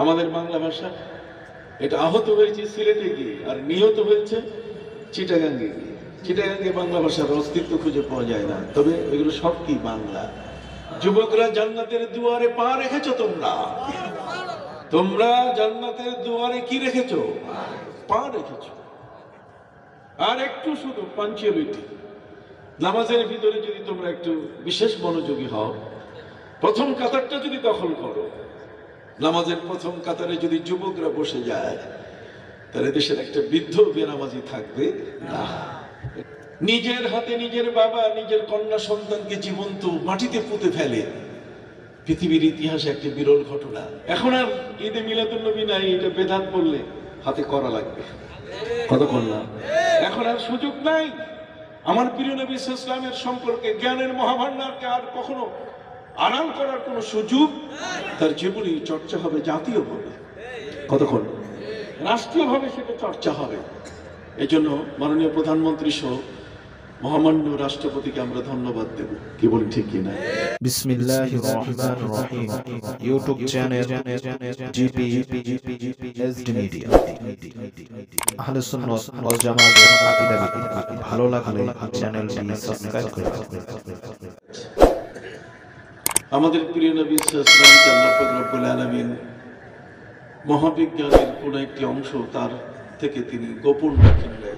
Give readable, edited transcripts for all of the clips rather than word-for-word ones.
আমাদের বাংলা ভাষা এটা আহত হয়েছে সিলেটে গিয়ে আর নিহত হয়েছে চিটাগাঙ্গে গিয়ে। চিটাগাঙ্গে বাংলা ভাষার অস্তিত্ব খুঁজে পাওয়া যায় না, তবে এগুলো সব কি বাংলা। যুবকরা জান্নাতের দুয়ারে পা রেখেছো তোমরা, তোমরা জান্নাতের দুয়ারে কি রেখেছো? পা রেখেছো। আর একটু শুধু পাঞ্চুয়ালিটি, নামাজের ভিতরে যদি তোমরা একটু বিশেষ মনোযোগী হও, প্রথম কাতারটা যদি দখল করো, নামাজের প্রথম কাতারে যদি যুবকরা বসে যায়, তাহলে দেশের একটা বৃদ্ধ বেনামাজি থাকবে না। নিজের হাতে নিজের বাবা নিজের কন্যা সন্তানকে জীবন্ত মাটিতে পুঁতে ফেলে, পৃথিবীর ইতিহাসে একটি বিরল ঘটনা। এখন আর ঈদে মিলাদুন্নবী নাই, এটা বেদাত বললে হাতে করা লাগবে, কতক্ষণ না। এখন আর সুযোগ নাই আমার প্রিয় নবী সাল্লাল্লাহু আলাইহি ওয়াসাল্লামের সম্পর্কে জ্ঞানের মহাভান্ডারকে আর কখনো আড়াল করার কোনো সুযোগ। তার জীবনী চর্চা হবে জাতীয়ভাবে, কতক্ষণ রাষ্ট্রীয়ভাবে সেটা চর্চা হবে। এই জন্য মাননীয় প্রধানমন্ত্রী সহ মহামান্য রাষ্ট্রপতিকে আমরা ধন্যবাদ দেব, কি বলি ঠিক কিনা? বিসমিল্লাহির রহমানির রহিম। YouTube channel GP SD media. আহলে সুন্নাত ওয়াল জামাতের আকীদা ভালো লাগলে চ্যানেলটি সাবস্ক্রাইব করুন। আমাদের প্রিয় নবী সাল্লাল্লাহু আলাইহি ওয়াসাল্লাম আল্লাহ পাক রব্বুল আলামিন মহাবিজ্ঞানের কোন একটি অংশ তার থেকে তিনি গোপন রাখেন নাই।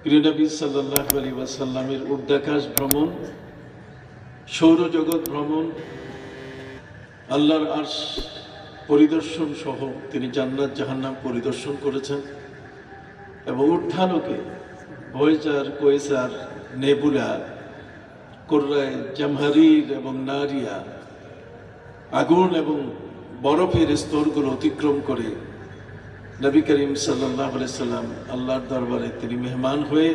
প্রিয় নবী সাল্লাল্লাহু আলাইহি ওয়াসাল্লামের উর্ধ্বাকাশ ভ্রমণ, সৌরজগৎ ভ্রমণ, আল্লাহর আরশ পরিদর্শন সহ তিনি জান্নাত জাহান্নাম পরিদর্শন করেছেন এবং ঊর্ধ্বালোকে ভয়েজার, কোয়েসার, নেবুলা, কোররায় জামহারির এবং নারিয়া, আগুন এবং বরফের স্তরগুলো অতিক্রম করে নবী করিম সাল্লাল্লাহু আলাইহি সাল্লাম আল্লাহর দরবারে তিনি মেহমান হয়ে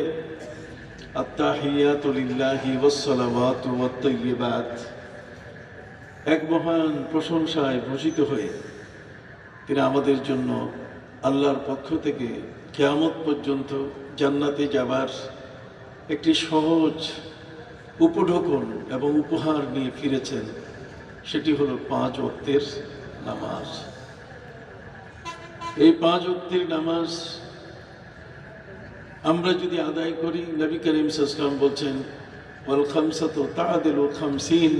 আত্তাহিয়াতু লিল্লাহি ওয়াসসালাওয়াতু ওয়াত-তাইয়্যিবাত এক মহান প্রশংসায় ভূষিত হয়ে তিনি আমাদের জন্য আল্লাহর পক্ষ থেকে কিয়ামত পর্যন্ত জান্নাতে যাবার একটি সহজ উপঢৌকন এবং উপহার নিয়ে ফিরেছেন। সেটি হলো 5 ওয়াক্তের নামাজ। এই 5 ওয়াক্তের নামাজ আমরা যদি আদায় করি, নবী করিম সাল্লাল্লাহু আলাইহি ওয়াসাল্লাম বলছেন ওয়াল খামসাতু তা'দিলু 50।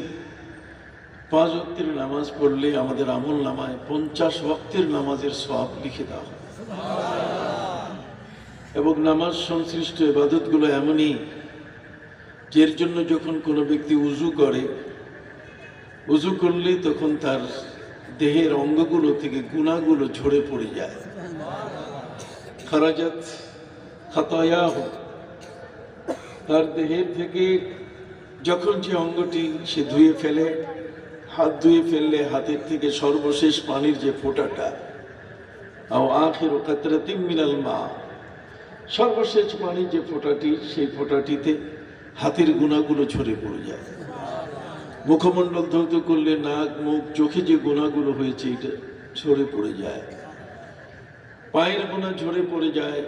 5 ওয়াক্তের নামাজ পড়লে আমাদের আমল নামায় 50 ওয়াক্তের নামাজের সওয়াব লিখে দেওয়া হয়। এবং নামাজ সংশ্লিষ্ট ইবাদতগুলো এমনই, এর জন্য যখন কোনো ব্যক্তি উযু করে, উযু করলে তখন তার দেহের অঙ্গগুলো থেকে গুনাহগুলো ঝরে পড়ে যায়। খারাজাত খাতায়াহু, তার দেহের থেকে যখন যে অঙ্গটি সে ধুয়ে ফেলে, হাত ধুয়ে ফেললে হাতের থেকে সর্বশেষ পানির যে ফোঁটাটা, আও আখিরু কাতরাতিন মিনাল মা, সর্বশেষ পানির যে ফোঁটাটি, সেই ফোঁটাটিতে হাতের গুনাহগুলো ঝরে পড়ে যায়। মুখমণ্ডল ধৌত করলে নাক, মুখ, চোখে যে গুনাহগুলো হয়েছে এটা ঝরে পড়ে যায়। পায়ের গুনাহ ঝরে পড়ে যায়।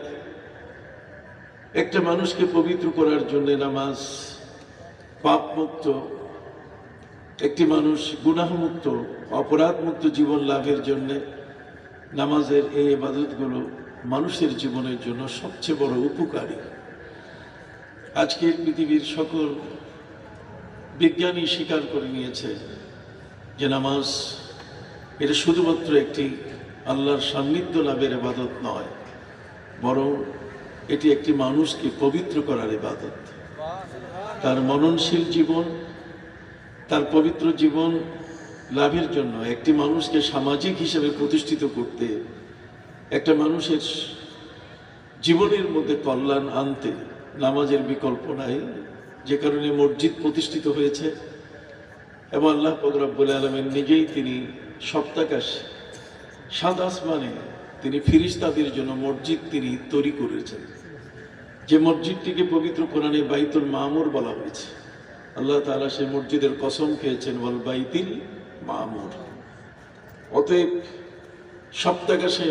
একটা মানুষকে পবিত্র করার জন্য নামাজ, পাপ মুক্ত একটি মানুষ, গুনাহমুক্ত, অপরাধমুক্ত জীবন লাভের জন্য নামাজের এই ইবাদতগুলো মানুষের জীবনের জন্য সবচেয়ে বড় উপকারী। আজকের পৃথিবীর সকল বিজ্ঞানী স্বীকার করে নিয়েছে যে নামাজ এটা শুধুমাত্র একটি আল্লাহর সান্নিধ্য লাভের ইবাদত নয়, বরং এটি একটি মানুষকে পবিত্র করার ইবাদত। তার মননশীল জীবন, তার পবিত্র জীবন লাভের জন্য, একটি মানুষকে সামাজিক হিসেবে প্রতিষ্ঠিত করতে, একটা মানুষের জীবনের মধ্যে কল্যাণ আনতে নামাজের বিকল্প নাই। যে কারণে মসজিদ প্রতিষ্ঠিত হয়েছে এবং আল্লাহ পাক রব্বুল আলামিন নিজেই তিনি সপ্তাকাশে 7 আসমানে তিনি ফেরেশতাদের জন্য মসজিদ তিনি তৈরি করেছেন। যে মসজিদটিকে পবিত্র কোরআনে বাইতুল মামুর বলা হয়েছে। আল্লাহ তাআলা সেই মসজিদের কসম খেয়েছেন ওয়াল বাইতিল মামুর। অতএব সপ্তাকাশে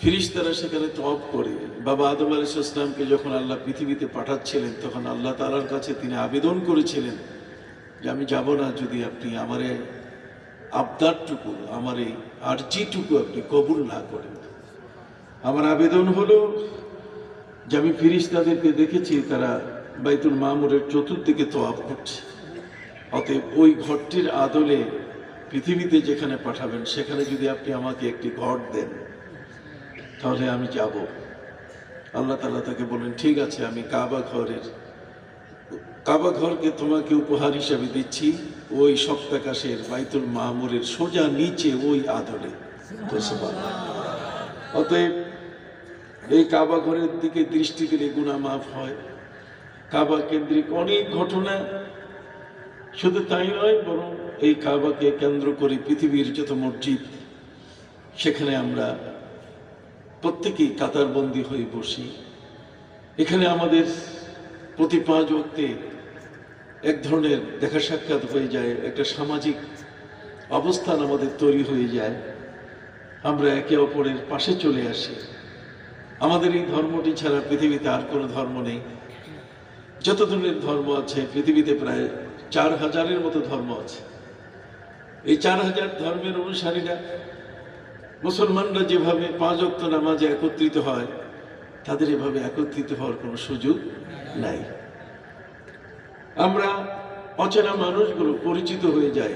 ফেরেশতারা সেখানে তওয়াফ করে। বাবা আদম আলাইহিস সালামকে যখন আল্লাহ পৃথিবীতে পাঠাচ্ছিলেন, তখন আল্লাহ তাআলার কাছে তিনি আবেদন করেছিলেন যে আমি যাব না যদি আপনি আমারে আবদারটুকু, আমার এই আরজিটুকু আপনি কবুল না করেন। আমার আবেদন হলো যে আমি ফেরেশতাদেরকে দেখেছি তারা বাইতুল মামুরের চতুর্দিকে তওয়াফ করছে। অতএব ওই ঘরটির আদলে পৃথিবীতে যেখানে পাঠাবেন সেখানে যদি আপনি আমাকে একটি ঘর দেন তাহলে আমি যাব। আল্লাহ তাআলা তাকে বলেন, ঠিক আছে, আমি কাবা ঘরকে তোমাকে উপহার হিসাবে দিচ্ছি, ওই সপ্তাকাশের বাইতুল মামুরের সোজা নিচে ওই আদলে। অতএব এই কাবা ঘরের দিকে দৃষ্টি দিলে গুনাহ মাফ হয়। কাবা কেন্দ্রিক অনেক ঘটনা, শুধু তাই নয়, বরং এই কাবাকে কেন্দ্র করে পৃথিবীর যত মসজিদ, সেখানে আমরা প্রত্যেকেই কাতারবন্দি হয়ে বসি। এখানে আমাদের প্রতি 5 ওয়াক্তে এক ধরনের দেখা সাক্ষাৎ হয়ে যায়, একটা সামাজিক অবস্থান আমাদের তৈরি হয়ে যায়, আমরা একে অপরের পাশে চলে আসি। আমাদের এই ধর্মটি ছাড়া পৃথিবীতে আর কোনো ধর্ম নেই। যত ধরনের ধর্ম আছে পৃথিবীতে প্রায় 4000-এর মতো ধর্ম আছে। এই 4000 ধর্মের অনুসারীরা, মুসলমানরা যেভাবে 5 ওয়াক্ত নামাজে একত্রিত হয়, তাদের এভাবে একত্রিত হওয়ার কোনো সুযোগ নাই। আমরা অচেনা মানুষগুলো পরিচিত হয়ে যাই,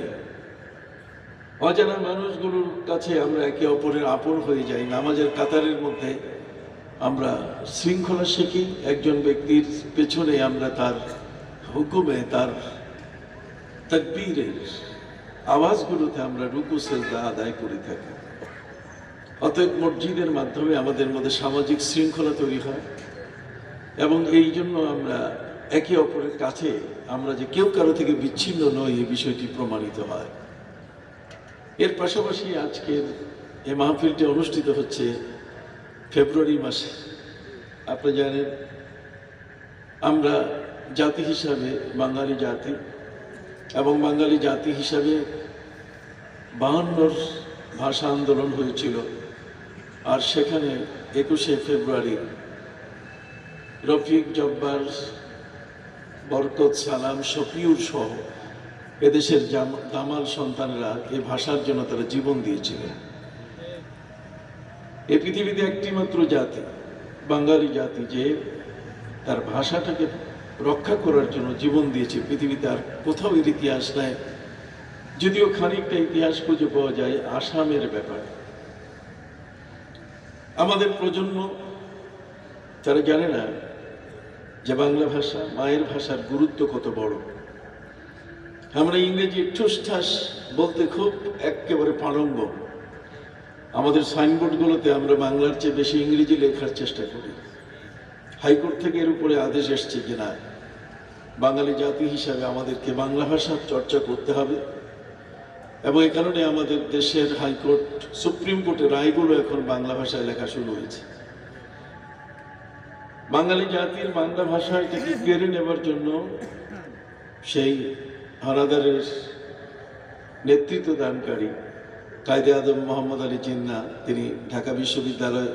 অজানা মানুষগুলোর কাছে আমরা একে অপরের আপন হয়ে যাই। নামাজের কাতারের মধ্যে আমরা শৃঙ্খলা শিখি, একজন ব্যক্তির পেছনে আমরা তার হুকুমে, তার তাকবীরের আওয়াজগুলোতে আমরা রুকু সেজদা আদায় করে থাকি। অতএব মসজিদের মাধ্যমে আমাদের মধ্যে সামাজিক শৃঙ্খলা তৈরি হয় এবং এই জন্য আমরা একে অপরের কাছে, আমরা যে কেউ কারো থেকে বিচ্ছিন্ন নই, এই বিষয়টি প্রমাণিত হয়। এর পাশাপাশি আজকের এই মাহফিলটি অনুষ্ঠিত হচ্ছে ফেব্রুয়ারি মাসে। আপনি জানেন আমরা জাতি হিসাবে বাঙালি জাতি, এবং বাঙালি জাতি হিসাবে 52 ভাষা আন্দোলন হয়েছিল, আর সেখানে 21শে ফেব্রুয়ারি রফিক, জব্বার, বরকত, সালাম, শফিউর সহ এদেশের দামাল সন্তানরা এই ভাষার জন্য তারা জীবন দিয়েছিলেন। এই পৃথিবীতে একটি মাত্র জাতি, বাঙালি জাতি, যে তার ভাষাটাকে রক্ষা করার জন্য জীবন দিয়েছে। পৃথিবীতে আর কোথাও এর ইতিহাস নাই, যদিও খানিকটা ইতিহাস খুঁজে পাওয়া যায় আসামের ব্যাপারে। আমাদের প্রজন্ম তারা জানে না যে বাংলা ভাষা, মায়ের ভাষার গুরুত্ব কত বড়। আমরা ইংরেজি ঠুসঠাস বলতে খুব একেবারে পারঙ্গম। আমাদের সাইনবোর্ডগুলোতে আমরা বাংলার চেয়ে বেশি ইংরেজি লেখার চেষ্টা করি। হাইকোর্ট থেকে এর উপরে আদেশ এসছে যে না, বাঙালি জাতি হিসাবে আমাদেরকে বাংলা ভাষার চর্চা করতে হবে, এবং এই কারণে আমাদের দেশের হাইকোর্ট, সুপ্রিম কোর্টের রায়গুলো এখন বাংলা ভাষায় লেখা শুরু হয়েছে। বাঙালি জাতির বাংলা ভাষা এটাকে কেড়ে নেবার জন্য সেই হানাদারের নেতৃত্ব দানকারী কায়েদে আজম মোহাম্মদ আলী জিন্নাহ, তিনি ঢাকা বিশ্ববিদ্যালয়ে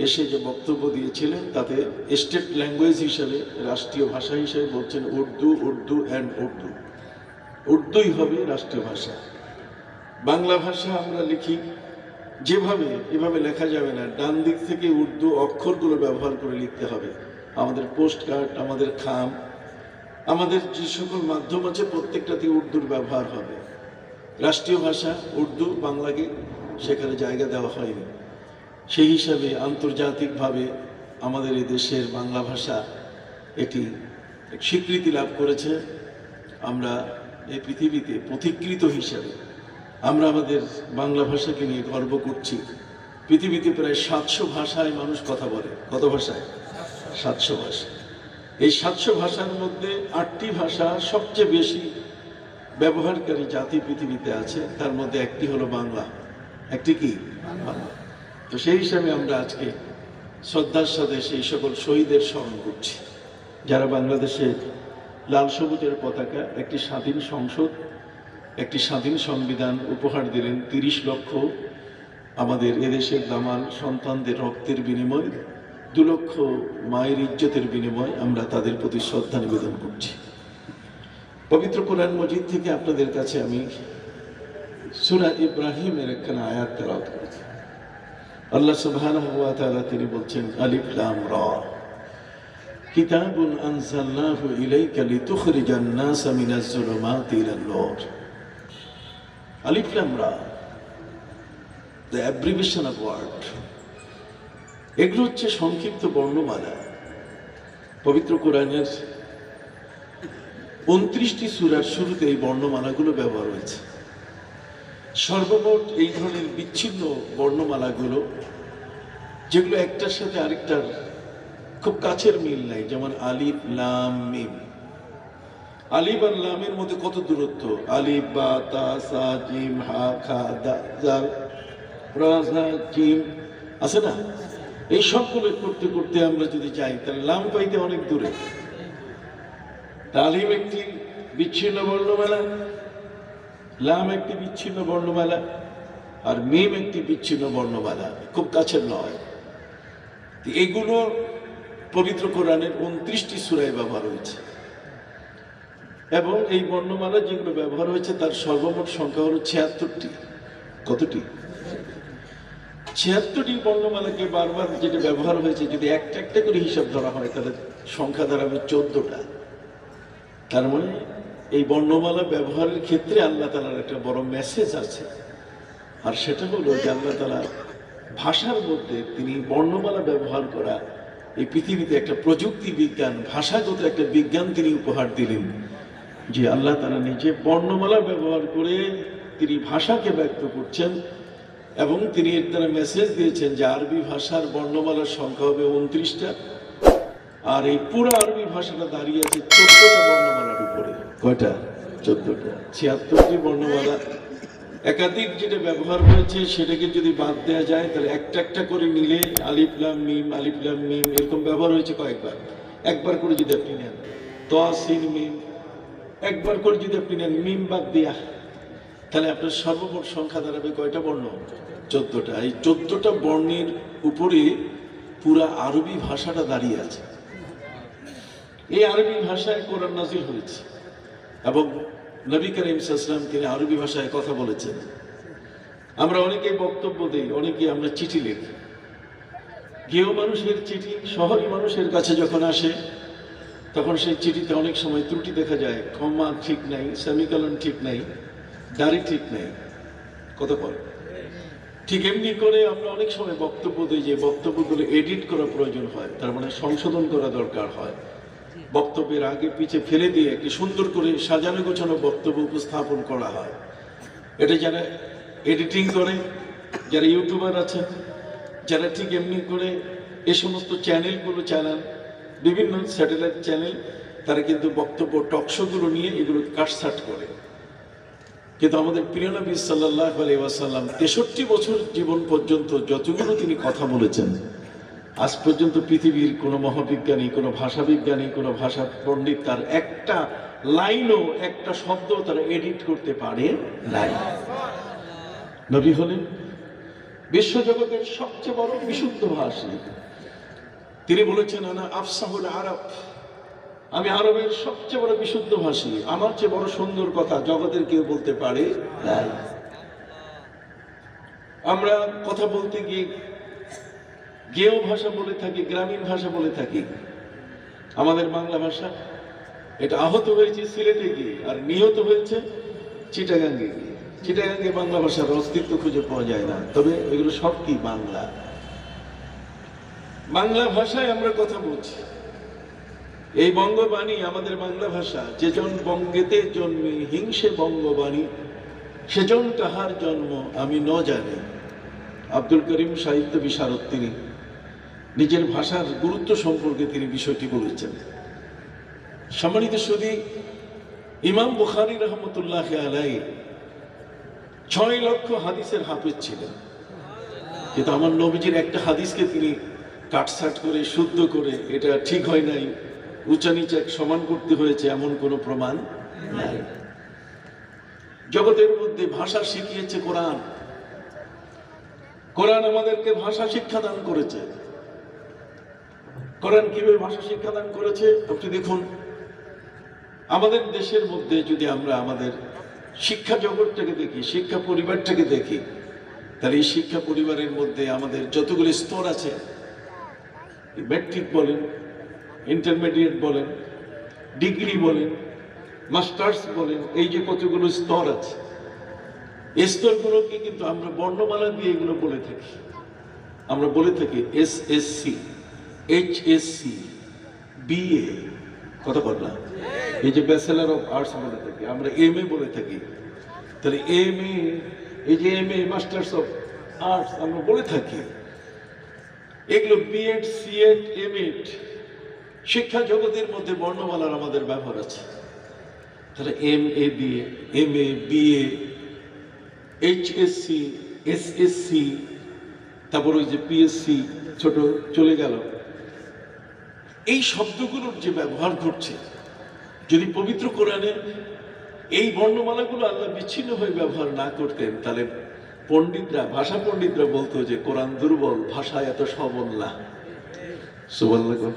এসে যে বক্তব্য দিয়েছিলেন, তাতে স্টেট ল্যাঙ্গুয়েজ হিসাবে, রাষ্ট্রীয় ভাষা হিসাবে বলছেন উর্দু অ্যান্ড উর্দুই হবে রাষ্ট্রীয় ভাষা। বাংলা ভাষা আমরা লিখি যেভাবে, এভাবে লেখা যাবে না। ডান দিক থেকে উর্দু অক্ষরগুলো ব্যবহার করে লিখতে হবে। আমাদের পোস্ট কার্ড, আমাদের খাম, আমাদের যে সকল মাধ্যম আছে প্রত্যেকটাতে উর্দুর ব্যবহার হবে। রাষ্ট্রীয় ভাষা উর্দু, বাংলাকে সেখানে জায়গা দেওয়া হয়নি। সেই হিসাবে আন্তর্জাতিকভাবে আমাদের এই দেশের বাংলা ভাষা এটি স্বীকৃতি লাভ করেছে। আমরা এই পৃথিবীতে পথিকৃত হিসাবে আমরা আমাদের বাংলা ভাষাকে নিয়ে গর্ব করছি। পৃথিবীতে প্রায় 700 ভাষায় মানুষ কথা বলে। কত ভাষায়? 700 ভাষা। এই 700 ভাষার মধ্যে 8টি ভাষা সবচেয়ে বেশি ব্যবহারকারী জাতি পৃথিবীতে আছে, তার মধ্যে একটি হলো বাংলা। একটি কি? বাংলা। তো সেই হিসাবে আমরা আজকে শ্রদ্ধার সাথে সেই সকল শহীদের স্মরণ করছি, যারা বাংলাদেশে লাল সবুজের পতাকা, একটি স্বাধীন সংসদ, একটি স্বাধীন সংবিধান উপহার দিলেন। 30 লক্ষ আমাদের এদেশের দামাল সন্তানদের রক্তের বিনিময়, 2 লক্ষ মায়ের ইজ্জতের বিনিময় আমরা তাদের প্রতি শ্রদ্ধা নিবেদন করছি। পবিত্র কোরআন মজিদ থেকে আপনাদের কাছে আমি সূরা ইব্রাহিমের একখানা আয়াত তেলাওয়াত করেছি। আল্লাহ সুবহানাহু ওয়া তাআলা তিনি বলছেন, আলিফ লাম রা কিতাবুন আনজালনাহু ইলাইকা লিতুখরিজান নাসা মিনাজ যুলুমাতি ইলান নূর। আলিফ লাম রা, the abbreviation of word, এগুলো হচ্ছে সংক্ষিপ্ত বর্ণমালা। পবিত্র কোরআনের 29টি সূরার শুরুতে এই বর্ণমালাগুলো ব্যবহার হয়েছে। সর্বমোট এই ধরনের বিচ্ছিন্ন বর্ণমালাগুলো, যেগুলো একটার সাথে আরেকটার খুব কাছের মিল নাই, যেমন আলিফ লাম মিম। আলিফ আর লামের মধ্যে কত দূরত্ব! আলিফ বা তা সা জিম হা খা দা জাল রা জা জিম আছে না? এই সবগুলো করতে করতে আমরা যদি যাই তাহলে লাম পাইতে অনেক দূরে। আলিফ একটি বিচ্ছিন্ন বর্ণমালা, লাম একটি বিচ্ছিন্ন বর্ণমালা, আর মিম একটি বিচ্ছিন্ন বর্ণমালা, খুব কাছের নয়। এগুলো পবিত্র কোরআনের 29টি সূরায় ব্যবহার হয়েছে, এবং এই বর্ণমালা যেগুলো ব্যবহার হয়েছে তার সর্বমোট সংখ্যা হলো 76টি। কতটি? 76টি বর্ণমালাকে বারবার যেটা ব্যবহার হয়েছে, যদি একটা একটা করে হিসাব ধরা হয় তাহলে সংখ্যা দাঁড়াবে 14টা। তার মানে এই বর্ণমালা ব্যবহারের ক্ষেত্রে আল্লাহ তাআলার একটা বড় মেসেজ আছে, আর সেটা হলো যে আল্লাহ তাআলা ভাষার মধ্যে তিনি বর্ণমালা ব্যবহার করা এই পৃথিবীতে একটা প্রযুক্তি বিজ্ঞান, ভাষাগত একটা বিজ্ঞান তিনি উপহার দিলেন, যে আল্লাহ তাআলা নিজে বর্ণমালা ব্যবহার করে তিনি ভাষাকে ব্যক্ত করছেন, এবং তিনি এর দ্বারা মেসেজ দিয়েছেন যে আরবি ভাষার বর্ণমালার সংখ্যা হবে 29টা, আর এই পুরো আরবি ভাষাটা দাঁড়িয়ে আছে 14টা বর্ণমালার উপরে। কয়টা? 14টা। 76টি বর্ণমালা একাধিক যেটা ব্যবহার হয়েছে সেটাকে যদি বাদ দেওয়া যায় তাহলে একটা একটা করে নিলে আলিফ লাম মিম, আলিফ লাম মিম এরকম ব্যবহার হয়েছে কয়েকবার। একবার করে যদি আপনি নেন তা সিন মিম, একবার করে যদি আপনি নেন মিম বাদ দিয়া, তাহলে আপনার সর্বমোট সংখ্যা দাঁড়াবে কয়টা বর্ণ? 14টা। এই 14টা বর্ণের উপরে পুরা আরবি ভাষাটা দাঁড়িয়ে আছে। এই আরবি ভাষায় কোরআন নাযিল হয়েছে, এবং নবী করিম সাল্লাল্লাহু আলাইহি ওয়াসাল্লাম তিনি আরবি ভাষায় কথা বলেছেন। আমরা অনেকেই বক্তব্য দেই, অনেকেই আমরা চিঠি লিখি। গেও মানুষের চিঠি শহরি মানুষের কাছে যখন আসে তখন সেই চিঠিতে অনেক সময় ত্রুটি দেখা যায়, কমা ঠিক নাই, সেমিকোলন ঠিক নাই, দাড়ি ঠিক নাই, কত পরে। ঠিক এমনি করে আমরা অনেক সময় বক্তব্য দিই, যে বক্তব্যগুলো এডিট করা প্রয়োজন হয়, তার মানে সংশোধন করা দরকার হয়। বক্তব্যের আগে পিছে ফেলে দিয়ে একটি সুন্দর করে সাজানো গোছানো বক্তব্য উপস্থাপন করা হয়। এটা যারা এডিটিং করে, যারা ইউটিউবার আছেন, যারা ঠিক এমনি করে এ সমস্ত চ্যানেলগুলো চালান, বিভিন্ন স্যাটেলাইট চ্যানেল, তারা কিন্তু বক্তব্য টকশোগুলো নিয়ে এগুলো কাটছাট করে। কিন্তু আমাদের প্রিয় নবী সাল্লাল্লাহু আলাইহি ওয়াসাল্লাম 63 বছর জীবন পর্যন্ত যতগুলো তিনি কথা বলেছেন, আজ পর্যন্ত পৃথিবীর কোনো মহাবিজ্ঞানী, কোনো ভাষাবিজ্ঞানী, কোনো ভাষা পণ্ডিত তার একটা লাইনও, একটা শব্দ তারা এডিট করতে পারে নাই। নবী হলেন বিশ্বজগতের সবচেয়ে বড় বিশুদ্ধ ভাষী। তিনি বলেছেন, আনা আফসাহুল আরব, আমি আরবের সবচেয়ে বড় বিশুদ্ধ ভাষী, আমার চেয়ে বড় সুন্দর কথা জগতের কেউ বলতে পারে নাই। আমরা কথা বলতে গিয়ে গেও ভাষা বলে থাকি, গ্রামীণ ভাষা বলে থাকি। আমাদের বাংলা ভাষা এটা আহত হয়েছে সিলেটে গিয়ে, আর নিহত হয়েছে চিটাগাঙ্গে গিয়ে। চিটাগাঙ্গে বাংলা ভাষার অস্তিত্ব খুঁজে পাওয়া যায় না, তবে এগুলো সব কি বাংলা। বাংলা ভাষায় আমরা কথা বলছি। এই বঙ্গবাণী আমাদের বাংলা ভাষা। যেজন বঙ্গেতে জন্মে হিংসে বঙ্গবাণী, সেজন তাহার জন্ম আমি ন জানি। আব্দুল করিম সাহিত্য বিশারদ তিনি নিজের ভাষার গুরুত্ব সম্পর্কে তিনি বিষয়টি বলেছেন। সম্মানিত সুধী, ইমাম বুখারী রহমতুল্লাহ আলাইহি 6 লক্ষ হাদিসের হাফেজ ছিলেন, কিন্তু আমার নবীজির একটা হাদিসকে তিনি কাটছাট করে, শুদ্ধ করে, এটা ঠিক হয় নাই, উঁচা নিচা সমান করতে হয়েছে এমন কোনো প্রমাণ নাই। জগতের মধ্যে ভাষা শিখিয়েছে কোরআন। কোরআন আমাদেরকে ভাষা শিক্ষা দান করেছে। কোরআন কিভাবে ভাষা শিক্ষা দান করেছে আপনি দেখুন। আমাদের দেশের মধ্যে যদি আমরা আমাদের শিক্ষা জগৎটাকে দেখি, শিক্ষা পরিবারটাকে দেখি, তাহলে এই শিক্ষা পরিবারের মধ্যে আমাদের যতগুলি স্তর আছে, ম্যাট্রিক বলেন, ইন্টারমিডিয়েট বলেন, ডিগ্রি বলেন, মাস্টার্স বলেন, এই যে কতগুলো স্তর আছে, এই স্তরগুলোকে কিন্তু আমরা বর্ণমালা দিয়ে এগুলো বলে থাকি। আমরা বলে থাকি SSC, HSC, BA, কথা বল না, এই যে ব্যাচেলর অফ আর্টস বলে থাকি, আমরা MA বলে থাকি। তাহলে MA, এই যে MA মাস্টার্স অফ আর্টস আমরা বলে থাকি, এগুলো B.Ed, C.Ed, M.Ed, শিক্ষা জগতের মধ্যে বর্ণমালার আমাদের ব্যবহার আছে। তাহলে MA দিয়ে, MA, BA, HSC, SSC, তারপর ওই যে PSC ছোট চলে গেল, এই শব্দগুলোর যে ব্যবহার ঘটছে, যদি পবিত্র কোরআনে এই বর্ণমালাগুলো আল্লাহ বিচ্ছিন্ন হয়ে ব্যবহার না করতেন, তাহলে পণ্ডিতরা, ভাষা পণ্ডিতরা বলতো যে কোরআন দুর্বল, ভাষা এত সবল না। সুবহানাল্লাহ।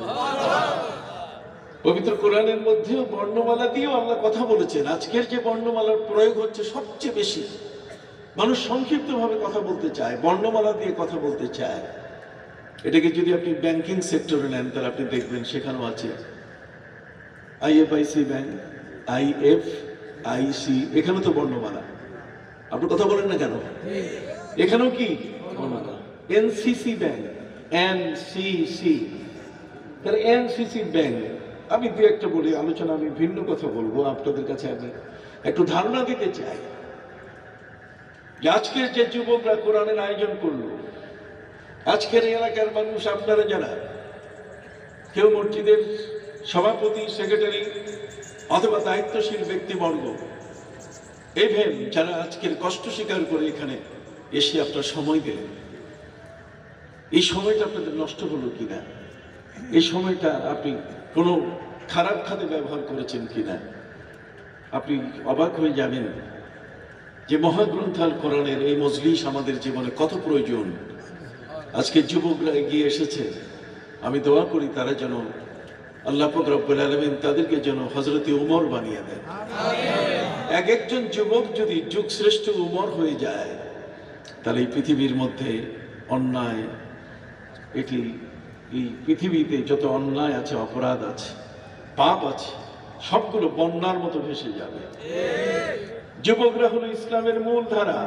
পবিত্র কোরআনের মধ্যেও বর্ণমালা দিয়েও আল্লাহ কথা বলেছেন। আজকের যে বর্ণমালার প্রয়োগ হচ্ছে সবচেয়ে বেশি, মানুষ সংক্ষিপ্ত ভাবে কথা বলতে চায়, বর্ণমালা দিয়ে কথা বলতে চায়। এটাকে যদি আপনি ব্যাংকিং সেক্টরে নেন, তাহলে আপনি দেখবেন সেখানেও আছে IFIC ব্যাংক, IFIC, এখানে তো বর্ণমালা। আপনি কথা বলেন না কেন? এখানেও কি বর্ণমালা। NCC ব্যাংক, NCC, তাহলে NCC ব্যাংক। আমি দু একটা বলি, আলোচনা আমি ভিন্ন কথা বলবো, আপনাদের কাছে আমি একটু ধারণা দিতে চাই যে আজকের যে যুবকরা কোরআনের আয়োজন করলো, আজকের এলাকার মানুষ, আপনারা যারা কেউ মসজিদের সভাপতি, সেক্রেটারি অথবা দায়িত্বশীল ব্যক্তিবর্গ, ইভেন যারা আজকের কষ্ট স্বীকার করে এখানে এসে আপনার সময় দিলেন, এই সময়টা আপনাদের নষ্ট হলো কিনা, এই সময়টা আপনি কোনো খারাপ খাতে ব্যবহার করেছেন কিনা, আপনি অবাক হয়ে যাবেন যে মহাগ্রন্থ আল কোরআনের এই মজলিস আমাদের জীবনে কত প্রয়োজন। আজকে যুবকরা এগিয়ে এসেছে, আমি দোয়া করি তারা যেন আল্লাহ পাক রব্বুল আলামিন তাদেরকে যেন হযরতে উমর বানিয়ে দেন। এক একজন যুবক যদি যুগ শ্রেষ্ঠ উমর হয়ে যায়, তাহলে এই পৃথিবীর মধ্যে অন্যায়, এটি এই পৃথিবীতে যত অন্যায় আছে, অপরাধ আছে, পাপ আছে, সবগুলো বন্যার মতো ভেসে যাবে। যুবকরা হলো ইসলামের মূল ধারা।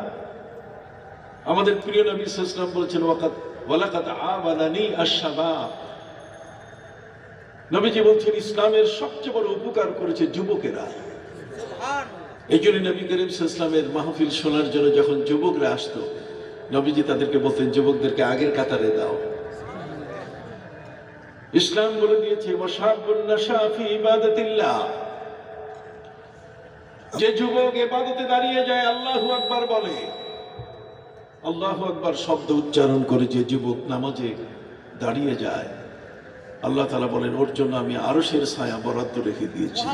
আমাদের প্রিয় নবী সাল্লাল্লাহু আলাইহি ওয়াসাল্লাম বলেছেন, ওয়ালাকাদ আবাদানি আশ-শাবাব। নবীজি বলছেন ইসলামের সবচেয়ে বড় উপকার করেছে যুবকেরা। এই জন্য নবী করিম সাল্লাল্লাহু আলাইহি ওয়াসাল্লামের মাহফিল শোনার জন্য যখন যুবকরা আসতো, নবীজি তাদেরকে বলতেন, যুবকদেরকে আগের কাতারে দাও। ইসলাম বলে দিয়েছে, ওয়াশাবুন নাশা ফি ইবাদাতিল্লাহ, যে যুবক ইবাদতে দাঁড়িয়ে যায়, আল্লাহু আকবার বলে, আল্লাহু আকবার শব্দ উচ্চারণ করে যে যুবক নামাজে দাঁড়িয়ে যায়, আল্লাহ তাআলা বলেন ওর জন্য আমি আরশের ছায়া বরাদ্দ রেখে দিয়েছি।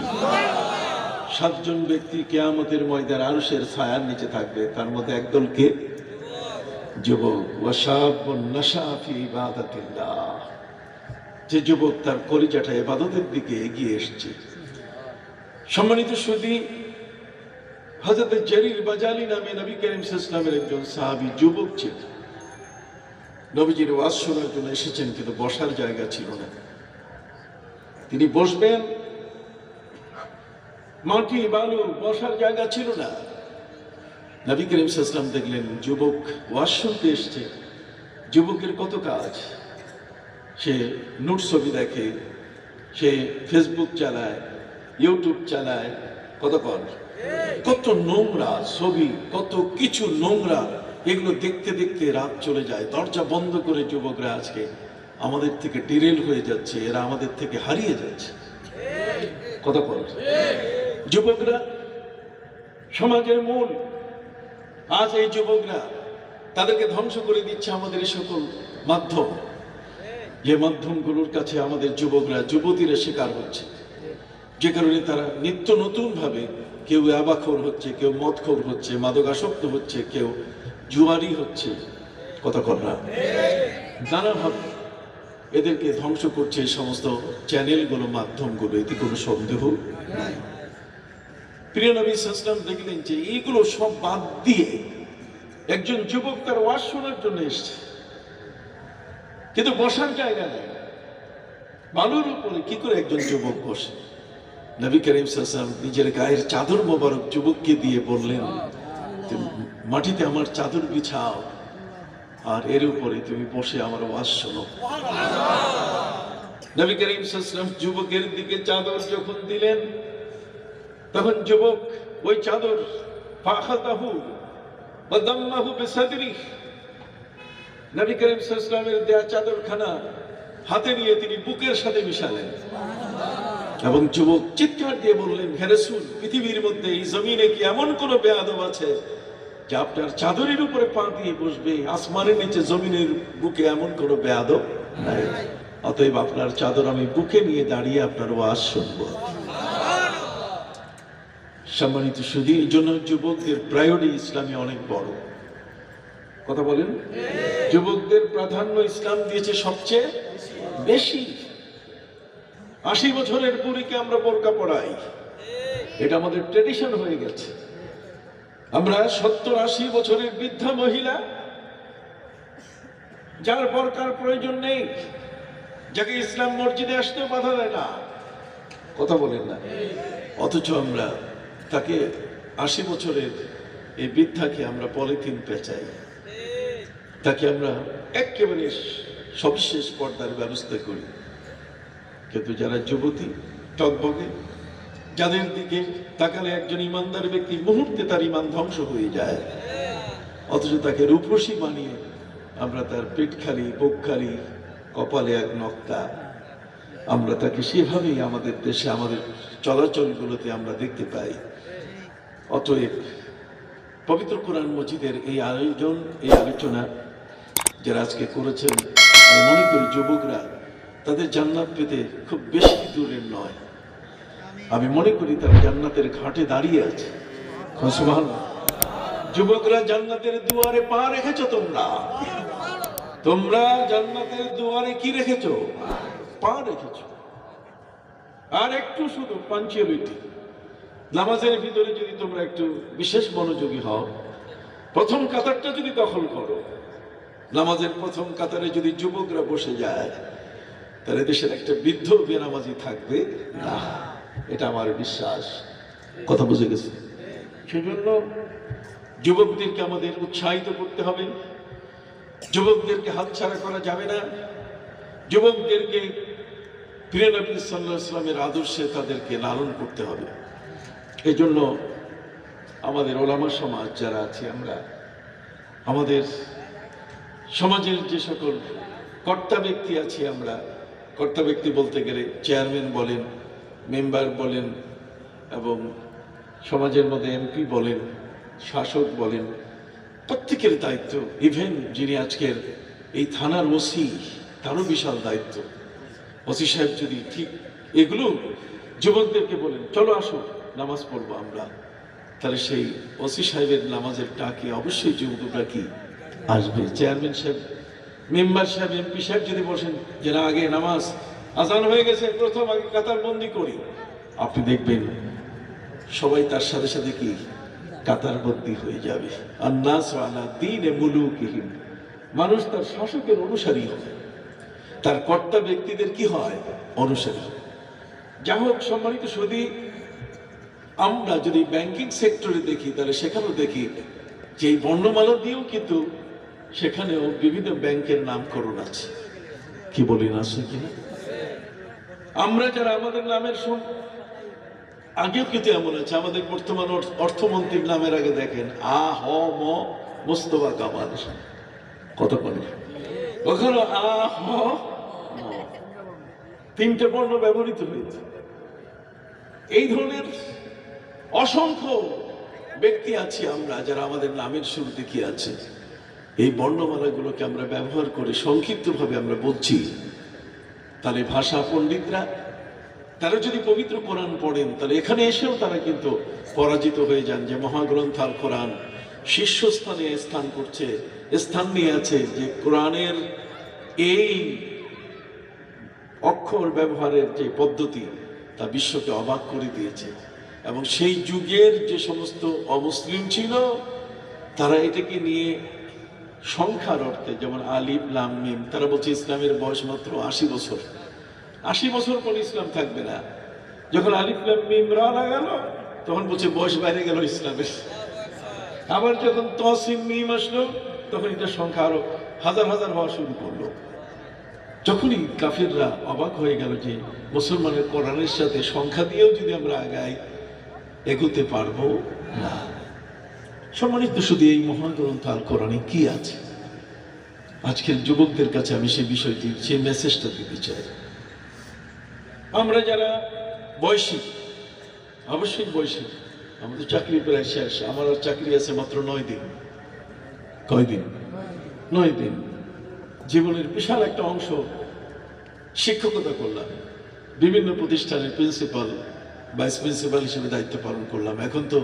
7 জন ব্যক্তি কিয়ামতের ময়দানে আরশের ছায়ার নিচে থাকবে, তার মধ্যে একদল কে? যুবক। ওয়াশাবুন নাশা ফি ইবাদাতিল্লাহ, যে যুবক তার কলিজাটা ইবাদতের দিকে এগিয়ে এসেছে। সম্মানিত সুধী, হযরত জারির বাজালি নামে নবী করিম সাল্লাল্লাহু আলাইহি ওয়াসাল্লামের একজন সাহাবী যুবক ছিলেন। নবীজির ওয়াজ শোনার জন্য এসেছেন, কিন্তু বসার জায়গা ছিল না। তিনি বসবেন, মাটি বালু, বসার জায়গা ছিল না। নবী করিম সাল্লাল্লাহু আলাইহি ওয়াসাল্লাম দেখলেন যুবক ওয়াজ শুনতে এসছে। যুবকের কত কাজ, সে নোট ছবি দেখে, সে ফেসবুক চালায়, ইউটিউব চালায়, কত নোংরা ছবি, কত কিছু নোংরা, এগুলো দেখতে দেখতে রাত চলে যায়। দরজা বন্ধ করে যুবকরা আজকে আমাদের থেকে ডিরেল হয়ে যাচ্ছে, এরা আমাদের থেকে হারিয়ে যাচ্ছে। যুবকরা সমাজের মূল। আজ এই যুবকরা, তাদেরকে ধ্বংস করে দিচ্ছে আমাদের এই সকল মাধ্যম, যে মাধ্যমগুলোর কাছে আমাদের যুবকরা, যুবতীরা শিকার হচ্ছে, যে কারণে তারা নিত্য নতুন ভাবে, কেউ ইয়াবাখোর হচ্ছে, কেউ মদখোর হচ্ছে, মাদকাসক্ত হচ্ছে, কেউ জুয়ারি হচ্ছে, নানাভাবে এদেরকে ধ্বংস করছে এই সমস্ত চ্যানেলগুলো, মাধ্যমগুলো, এতে কোনো সন্দেহ নাই। প্রিয় নবী সাল্লাল্লাহু আলাইহি ওয়াসাল্লাম দেখলেন যে এইগুলো সব বাদ দিয়ে একজন যুবক তার ওয়াজ শোনার জন্য এসেছে, কিন্তু বসার জায়গা নেই। বালুর উপরে কি করে একজন যুবক বসে? নবী করিম সাল্লাল্লাহু আলাইহি ওয়াসাল্লাম নিজের গায়ের চাদর মোবারক যুবককে দিয়ে বললেন, মাটিতে আমার চাদর বিছাও আর এর উপরে তুমি বসে আমার ওয়াজ শোনো। নবী করিম সাল্লাল্লাহু আলাইহি ওয়াসাল্লাম যুবকের দিকে চাদর যখন দিলেন, তখন যুবক ওই চাদর ফাখাদাহু ওয়া দাম্মাহু বিসাদরিহি, নবী করিম সাল্লাল্লাহু আলাইহি ওয়াসাল্লামের দেয়া চাদরখানা হাতে নিয়ে তিনি বুকের সাথে মিশালেন এবং যুবক চিৎকার দিয়ে বললেন, হে রাসূল, পৃথিবীর মধ্যে এই জমিনে কি এমন কোন বেয়াদব আছে যে আপনার চাদরের উপরে পা দিয়ে বসবে? আসমানের নিচে জমিনের বুকে এমন কোন বেয়াদব নাই। অতএব আপনার চাদর আমি বুকে নিয়ে দাঁড়িয়ে আপনার ওয়াজ শুনবো। সম্মানিত সুধী, এই জন্য যুবকদের প্রায়োরিটি ইসলামে অনেক বড়। কথা বলেন, যুবকদের প্রাধান্য ইসলাম দিয়েছে সবচেয়ে বেশি। 80 বছরের বুড়িকে আমরা বোরকা পরাই, এটা আমাদের ট্রেডিশন হয়ে গেছে। আমরা 70-80 বছরের বৃদ্ধা মহিলা যার বোরকার প্রয়োজন নেই, যাকে ইসলাম মসজিদে আসতেও বাধা দেয় না, কথা বলেন না, অথচ আমরা তাকে 80 বছরের এই বৃদ্ধাকে আমরা পলিথিন পেঁচাই, তাকে আমরা একেবারে সবিশেষ পর্দার ব্যবস্থা করি। কিন্তু যারা যুবতী টকবগে, যাদের দিকে তাকালে একজন ইমানদার ব্যক্তি মুহূর্তে তার ইমান ধ্বংস হয়ে যায়, অথচ তাকে রূপসী বানিয়ে আমরা তার পেটখালি, বুকখালি, কপালে এক নক্তা, আমরা তাকে সেভাবেই আমাদের দেশে আমাদের চলাচলগুলোতে আমরা দেখতে পাই। অতএব পবিত্র কোরআন মজিদের এই আয়োজন, এই আলোচনা যারা আজকে করেছেন, আমি মনে করি যুবকরা তাদের জান্নাত পেতে খুব বেশি দূরের নয়। আমি মনে করি তারা জান্নাতের ঘাটে দাঁড়িয়ে আছে। সুবহানাল্লাহ। যুবকরা জান্নাতের দুয়ারে পা রেখেছো, তোমরা জান্নাতের দুয়ারে কি রেখেছো? পা রেখেছো। আর একটু শুধু পাঞ্চুয়ালিটি, নামাজের ভিতরে যদি তোমরা একটু বিশেষ মনোযোগী হও, প্রথম কাতারটা যদি দখল করো, নামাজের প্রথম কাতারে যদি যুবকরা বসে যায়, তাহলে দেশের একটা বৃদ্ধ বেনামাজি থাকবে না, এটা আমার বিশ্বাস। কথা বুঝে গেছে? সেজন্য যুবকদেরকে আমাদের উৎসাহিত করতে হবে, যুবকদেরকে হাতছাড়া করা যাবে না, যুবকদেরকে প্রিয় নবী সাল্লাল্লাহু আলাইহি ওয়াসাল্লামের আদর্শে তাদেরকে লালন করতে হবে। এই জন্য আমাদের ওলামা সমাজ যারা আছে, আমরা আমাদের সমাজের যে সকল কর্তা ব্যক্তি আছি, আমরা কর্তা ব্যক্তি বলতে গেলে চেয়ারম্যান বলেন, মেম্বার বলেন, এবং সমাজের মধ্যে এমপি বলেন, শাসক বলেন, প্রত্যেকের দায়িত্ব। ইভেন যিনি আজকের এই থানার ওসি, তারও বিশাল দায়িত্ব। ওসি সাহেব যদি ঠিক এগুলো যুবকদেরকে বলেন, চলো আসো নামাজ পড়বো আমরা, তাহলে সেই ওসি সাহেবের নামাজের ডাকে অবশ্যই যুবকরা কি আসবে। চেয়ারম্যান সাহেব, মেম্বার সাহেব, এমপি সাহেব যদি বসেন যে না, আগে নামাজ আজান হয়ে গেছে, প্রথম আগে কাতার বন্দি করি, আপনি দেখবেন সবাই তার সাথে সাথে কি কাতার বন্দি হয়ে যাবে। আন-নাস আলা দীনে মুলুকিহিম, মানুষ তার শাসকের অনুসারী হয়, তার কর্তা ব্যক্তিদের কি হয়? অনুসারী। যা হোক, সম্মানিত সুধী, আমরা যদি ব্যাংকিং সেক্টরে দেখি, তাহলে সেখানেও দেখি যে এই বর্ণমালা দিয়েও কিন্তু সেখানেও বিভিন্ন ব্যাংকের নামকরণ আছে। কি বলি না, আছে কিনা? আমরা যারা আমাদের নামের আগেও কিন্তু এমন আছে, আমাদের বর্তমান অর্থমন্ত্রীর নামের আগে দেখেন আ হ ম মোস্তফা কামাল, কত করে ওখানে আ হ ম, 3টে বর্ণ ব্যবহৃত হয়েছে। এই ধরনের অসংখ্য ব্যক্তি আছি আমরা যারা আমাদের নামের শুরুতে কি আছে, এই বর্ণমালাগুলোকে আমরা ব্যবহার করে সংক্ষিপ্তভাবে আমরা বলছি। তাহলে ভাষা পণ্ডিতরা তারা যদি পবিত্র কোরআন পড়েন, তাহলে এখানে এসেও তারা কিন্তু পরাজিত হয়ে যান যে মহাগ্রন্থ আল কোরআন শীর্ষস্থানে স্থান নিয়ে আছে, যে কোরআনের এই অক্ষর ব্যবহারের যে পদ্ধতি তা বিশ্বকে অবাক করে দিয়েছে। এবং সেই যুগের যে সমস্ত অমুসলিম ছিল তারা এটাকে নিয়ে সংখ্যার অর্থে, যেমন আলিফ লাম মিম, তারা বলছে ইসলামের বয়স মাত্র 80 বছর, 80 বছর পর ইসলাম থাকবে না। যখন আলিফ লাম মিম রা লাগাল তখন বলছে বয়স বাইরে গেল ইসলামের। আবার যখন তসিম মিম আসলো তখন এটা সংখ্যা আরো হাজার হাজার হওয়া শুরু করলো। যখনই কাফিররা অবাক হয়ে গেল যে মুসলমানের কোরআনের সাথে সংখ্যা দিয়েও যদি আমরা আগাই এগোতে পারবো না। সম্মানিত শুধু এই মহাগ্রন্থ আল কোরআনে কি আছে, আজকের যুবকদের কাছে আমি সেই বিষয়টি, সেই মেসেজটা দিতে চাই। আমরা যারা বয়সী, অবশ্যই বয়সী, আমাদের চাকরি প্রায় শেষ, আমার চাকরি আছে মাত্র 9 দিন। কয়দিন? 9 দিন। জীবনের বিশাল একটা অংশ শিক্ষকতা করলাম, বিভিন্ন প্রতিষ্ঠানের প্রিন্সিপাল, ভাইস প্রিন্সিপাল হিসেবে দায়িত্ব পালন করলাম। এখন তো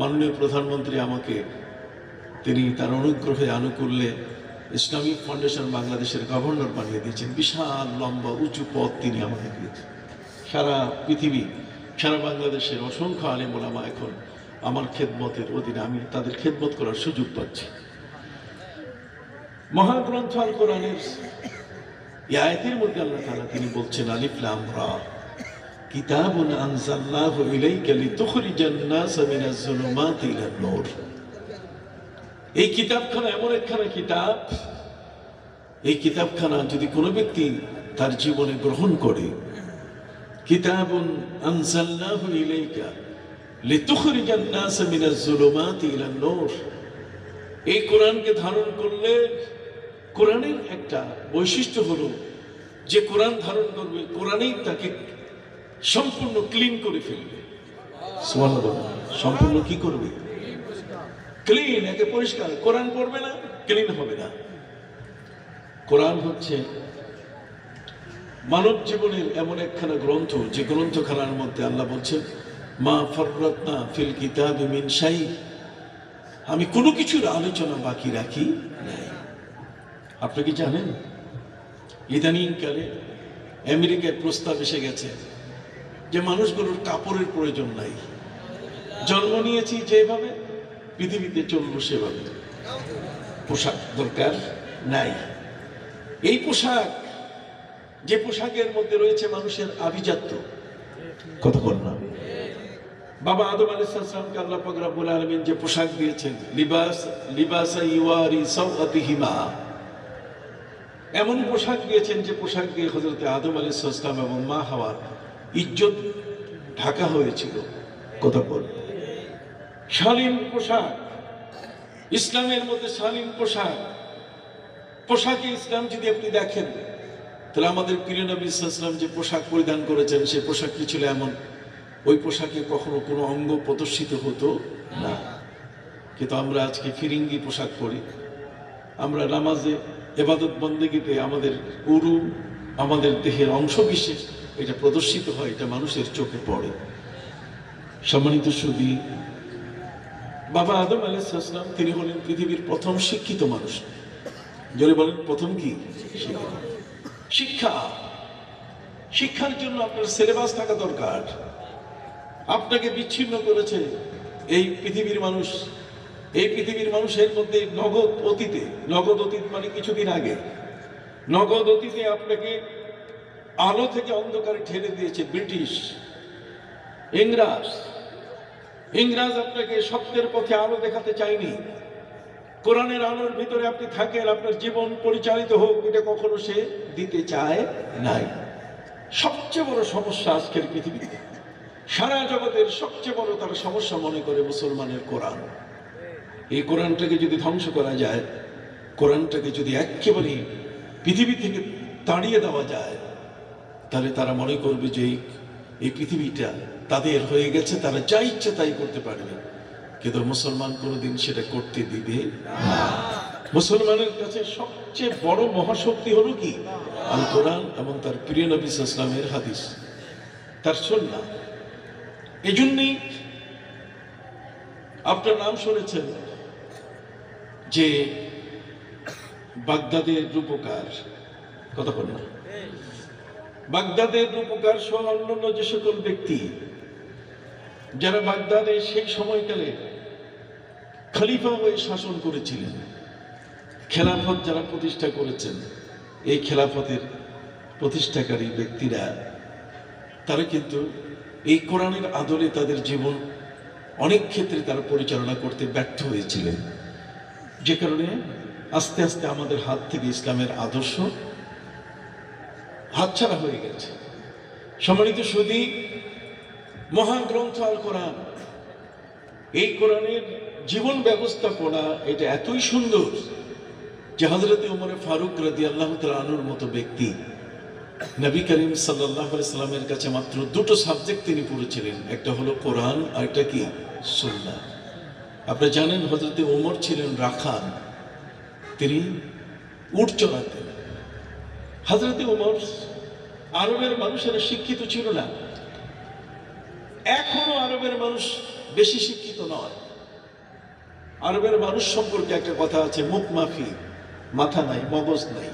মাননীয় প্রধানমন্ত্রী আমাকে, তিনি তার অনুগ্রহে আনুকূল্যে ইসলামিক ফাউন্ডেশন বাংলাদেশের গভর্নর বানিয়ে দিয়েছেন। বিশাল লম্বা উঁচু পদ তিনি আমাকে দিয়েছেন। সারা পৃথিবী, সারা বাংলাদেশের অসংখ্য আলেম ওলামা এখন আমার খেদমতের অধীনে, আমি তাদের খেদমত করার সুযোগ পাচ্ছি। মহাগ্রন্থ আল কোরআনের এই আয়াতের মধ্যে আল্লাহ তাআলা তিনি বলছেন আলিফ লাম রা কিতাবুন আনজালনাহু ইলাইকা লিতুখরিজান নাসা মিনাজ যুলুমাতি ইলান নূর। এই কিতাবখানা এমন একখানা কিতাব, এই কিতাবখানা যদি কোনো ব্যক্তি তার জীবনে গ্রহণ করে, কিতাবুন আনজালনাহু ইলাইকা লিতুখরিজান নাসা মিনাজ যুলুমাতি ইলান নূর, এই কোরআনকে ধারণ করলে, কোরআনের একটা বৈশিষ্ট্য হলো যে কোরআন ধারণ করবে, কোরআনেই তাকে সম্পূর্ণ ক্লিন করে ফেলবে। সুবহানাল্লাহ। সম্পূর্ণ কি করবে? ক্লিন, একে পরিষ্কার। কোরআন পড়বে না, ক্লিন হবে না। কোরআন হচ্ছে মানব জীবনের এমন একখানা গ্রন্থ, যে গ্রন্থখানার মধ্যে আল্লাহ বলছেন মা ফাররাতনা ফিল কিতাবি মিন শাই, আমি কোনো কিছুর আলোচনা বাকি রাখি নাই। আপনি কি জানেন ইদানিংকালে আমেরিকায় প্রস্তাব এসে গেছে যে মানুষগুলোর কাপড়ের প্রয়োজন নাই, জন্ম নিয়েছি যেভাবে পৃথিবীতে চলবো সেভাবে, পোশাক দরকার নাই। এই পোশাক, যে পোশাকের মধ্যে রয়েছে মানুষের আভিজাত্য, কতক্ষণ না, বাবা আদম আলাইহিস সালামকে আল্লাহ পাক রব্বুল আলামিন যে পোশাক দিয়েছেন, লিবাসা ইওয়ারি সাওআতিহিমা, এমন পোশাক দিয়েছেন যে পোশাক দিয়ে হযরত আদম আলাইহিস সালাম এবং মা হাওয়ার ইজ্জত ঢাকা হয়েছিল। কতক্ষণ শালীন পোশাক, ইসলামের মধ্যে শালীন পোশাক, পোশাকে ইসলাম যদি আপনি দেখেন তাহলে আমাদের প্রিয় নবী সাল্লাল্লাহু আলাইহি ওয়াসাল্লাম যে পোশাক পরিধান করেছেন, সেই পোশাকটি ছিল এমন, ওই পোশাকে কখনো কোনো অঙ্গ প্রদর্শিত হতো না। কিন্তু আমরা আজকে ফিরিঙ্গি পোশাক পরি, আমরা নামাজে ইবাদত বন্দেগীতে আমাদের উরু, আমাদের দেহের অংশ বিশেষ এটা প্রদর্শিত হয়, এটা মানুষের চোখে পড়ে। সম্মানিত সুধী, বাবা আদম আলাইহিস সালাম তিনি হলেন পৃথিবীর প্রথম শিক্ষিত মানুষ। যদি বলেন প্রথম কি? শিক্ষা। শিক্ষার জন্য আপনার সিলেবাস থাকা দরকার। আপনাকে বিচ্ছিন্ন করেছে এই পৃথিবীর মানুষ, এই পৃথিবীর মানুষের মধ্যে নগদ অতীতে, নগদ অতীত মানে কিছুদিন আগে, নগদ অতীতে আপনাকে আলো থেকে অন্ধকারে ঠেলে দিয়েছে ব্রিটিশ, ইংরাজ। ইংরাজ আপনাকে সত্যের পথে আলো দেখাতে চায়নি। কোরআনের আলোর ভিতরে আপনি থাকেন, আপনার জীবন পরিচালিত হোক, এটা কখনো সে দিতে চায় নাই। সবচেয়ে বড় সমস্যা আজকের পৃথিবীতে, সারা জগতের সবচেয়ে বড় তার সমস্যা মনে করে মুসলমানের কোরআন। এই কোরআনটাকে যদি ধ্বংস করা যায়, কোরআনটাকে যদি একেবারে পৃথিবী থেকে তাড়িয়ে দেওয়া যায়, তাহলে তারা মনে করবে যে এই পৃথিবীটা তাদের হয়ে গেছে, তারা যা ইচ্ছে তাই করতে পারবে। কিন্তু মুসলমান কোনোদিন সেটা করতে দিবে না। মুসলমানের কাছে সবচেয়ে বড় মহাশক্তি হলো কি? আল কোরআন এবং তার প্রিয় নবী সাল্লাল্লাহু আলাইহি ওয়াসাল্লামের হাদিস, তার সুন্নাহ। এজন্যই আপনার নাম শুনেছেন যে বাগদাদের রূপকার, কতক্ষণ না, বাগদাদের রূপকার সহ অন্যান্য যে সকল ব্যক্তি যারা বাগদাদে সেই সময়কালে খলিফা হয়ে শাসন করেছিলেন, খেলাফত যারা প্রতিষ্ঠা করেছেন, এই খেলাফতের প্রতিষ্ঠাকারী ব্যক্তিরা তারা কিন্তু এই কোরআনের আদলে তাদের জীবন অনেক ক্ষেত্রে তারা পরিচালনা করতে ব্যর্থ হয়েছিলেন, যে কারণে আস্তে আস্তে আমাদের হাত থেকে ইসলামের আদর্শ হাতছাড়া হয়ে গেছে। সম্মানিত সুধী, মহাগ্রন্থ আল কোরআন, এই কোরআনের জীবন ব্যবস্থাপনা এটা এতই সুন্দর যে হযরতে ওমর ফারুক রাদিয়াল্লাহু তাআলা আনহুর মতো ব্যক্তি নবী করিম সাল্লাল্লাহু আলাইহি সাল্লামের কাছে মাত্র দুটো সাবজেক্ট তিনি পড়েছিলেন, একটা হলো কোরআন আর একটা কি সুন্নাহ। আপনি জানেন হযরতে ওমর ছিলেন রাখাল, তিনি উট চড়াতেন। হযরতে ওমর, আরবের মানুষেরা শিক্ষিত ছিল না, এখনো আরবের মানুষ বেশি শিক্ষিত নয়। আরবের মানুষ সম্পর্কে একটা কথা আছে, মুখ মাফি, মাথা নাই মগজ নাই।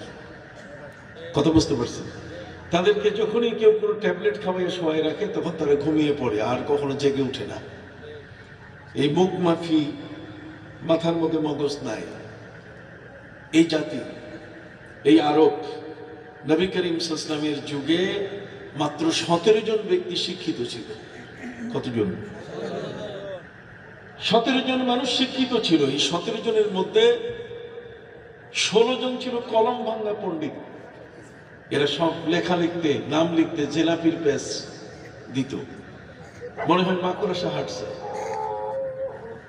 কথা বুঝতে পারছেন? তাদেরকে যখনই কেউ কোনো ট্যাবলেট খাওয়াইয়ে শোয়াই রাখে তখন তারা ঘুমিয়ে পড়ে, আর কখনো জেগে উঠে না। এই মুখ মাফি, মাথার মধ্যে মগজ নাই এই জাতি, এই আরব, নবী করিম সাল্লাল্লাহু আলাইহি ওয়াসাল্লামের যুগে মাত্র 17 জন ব্যক্তি শিক্ষিত ছিল। কতজন? 17 জন মানুষ শিক্ষিত ছিল। এই 17 জনের মধ্যে 16 জন ছিল কলম ভাঙ্গা পণ্ডিত। এরা সব লেখা লিখতে, নাম লিখতে জেলাপির পেজ দিত, মনে হয় মাকড়সা হাঁটছে।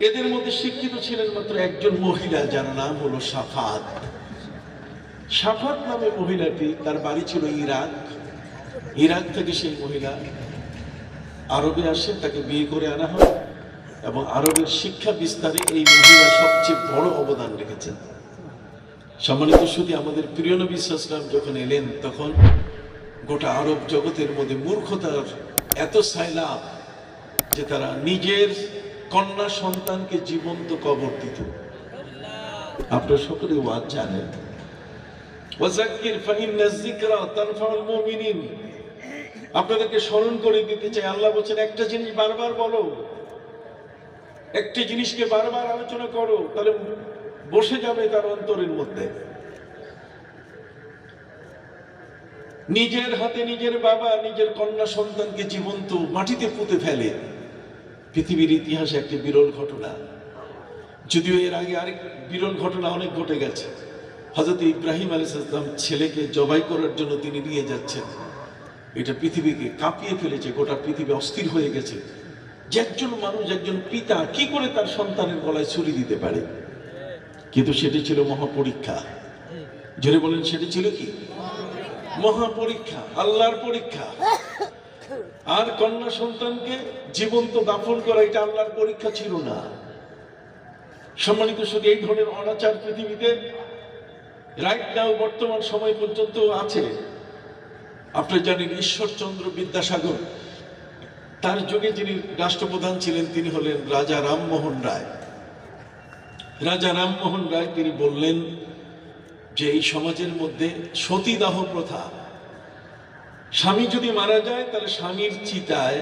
এদের মধ্যে শিক্ষিত ছিলেন মাত্র একজন মহিলা, যার নাম হলো সাফাত। সাফাত নামে মহিলাটি, তার বাড়ি ছিল ইরাক। ইরাক থেকে সেই মহিলা আরবে আসে, তাকে বিয়ে করে আনা হয় এবং আরবের শিক্ষা বিস্তারে এই মহিলা সবচেয়ে বড় অবদান রেখেছেন। সম্মানিত শুধু আমাদের প্রিয় নবী সাল্লাল্লাহু আলাইহি ওয়াসাল্লাম যখন এলেন তখন গোটা আরব জগতের মধ্যে মূর্খতার এত সাইলাব যে তারা নিজের কন্যা সন্তানকে জীবন্ত কবর দিত। আপনারা সকলে ওয়াজ জানেন, ওয়াযাক্কির ফাইন্নায যিকরা তানফাউল মুমিনিন। আপনাদেরকে স্মরণ করে দিতে চাই, আল্লাহ বলেন একটা জিনিস বারবার বলো, একটি জিনিসকে বারবার আলোচনা করো, তাহলে বসে যাবে তার অন্তরের মধ্যে। নিজের হাতে নিজের বাবা নিজের কন্যা সন্তানকে জীবন্ত মাটিতে পুঁতে ফেলে, পৃথিবীর ইতিহাসে একটি বিরল ঘটনা। যদিও এর আগে আরেক বিরল ঘটনা অনেক ঘটে গেছে। হযরত ইব্রাহিম আলাইহিস সালাম ছেলেকে জবাই করার জন্য তিনি নিয়ে যাচ্ছেন, এটা পৃথিবীকে কাঁপিয়ে ফেলেছে, গোটা পৃথিবী অস্থির হয়ে গেছে যে একজন মানুষ, একজন পিতা কি করে তার সন্তানের গলায় ছুরি দিতে পারে। কিন্তু সেটি ছিল মহাপরীক্ষা। জোরে বলেন, সেটি ছিল কি? মহাপরীক্ষা, আল্লাহর পরীক্ষা। আর কন্যা সন্তানকে জীবন্ত দাফন করা এটা আল্লাহর পরীক্ষা ছিল না। সম্মানিত শুধু এই ধরনের অনাচার পৃথিবীতে রাইট নাও বর্তমান সময় পর্যন্ত আছে। আপনি জানেন ঈশ্বরচন্দ্র বিদ্যাসাগর, তার যুগে যিনি রাষ্ট্রপ্রধান ছিলেন তিনি হলেন রাজা রামমোহন রায়। রাজা রামমোহন রায় তিনি বললেন যে এই সমাজের মধ্যে সতীদাহ প্রথা, স্বামী যদি মারা যায় তাহলে স্বামীর চিতায়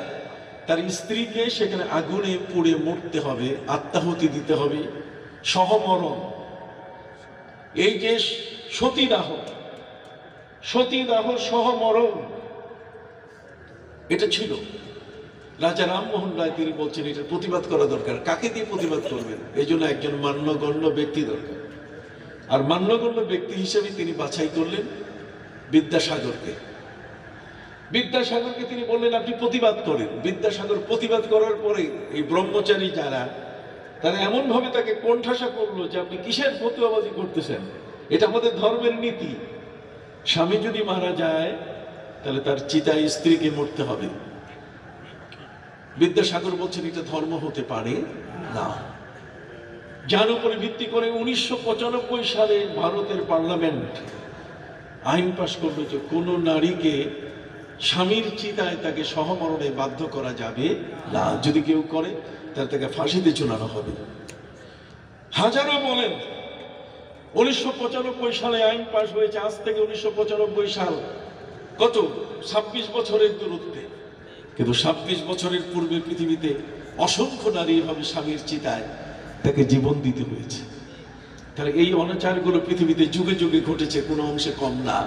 তার স্ত্রীকে সেখানে আগুনে পুড়ে মরতে হবে, আত্মাহুতি দিতে হবে, সহমরণ। এই যে সতীদাহ, সতীদাহ সহমরণ এটা ছিল। রাজা রামমোহন রায় তিনি বলছেন এটার প্রতিবাদ করা দরকার। কাকে দিয়ে প্রতিবাদ করবেন? এই জন্য একজন মান্যগণ্য ব্যক্তি দরকার। আর মান্যগণ্য ব্যক্তি হিসেবে তিনি বাছাই করলেন বিদ্যাসাগরকে। বিদ্যাসাগরকে তিনি বললেন আপনি প্রতিবাদ করেন। বিদ্যাসাগর প্রতিবাদ করার পরে এই ব্রহ্মচারী যারা, তারা এমন ভাবে তাকে কোণঠাসা করলো যে আপনি কিসের ফতোয়াবাজি করতেছেন, এটা আমাদের ধর্মের নীতি। স্বামী যদি মারা যায় তাহলে তার চিতায় স্ত্রীকে মরতে হবে। বিদ্যাসাগর বলছেন এটা ধর্ম হতে পারে না। যার উপরে ভিত্তি করে 1995 সালে ভারতের পার্লামেন্ট আইন পাশ করলো যে কোনো নারীকে স্বামীর চিতায় তাকে সহমরণে বাধ্য করা যাবে না। যদি কেউ করে তাহলে তাকে ফাঁসিতে ঝুলানো হবে। হাজারো বলেন 1995 সালে আইন পাশ হয়েছে, আজ থেকে 1995 সাল কত 26 বছরের দূরত্বে। কিন্তু 26 বছরের পূর্বে পৃথিবীতে অসংখ্য নারী এভাবে স্বামীর চিতায় তাকে জীবন দিতে হয়েছে। তাহলে এই অনাচারগুলো পৃথিবীতে যুগে যুগে ঘটেছে, কোনো অংশে কম না।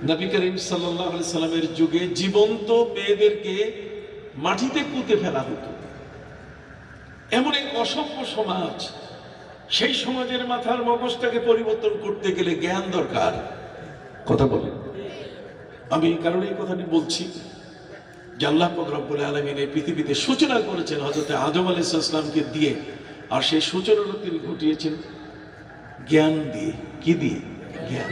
নবী করিম সাল্লাল্লাহু আলাইহি সাল্লামের যুগে জীবন্ত মেয়েদেরকে মাটিতে পুঁতে ফেলা হতো। এমন এক অসভ্য সমাজ, সেই সমাজের মাথার মগজটাকে পরিবর্তন করতে গেলে জ্ঞান দরকার। কথা বলেন। আমি এই কারণে এই কথাটি বলছি যে আল্লাহ পাক রব্বুল আলামিন এই পৃথিবীতে সূচনা করেছেন হযরত আদম আলাইহিস সালামকে দিয়ে, আর সেই সূচনাটা তিনি ঘটিয়েছেন জ্ঞান দিয়ে। কি দিয়ে? জ্ঞান।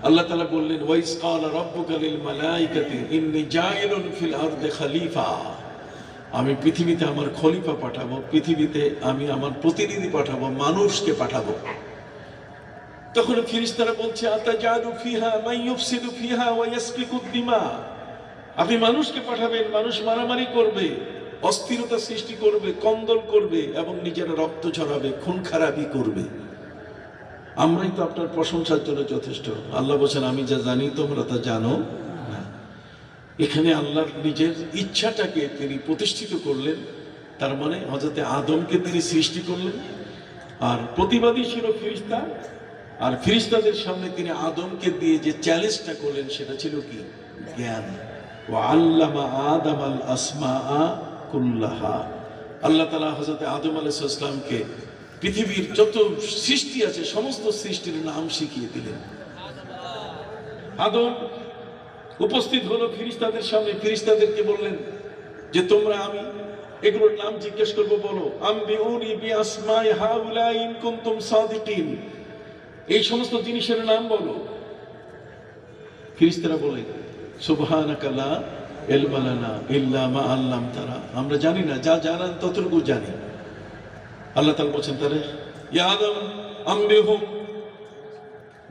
আল্লাহ তাআলা বললেন, ওয়াইস ক্বালা রাব্বুকা লিল মালাইকাতি ইন্নী জাইলুন ফিল আরদি খলিফা। আমি পৃথিবীতে আমার খলিফা পাঠাবো, পৃথিবীতে আমি আমার প্রতিনিধি পাঠাবো, মানুষকে পাঠাবো। তখন ফেরেশতারা বলছে, আতাজালু ফিহা মান ইউফসিদু ফিহা ওয়া ইয়াসফিকুদ দিমা। আপনি মানুষকে পাঠাবেন, মানুষ মারামারি করবে, অস্থিরতা সৃষ্টি করবে, কন্দল করবে এবং নিজেরা রক্ত ঝরাবে, খুন খারাপি করবে। আমরাই তো আপনার প্রশংসার জন্য যথেষ্ট। আল্লাহ বলেন, আমি যা জানি তোমরা তা জানো না। এখানে আল্লাহর নিজের ইচ্ছাটাকে তিনি প্রতিষ্ঠিত করলেন। তার মানে হযরত আদমকে তিনি সৃষ্টি করলেন, আর প্রতিবাদী ছিল ফেরেশতা, আর ফেরেশতাদের সামনে তিনি আদমকে দিয়ে যে চ্যালেঞ্জটা করলেন সেটা ছিল কি? জ্ঞান। ওয়া আল্লামা আদামাল আসমাআ কুল্লাহা। আল্লাহ তাআলা হযরত আদম আলাইহিস সালামকে পৃথিবীর যত সৃষ্টি আছে সমস্ত সৃষ্টির নাম শিখিয়ে দিলেন। আদম উপস্থিত হলো ফেরেশতাদের সামনে, ফেরেশতাদেরকে বললেন যে তোমরা আমি এগুলোর নাম জিজ্ঞেস করবো, বলো আম্বিউনি বিআসমাই হাউলাই ইন কুনতুম সাদিকিন। এই সমস্ত জিনিসের নাম বলো। ফেরেশতারা বলে, সুবহানাকা লা ইলমা লানা ইল্লা মা আল্লামতানা। আমরা জানি না, যা জানান ততটুকু জানি। আল্লাহ তাআলা বলেন তারে, ইয়া আদম আম্বিহুম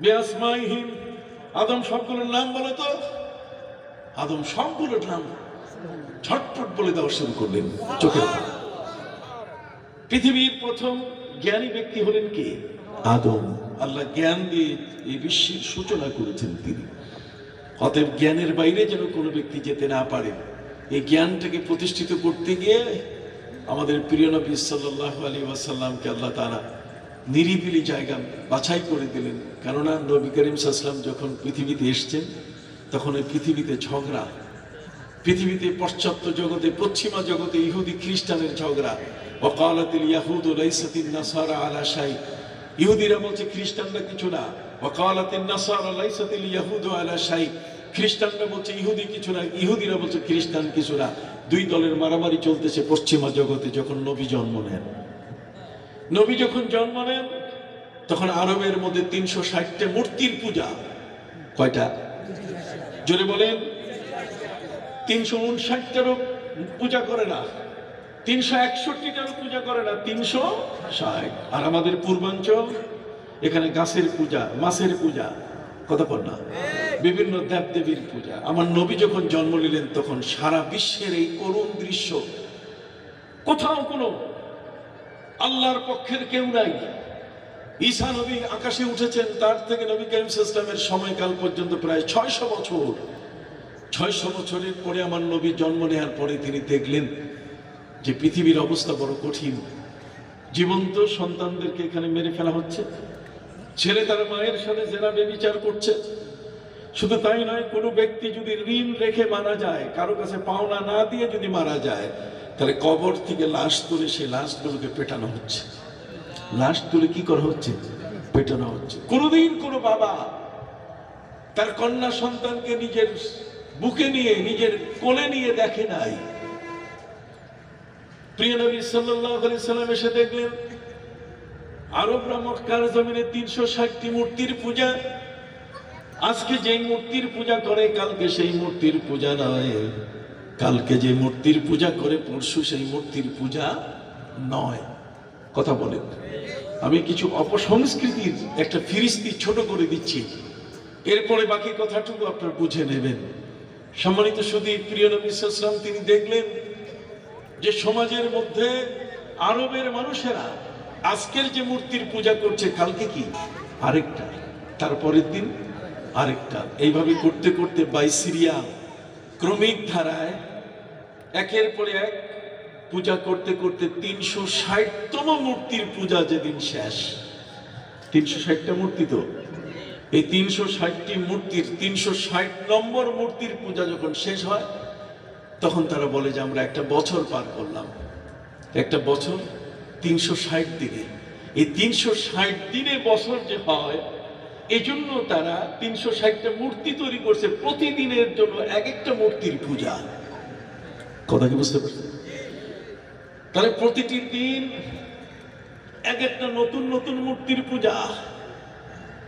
বিআসমাইহিম। আদম সবগুলোর নাম বলো তো। আদম সবগুলোর নাম ঝটপট বলে দেওয়া শুরু করলেন চোখের। পৃথিবীর প্রথম জ্ঞানী ব্যক্তি হলেন কে? আদম। আল্লাহ জ্ঞান দিয়ে এই বিশ্বের সূচনা করেছেন তিনি। অতএব জ্ঞানের বাইরে যেন কোনো ব্যক্তি যেতে না পারে, এই জ্ঞানটাকে প্রতিষ্ঠিত করতে গিয়ে আমাদের প্রিয় নবী সাল্লাল্লাহু আলাইহি ওয়াসাল্লামকে আল্লাহ তাআলা নিরিবিলি জায়গা বাছাই করে দিলেন। কেননা নবী করিম সাল্লাল্লাহু আলাইহি ওয়াসাল্লাম যখন পৃথিবীতে এসেছেন তখন এই পৃথিবীতে ঝগড়া, পৃথিবীতে পাশ্চাত্য জগতে, পশ্চিমা জগতে ইহুদি খ্রিস্টানের ঝগড়া। ওয়াকালাতিল ইয়াহুদু লাইসাতিন নাসারা আলা শাই। ইহুদিরা বলছে খ্রিস্টানরা কিছু না। ওয়াকালাতিন নাসারা লাইসাতিল ইয়াহুদু আলা শাই। খ্রিস্টানরা বলছে ইহুদি কিছু না, ইহুদিরা বলছে খ্রিস্টান কিছু না। দুই দলের মারামারি চলতেছে পশ্চিমা জগতে। যখন নবী জন্ম নেন, নবী যখন জন্ম নেন তখন আরবের মধ্যে 360টা মূর্তির পূজা। কয়টা? জোরে বলেন। 359টারও পূজা করে না, 361টারও পূজা করে না, 360। আর আমাদের পূর্বাঞ্চল, এখানে গাছের পূজা, মাছের পূজা, কথা বল না, বিভিন্ন দেবদেবীর পূজা। আমার নবী যখন জন্ম নিলেন তখন সারা বিশ্বের এই করুণ দৃশ্য, কোথাও কোনো আল্লাহর পক্ষের কেউ নাই। ঈসা নবী আকাশে উঠেছেন, তার থেকে নবী করিম সাল্লাল্লাহু আলাইহি ওয়াসাল্লামের সময়কাল পর্যন্ত প্রায় 600 বছর। 600 বছরের পরে আমার নবী জন্ম নেওয়ার পরে তিনি দেখলেন যে পৃথিবীর অবস্থা বড় কঠিন। জীবন্ত সন্তানদেরকে এখানে মেরে ফেলা হচ্ছে, ছেলে তার মায়ের সাথে জেনা ব্যভিচার করছে। শুধু তাই নয়, কোনো ব্যক্তি যদি ঋণ রেখে মারা যায়, কারো কাছে পাওনা না দিয়ে যদি মারা যায়, তাহলে কবর থেকে লাশ তুলে সেই লাশগুলোকে পেটানো হচ্ছে। লাশ তুলে কি করা হচ্ছে? পেটানো হচ্ছে। কোনোদিন কোনো বাবা তার কন্যা সন্তানকে নিজের বুকে নিয়ে, নিজের কোলে নিয়ে দেখে নাই। প্রিয় নবী সাল্লাল্লাহু আলাইহি সাল্লাম এসে দেখলেন আরবরা মক্কার জমিনে 360টি মূর্তির পূজা। আজকে যেই মূর্তির পূজা করে কালকে সেই মূর্তির পূজা নয়, কালকে যে মূর্তির পূজা করে পরশু সেই মূর্তির পূজা নয়। কথা বলেন। আমি কিছু অপসংস্কৃতির একটা ফিরিস্তি ছোট করে দিচ্ছি, এরপরে বাকি কথাটুকু আপনারা বুঝে নেবেন। সম্মানিত সুধী, প্রিয় নবী সাল্লাল্লাহু আলাইহি ওয়াসাল্লাম তিনি দেখলেন যে সমাজের মধ্যে আরবের মানুষেরা আজকের যে মূর্তির পূজা করছে কালকে কি আরেকটা, তারপরের দিন আরেকটা, এইভাবে করতে করতে বাইসিরিয়া ক্রমিক ধারায় একের পর এক পূজা করতে করতে 360তম মূর্তির পূজা যেদিন শেষ, 360টা মূর্তি, তো এই 360টি মূর্তির 360 নম্বর মূর্তির পূজা যখন শেষ হয়, তখন তারা বলে যে আমরা একটা বছর পার করলাম। একটা বছর 360 দিনে, এই 360 দিনে বছর যে হয়, এই জন্য তারা 360টা মূর্তি তৈরি করছে, প্রতিদিনের জন্য এক একটা মূর্তির পূজা। কথা কি বুঝতে পারছেন? তাহলে প্রতিটি দিন এক একটা নতুন নতুন মূর্তির পূজা,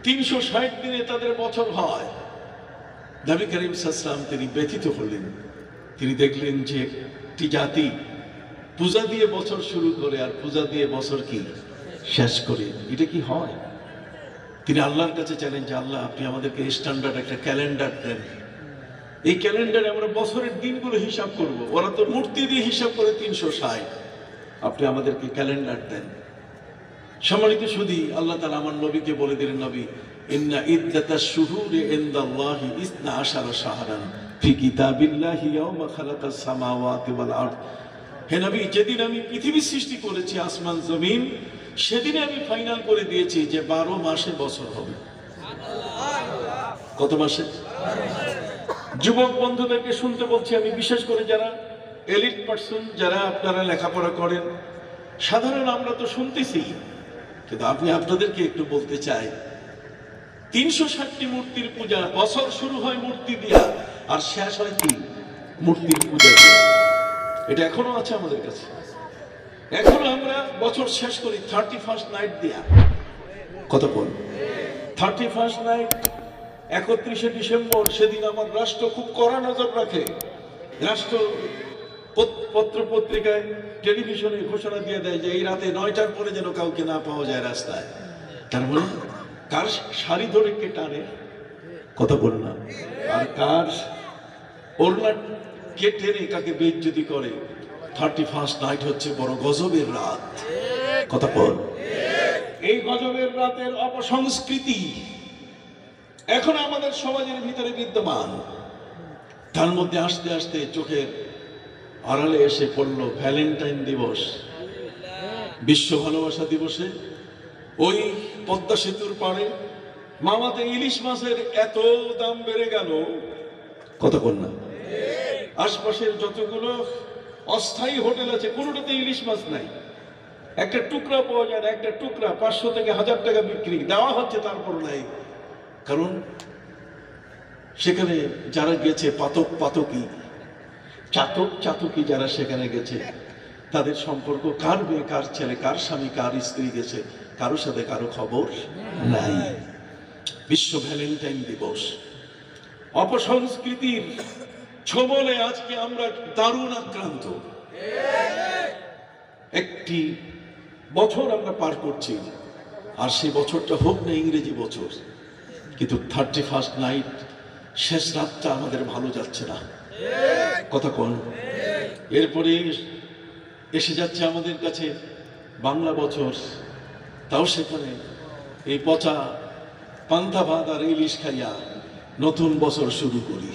360 দিনে তাদের বছর হয়। নবী করিম সাল্লাল্লাহু আলাইহি ওয়াসাল্লাম তিনি ব্যথিত হলেন। তিনি দেখলেন যে একটি জাতি পূজা দিয়ে বছর শুরু করে আর পূজা দিয়ে বছর কি শেষ করে, এটা কি হয়? তিনি আল্লাহর কাছে চাইলেন যে আল্লাহ, আপনি আমাদেরকে স্ট্যান্ডার্ড একটা ক্যালেন্ডার দেন, এই ক্যালেন্ডারে আমরা বছরের দিনগুলো হিসাব করব। ওরা তো মূর্তি দিয়ে হিসাব করে 360, আপনি আমাদেরকে ক্যালেন্ডার দেন। সম্মানিত সুধী, আল্লাহ তাআলা আমার নবীকে বলে দিলেন, নবী, ইন্না ইদ্দাতাশ শুহুরি ইনদাল্লাহি 12 শাহরান ফি কিতাবিল্লাহি ইয়াওমা খালাকাস সামাওয়াতি ওয়াল আরদ। হে নবী, যেদিন আমি পৃথিবী সৃষ্টি করেছি, আসমান জমিন, সেদিনে আমি ফাইনাল করে দিয়েছি যে 12 মাসে বছর হবে। কত মাসে? যুবক বন্ধুদেরকে শুনতে বলছি আমি, বিশেষ করে যারা এলিট পার্সন, যারা আপনারা লেখাপড়া করেন, সাধারণ আমরা তো শুনতেছি, কিন্তু আপনি আপনাদেরকে একটু বলতে চাই, 360টি মূর্তির পূজা, বছর শুরু হয় মূর্তি দিয়া আর শেষ হয় কি মূর্তির পূজা দিয়া। এটা এখনো আছে আমাদের কাছে। এখনো আমরা বছর শেষ করি 31st নাইট দিয়া। কত বল? 31st নাইট, 31শে ডিসেম্বর, সেদিন আমার রাষ্ট্র খুব কড়া নজর রাখে। রাষ্ট্র পত্র পত্রিকায়, টেলিভিশনে ঘোষণা দিয়ে দেয় যে এই রাতে 9টার পরে যেন কাউকে না পাওয়া যায় রাস্তায়। তার মানে কার শাড়ি ধরে কে টানে, কথা বল না, আর কার ওড়না কে টেনে কাকে বেইজ্জতি করে। 31st নাইট হচ্ছে বড় গজবের রাত, কথা বল। এই গজবের রাতের অপসংস্কৃতি এখন আমাদের সমাজের ভিতরে বিদ্যমান। তার মধ্যে আস্তে আস্তে চোখের আড়ালে এসে পড়লো ভ্যালেন্টাইন দিবস। বিশ্ব ভালোবাসা দিবসে ওই পদ্মা সেতুর পাড়ে মামাতে ইলিশ মাছের এত দাম বেড়ে গেল, কথা বল না। আশপাশের যতগুলো অস্থায়ী হোটেল আছে, কোনোটাতে ইলিশ মাছ নাই। একটা টুকরা পাওয়া যায় না, একটা টুকরা 500 থেকে 1000 টাকা বিক্রি দেওয়া হচ্ছে, তারপর নাই। কারণ সেখানে যারা গেছে, পাতক পাতকি, চাতক চাতকি যারা সেখানে গেছে, তাদের সম্পর্ক, কার মেয়ে কার ছেলে, কার স্বামী কার স্ত্রী গেছে, কারোর সাথে কারো খবর নাই। বিশ্ব ভ্যালেন্টাইন দিবস। অপসংস্কৃতির ছোবলে আজকে আমরা দারুণ আক্রান্ত। একটি বছর আমরা পার করছি, আর সেই বছরটা হোক না ইংরেজি বছর, কিন্তু 31st নাইট, শেষ রাতটা আমাদের ভালো যাচ্ছে না, কথা কোন। এরপরে এসে যাচ্ছে আমাদের কাছে বাংলা বছর, তাও সেখানে এই পচা পান্তা ভাত আর ইলিশ খাইয়া নতুন বছর শুরু করি।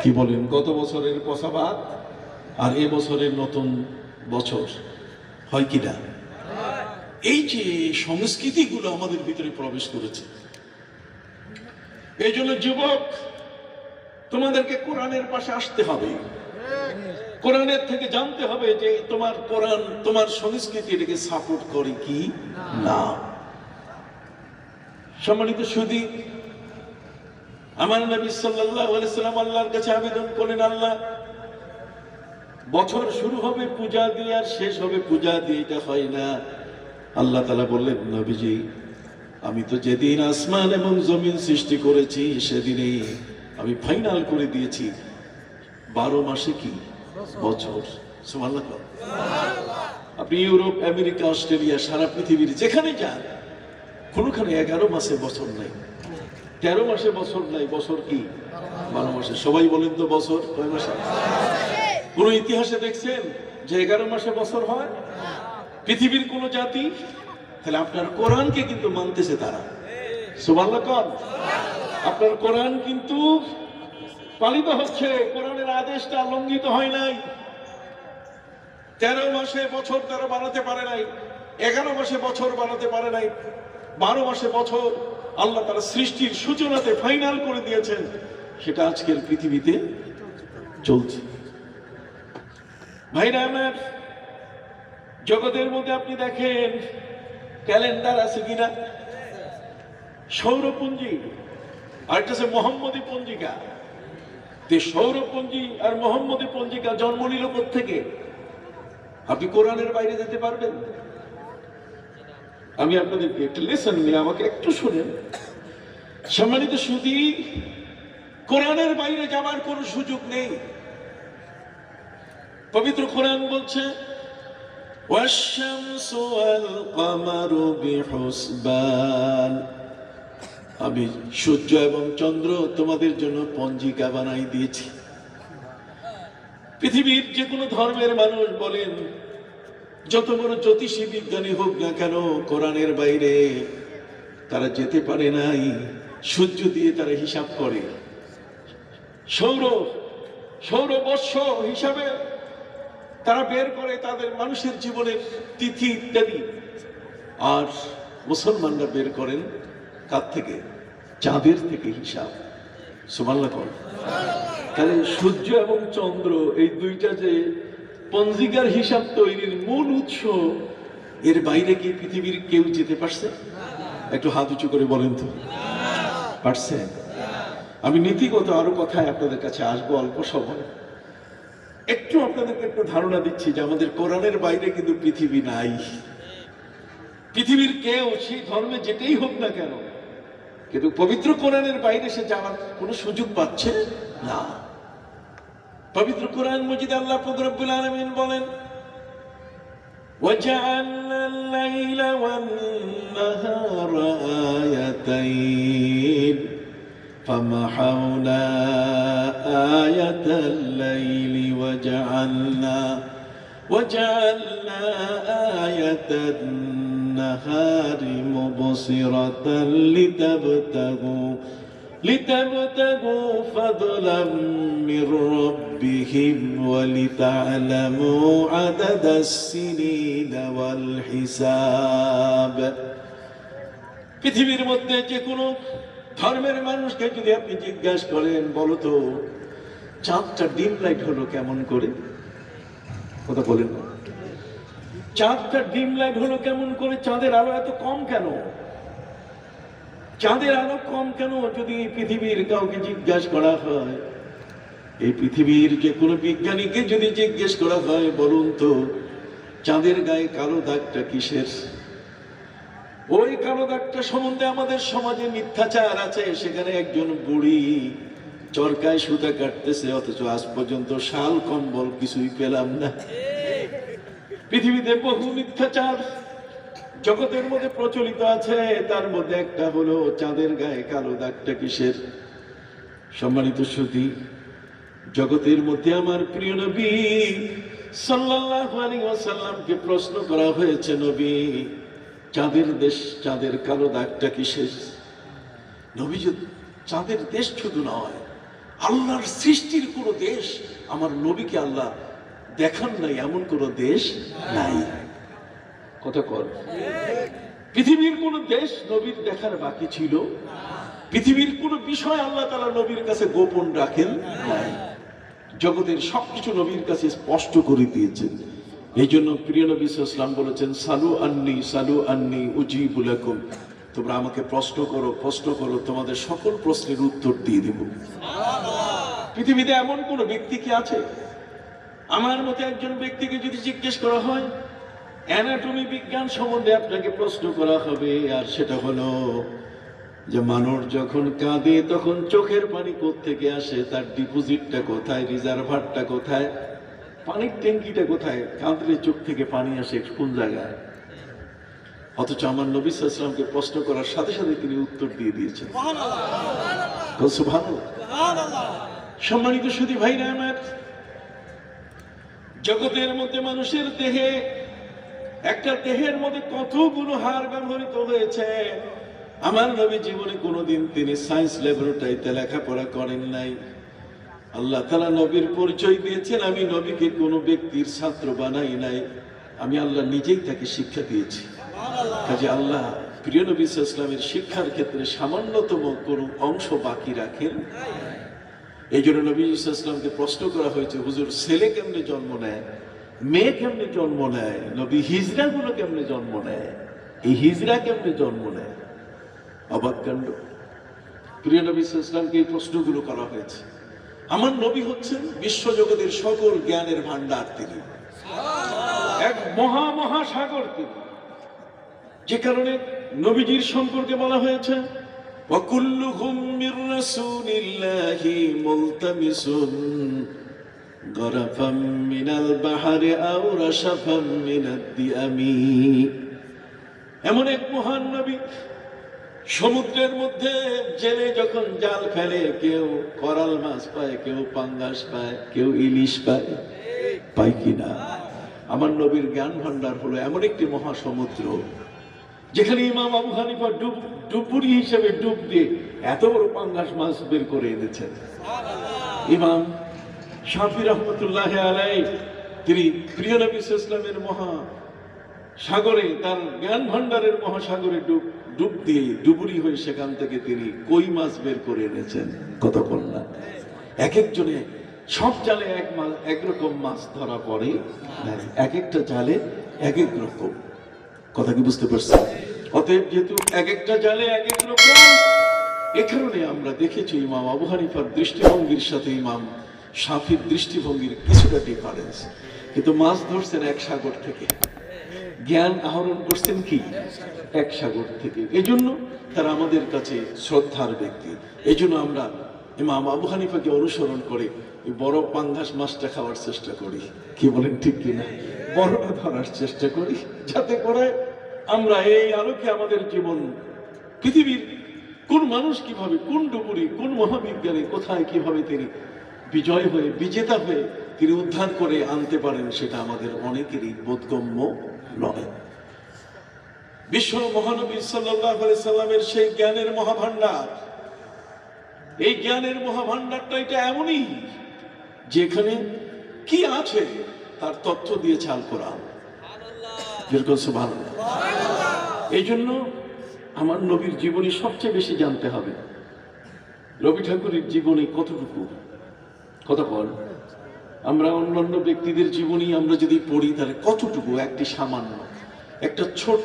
কি বলেন? গত বছরের পচা ভাত আর এ বছরের নতুন বছর হয় কিনা? এই যে সংস্কৃতিগুলো আমাদের ভিতরে প্রবেশ করেছে, এই জন্য যুবক, তোমাদেরকে কোরআনের পাশে আসতে হবে। কোরআনের থেকে জানতে হবে যে তোমার কোরআন, তোমার সংস্কৃতি এটাকে সাপোর্ট করে কি না। সম্মানিত সুধী, আমার নবী সাল্লাল্লাহু আলাইহি ওয়াসাল্লাম আল্লাহর কাছে আবেদন করেন, আল্লাহ, বছর শুরু হবে পূজা দিয়ে আর শেষ হবে পূজা দিয়ে, এটা হয় না। আল্লাহ তাআলা বললেন, নবীজি, আমি তো যেদিন আসমান এবং জমিন সৃষ্টি করেছি সেদিনেই আমি ফাইনাল করে দিয়েছি 12 মাসে কি বছর। সুবহানাল্লাহ। আপনি ইউরোপ, আমেরিকা, অস্ট্রেলিয়া, সারা পৃথিবীর যেখানে যান, কোনোখানে 11 মাসে বছর নাই, 13 মাসে বছর নাই। বছর কি 12 মাসে। সবাই বলেন তো বছর কয় মাসে? কোন ইতিহাসে দেখছেন যে 11 মাসে বছর হয়? পৃথিবীর কোন জাতি? তাহলে আপনার কোরআনকে কিন্তু মানতেছে তারা। সুবহানাল্লাহ। আপনার কোরআন কিন্তু পালিত হচ্ছে, কোরআনের আদেশটা লঙ্ঘিত হয় নাই। 13 মাসে বছর তারা বানাতে পারে নাই, 11 মাসে বছর বানাতে পারে নাই, 12 মাসে বছর আল্লাহ তারা সৃষ্টির সূচনাতে ফাইনাল করে দিয়েছেন। সেটা আজকের পৃথিবীতে চলছে। ভাইরা আমার, জগতের মধ্যে আপনি দেখেন ক্যালেন্ডার আছে কিনা, সৌরপুঞ্জি আর একটা আছে মোহাম্মদী পঞ্জিকা। সৌরপুঞ্জি আর মোহাম্মদী পঞ্জিকা জন্ম নিল কোত্থেকে? আপনি কোরআনের বাইরে যেতে পারবেন? আমি আপনাদেরকে একটা লেসন নিয়ে, আমাকে একটু শুনেন। সম্মানিত সুধী, কোরআনের বাইরে যাওয়ার কোন সুযোগ নেই। পবিত্র কোরআন বলছে ওয়াশ-শামসু ওয়াল কামারু বিহুসবান, আমি সূর্য এবং চন্দ্র তোমাদের জন্য পঞ্জিকা বানাই দিয়েছি। পৃথিবীর যে কোনো ধর্মের মানুষ বলেন, যত বড় জ্যোতিষী বিজ্ঞানী হোক না কেন, কোরআনের বাইরে তারা যেতে পারে নাই। সূর্য দিয়ে তারা হিসাব করে, সৌরবর্ষ হিসাবে তারা বের করে তাদের মানুষের জীবনের তিথি ইত্যাদি। আর মুসলমানরা বের করেন কার থেকে? চাঁদের থেকে হিসাব। সুবহানাল্লাহ। তাহলে সূর্য এবং চন্দ্র এই দুইটা যে পঞ্জিকার হিসাব তৈরির মূল উৎস, এর বাইরে কি পৃথিবীর কেউ যেতে পারছে? একটু হাত উঁচু করে বলেন তো, পারছে? আমি নীতিগত আরো কথায় আপনাদের কাছে আসবো অল্প সময়। একটু আপনাদেরকে একটু ধারণা দিচ্ছি যে আমাদের কোরআনের বাইরে কিন্তু পৃথিবী নাই। পৃথিবীর কেউ সেই ধর্মে যেতেই হোক না কেন, কিন্তু পবিত্র কোরআনের বাইরে সে যাওয়ার কোনো সুযোগ পাচ্ছে না। পবিত্র কোরআন মজিদে আল্লাহ পাক রব্বুল আলামিন বলেন وَجَعَلْنَا اللَّيْلَ وَالنَّهَارَ آيَتَيْنِ فَمَحَوْنَا آيَةَ اللَّيْلِ وَجَعَلْنَا آيَةَ النَّهَارِ مُبْصِرَةً لتبتغوا فضلا من ربهم ولتعلموا عدد السنين والحساب। পৃথিবীর মধ্যে যে কোনো ধর্মের মানুষকে যদি আপনি জিজ্ঞাসা করেন, বলো তো চাঁদটা ডিম লাইট হলো কেমন করে? কথা বলেন না। চাঁদটা ডিম লাইট হলো কেমন করে? চাঁদের আলো এত কম কেন? চাঁদের আলো কম কেন যদি পৃথিবীর কাউকে জিজ্ঞাসা করা হয়, এই পৃথিবীর যে কোনো বিজ্ঞানীকে যদি জিজ্ঞেস করা হয়, বলুন তো চাঁদের গায়ে কালো দাগটা কিসের? ওই কালো দাগটা সম্বন্ধে আমাদের সমাজে মিথ্যাচার আছে। সেখানে একজন বুড়ি চরকায় সুতা কাটতেছে, অথচ আজ পর্যন্ত শাল কম্বল কিছুই পেলাম না। পৃথিবীতে বহু মিথ্যাচার জগতের মধ্যে প্রচলিত আছে, তার মধ্যে একটা হলো চাঁদের গায়ে কালো দাগটা কিসের। সম্মানিত সুধী, জগতের মধ্যে আমার প্রিয় নবী সাল্লাল্লাহু আলাইহি ওয়াসাল্লামকে প্রশ্ন করা হয়েছে, নবী চাঁদের দেশ, চাঁদের কালো দাগটা কিসের? নবী, চাঁদের দেশ শুধু নয়, আল্লাহর সৃষ্টির কোন দেশ আমার নবীকে আল্লাহ দেখান নাই, এমন কোন দেশ নাই। কথা কর। পৃথিবীর কোন দেশ নবীর দেখার বাকি ছিল? পৃথিবীর কোন বিষয় আল্লাহ তাআলা নবীর কাছে গোপন রাখেন নাই। জগতের সবকিছু নবীর কাছে স্পষ্ট করে দিয়েছেন। এই জন্য প্রিয় নবী সাল্লাল্লাহু আলাইহি ওয়াসাল্লাম বলেছেন, সালু আন্নি উজিবু লাকুম, তোমরা আমাকে প্রশ্ন করো, তোমাদের সকল প্রশ্নের উত্তর দিয়ে দেব। পৃথিবীতে এমন কোন ব্যক্তি কি আছে? আমার মতে একজন ব্যক্তিকে যদি জিজ্ঞেস করা হয়, অ্যানাটমি বিজ্ঞান সম্বন্ধে আপনাকে প্রশ্ন করা হবে, আর সেটা হলো যে মানুষ যখন কাঁদে তখন চোখের পানি কোত্থেকে আসে, তার ডিপোজিটটা কোথায়, রিজার্ভারটা কোথায়, পানির ট্যাঙ্কিটা কোথায়, কাঁদলে চোখ থেকে পানি আসে কোন জায়গায়? অথচ আমার নবী সাল্লাল্লাহু আলাইহি ওয়াসাল্লামকে প্রশ্ন করার সাথে সাথে তিনি উত্তর দিয়ে দিয়েছেন। সুবহানাল্লাহ। সম্মানিত সুধী ভাইরা আমার, জগতের মধ্যে মানুষের দেহে, একটা দেহের মধ্যে কতগুলো হাড় ব্যবহৃত হয়েছে। আমার নবী জীবনে কোনোদিন তিনি সায়েন্স ল্যাবরেটরিতে লেখাপড়া করেন নাই। আল্লাহ তাআলা নবীর পরিচয় দিয়েছেন, আমি নবীকে কোনো ব্যক্তির ছাত্র বানাই নাই, আমি আল্লাহ নিজেই তাকে শিক্ষা দিয়েছি। কাজে আল্লাহ প্রিয় নবী সাল্লাল্লাহু আলাইহি ওয়াসাল্লামের শিক্ষার ক্ষেত্রে সামান্যতম কোনো অংশ বাকি রাখেন। এই জন্য নবী সাল্লাল্লাহু আলাইহি ওয়াসাল্লামকে প্রশ্ন করা হয়েছে, হুজুর ছেলে কেমনে জন্ম নেয়, মেয়ে কেমনে জন্ম নেয়, নবী হিজরা গুলো কেমনে জন্ম নেয়, এই হিজরা কেমনে জন্ম নেয়? অবাক কাণ্ড। প্রিয় নবী সাল্লাল্লাহু আলাইহি ওয়াসাল্লামকে এই প্রশ্নগুলো করা হয়েছে। আমার নবী হচ্ছেন বিশ্বজগতের সকল জ্ঞানের ভান্ডার, তিনি এক মহাসাগর তিনি, যে কারণে নবীজির সম্পর্কে বলা হয়েছে ওয়াকুল্লুহুম মির রাসূলিল্লাহি মুলতামিসুন গরাফাম মিনাল বাহরি আও রাশাফাম মিনাদ দিয়ামি। এমন এক মহান নবী, সমুদ্রের মধ্যে জেলে যখন জাল ফেলে, কেউ করাল মাছ পায়, কেউ পাঙ্গাস পায়, কেউ ইলিশ পায়, পায় কিনা? আমার নবীর জ্ঞান ভান্ডার হলো এমন একটি মহাসমুদ্র, যেখানে ইমাম আবু হানিফা ডুবুরি হিসেবে ডুব দিয়ে এত বড় পাঙ্গাস মাছ বের করে এনেছেন। ইমাম শাফি রহমতুল্লাহ আলাইহি তিনি প্রিয় নবী সাল্লাল্লাহু আলাইহি ওয়াসাল্লামের মহা সাগরে, তার জ্ঞান ভান্ডারের মহাসাগরে ডুব দিয়ে ডুবুরি হয়ে সেখান থেকে তিনি কই মাছ বের করে এনেছেন। কত কন্যা! এক একজনে সব জালে একরকম মাছ ধরা পড়ে, এক একটা জালে এক এক রকম। কথা কি বুঝতে পারছেন? অতএব যেহেতু এক একটা জালে এক এক রকম, এ কারণে আমরা দেখেছি ইমাম আবু হানিফার দৃষ্টিভঙ্গির সাথে ইমাম শাফির দৃষ্টিভঙ্গির কিছুটা ডিফারেন্স, কিন্তু মাছ ধরছেন এক সাগর থেকে, জ্ঞান আহরণ করছেন কি এক সাগর থেকে। এজন্য তারা আমাদের কাছে শ্রদ্ধার ব্যক্তি। এই জন্য আমরা ইমাম আবু হানিফাকে অনুসরণ করে এই বড় পাঙ্গাস মাছটা খাওয়ার চেষ্টা করি। কি বলেন, ঠিক কিনা? বড়টা ধরার চেষ্টা করি, যাতে করে আমরা এই আলোকে আমাদের জীবন, পৃথিবীর কোন মানুষ কিভাবে, কোন ডুবুরি, কোন মহাবিজ্ঞানী কোথায় কিভাবে তিনি বিজয় হয়ে, বিজেতা হয়ে তিনি উদ্ধার করে আনতে পারেন, সেটা আমাদের অনেকেরই বোধগম্য নয়। বিশ্ব মহানবী সাল্লাল্লাহু আলাইহি সাল্লামের সেই জ্ঞানের মহাভান্ডার, এই জ্ঞানের মহাভান্ডারটা এটা এমনই, যেখানে কি আছে তার তথ্য দিয়েছে আল কোরআন। সুবহানাল্লাহ। এই জন্য আমার নবীর জীবনী সবচেয়ে বেশি জানতে হবে। রবি ঠাকুরের জীবনী কতটুকু, কথা বল। আমরা অন্যান্য ব্যক্তিদের জীবনী আমরা যদি পড়ি, তাহলে কতটুকু, একটি সামান্য, একটা ছোট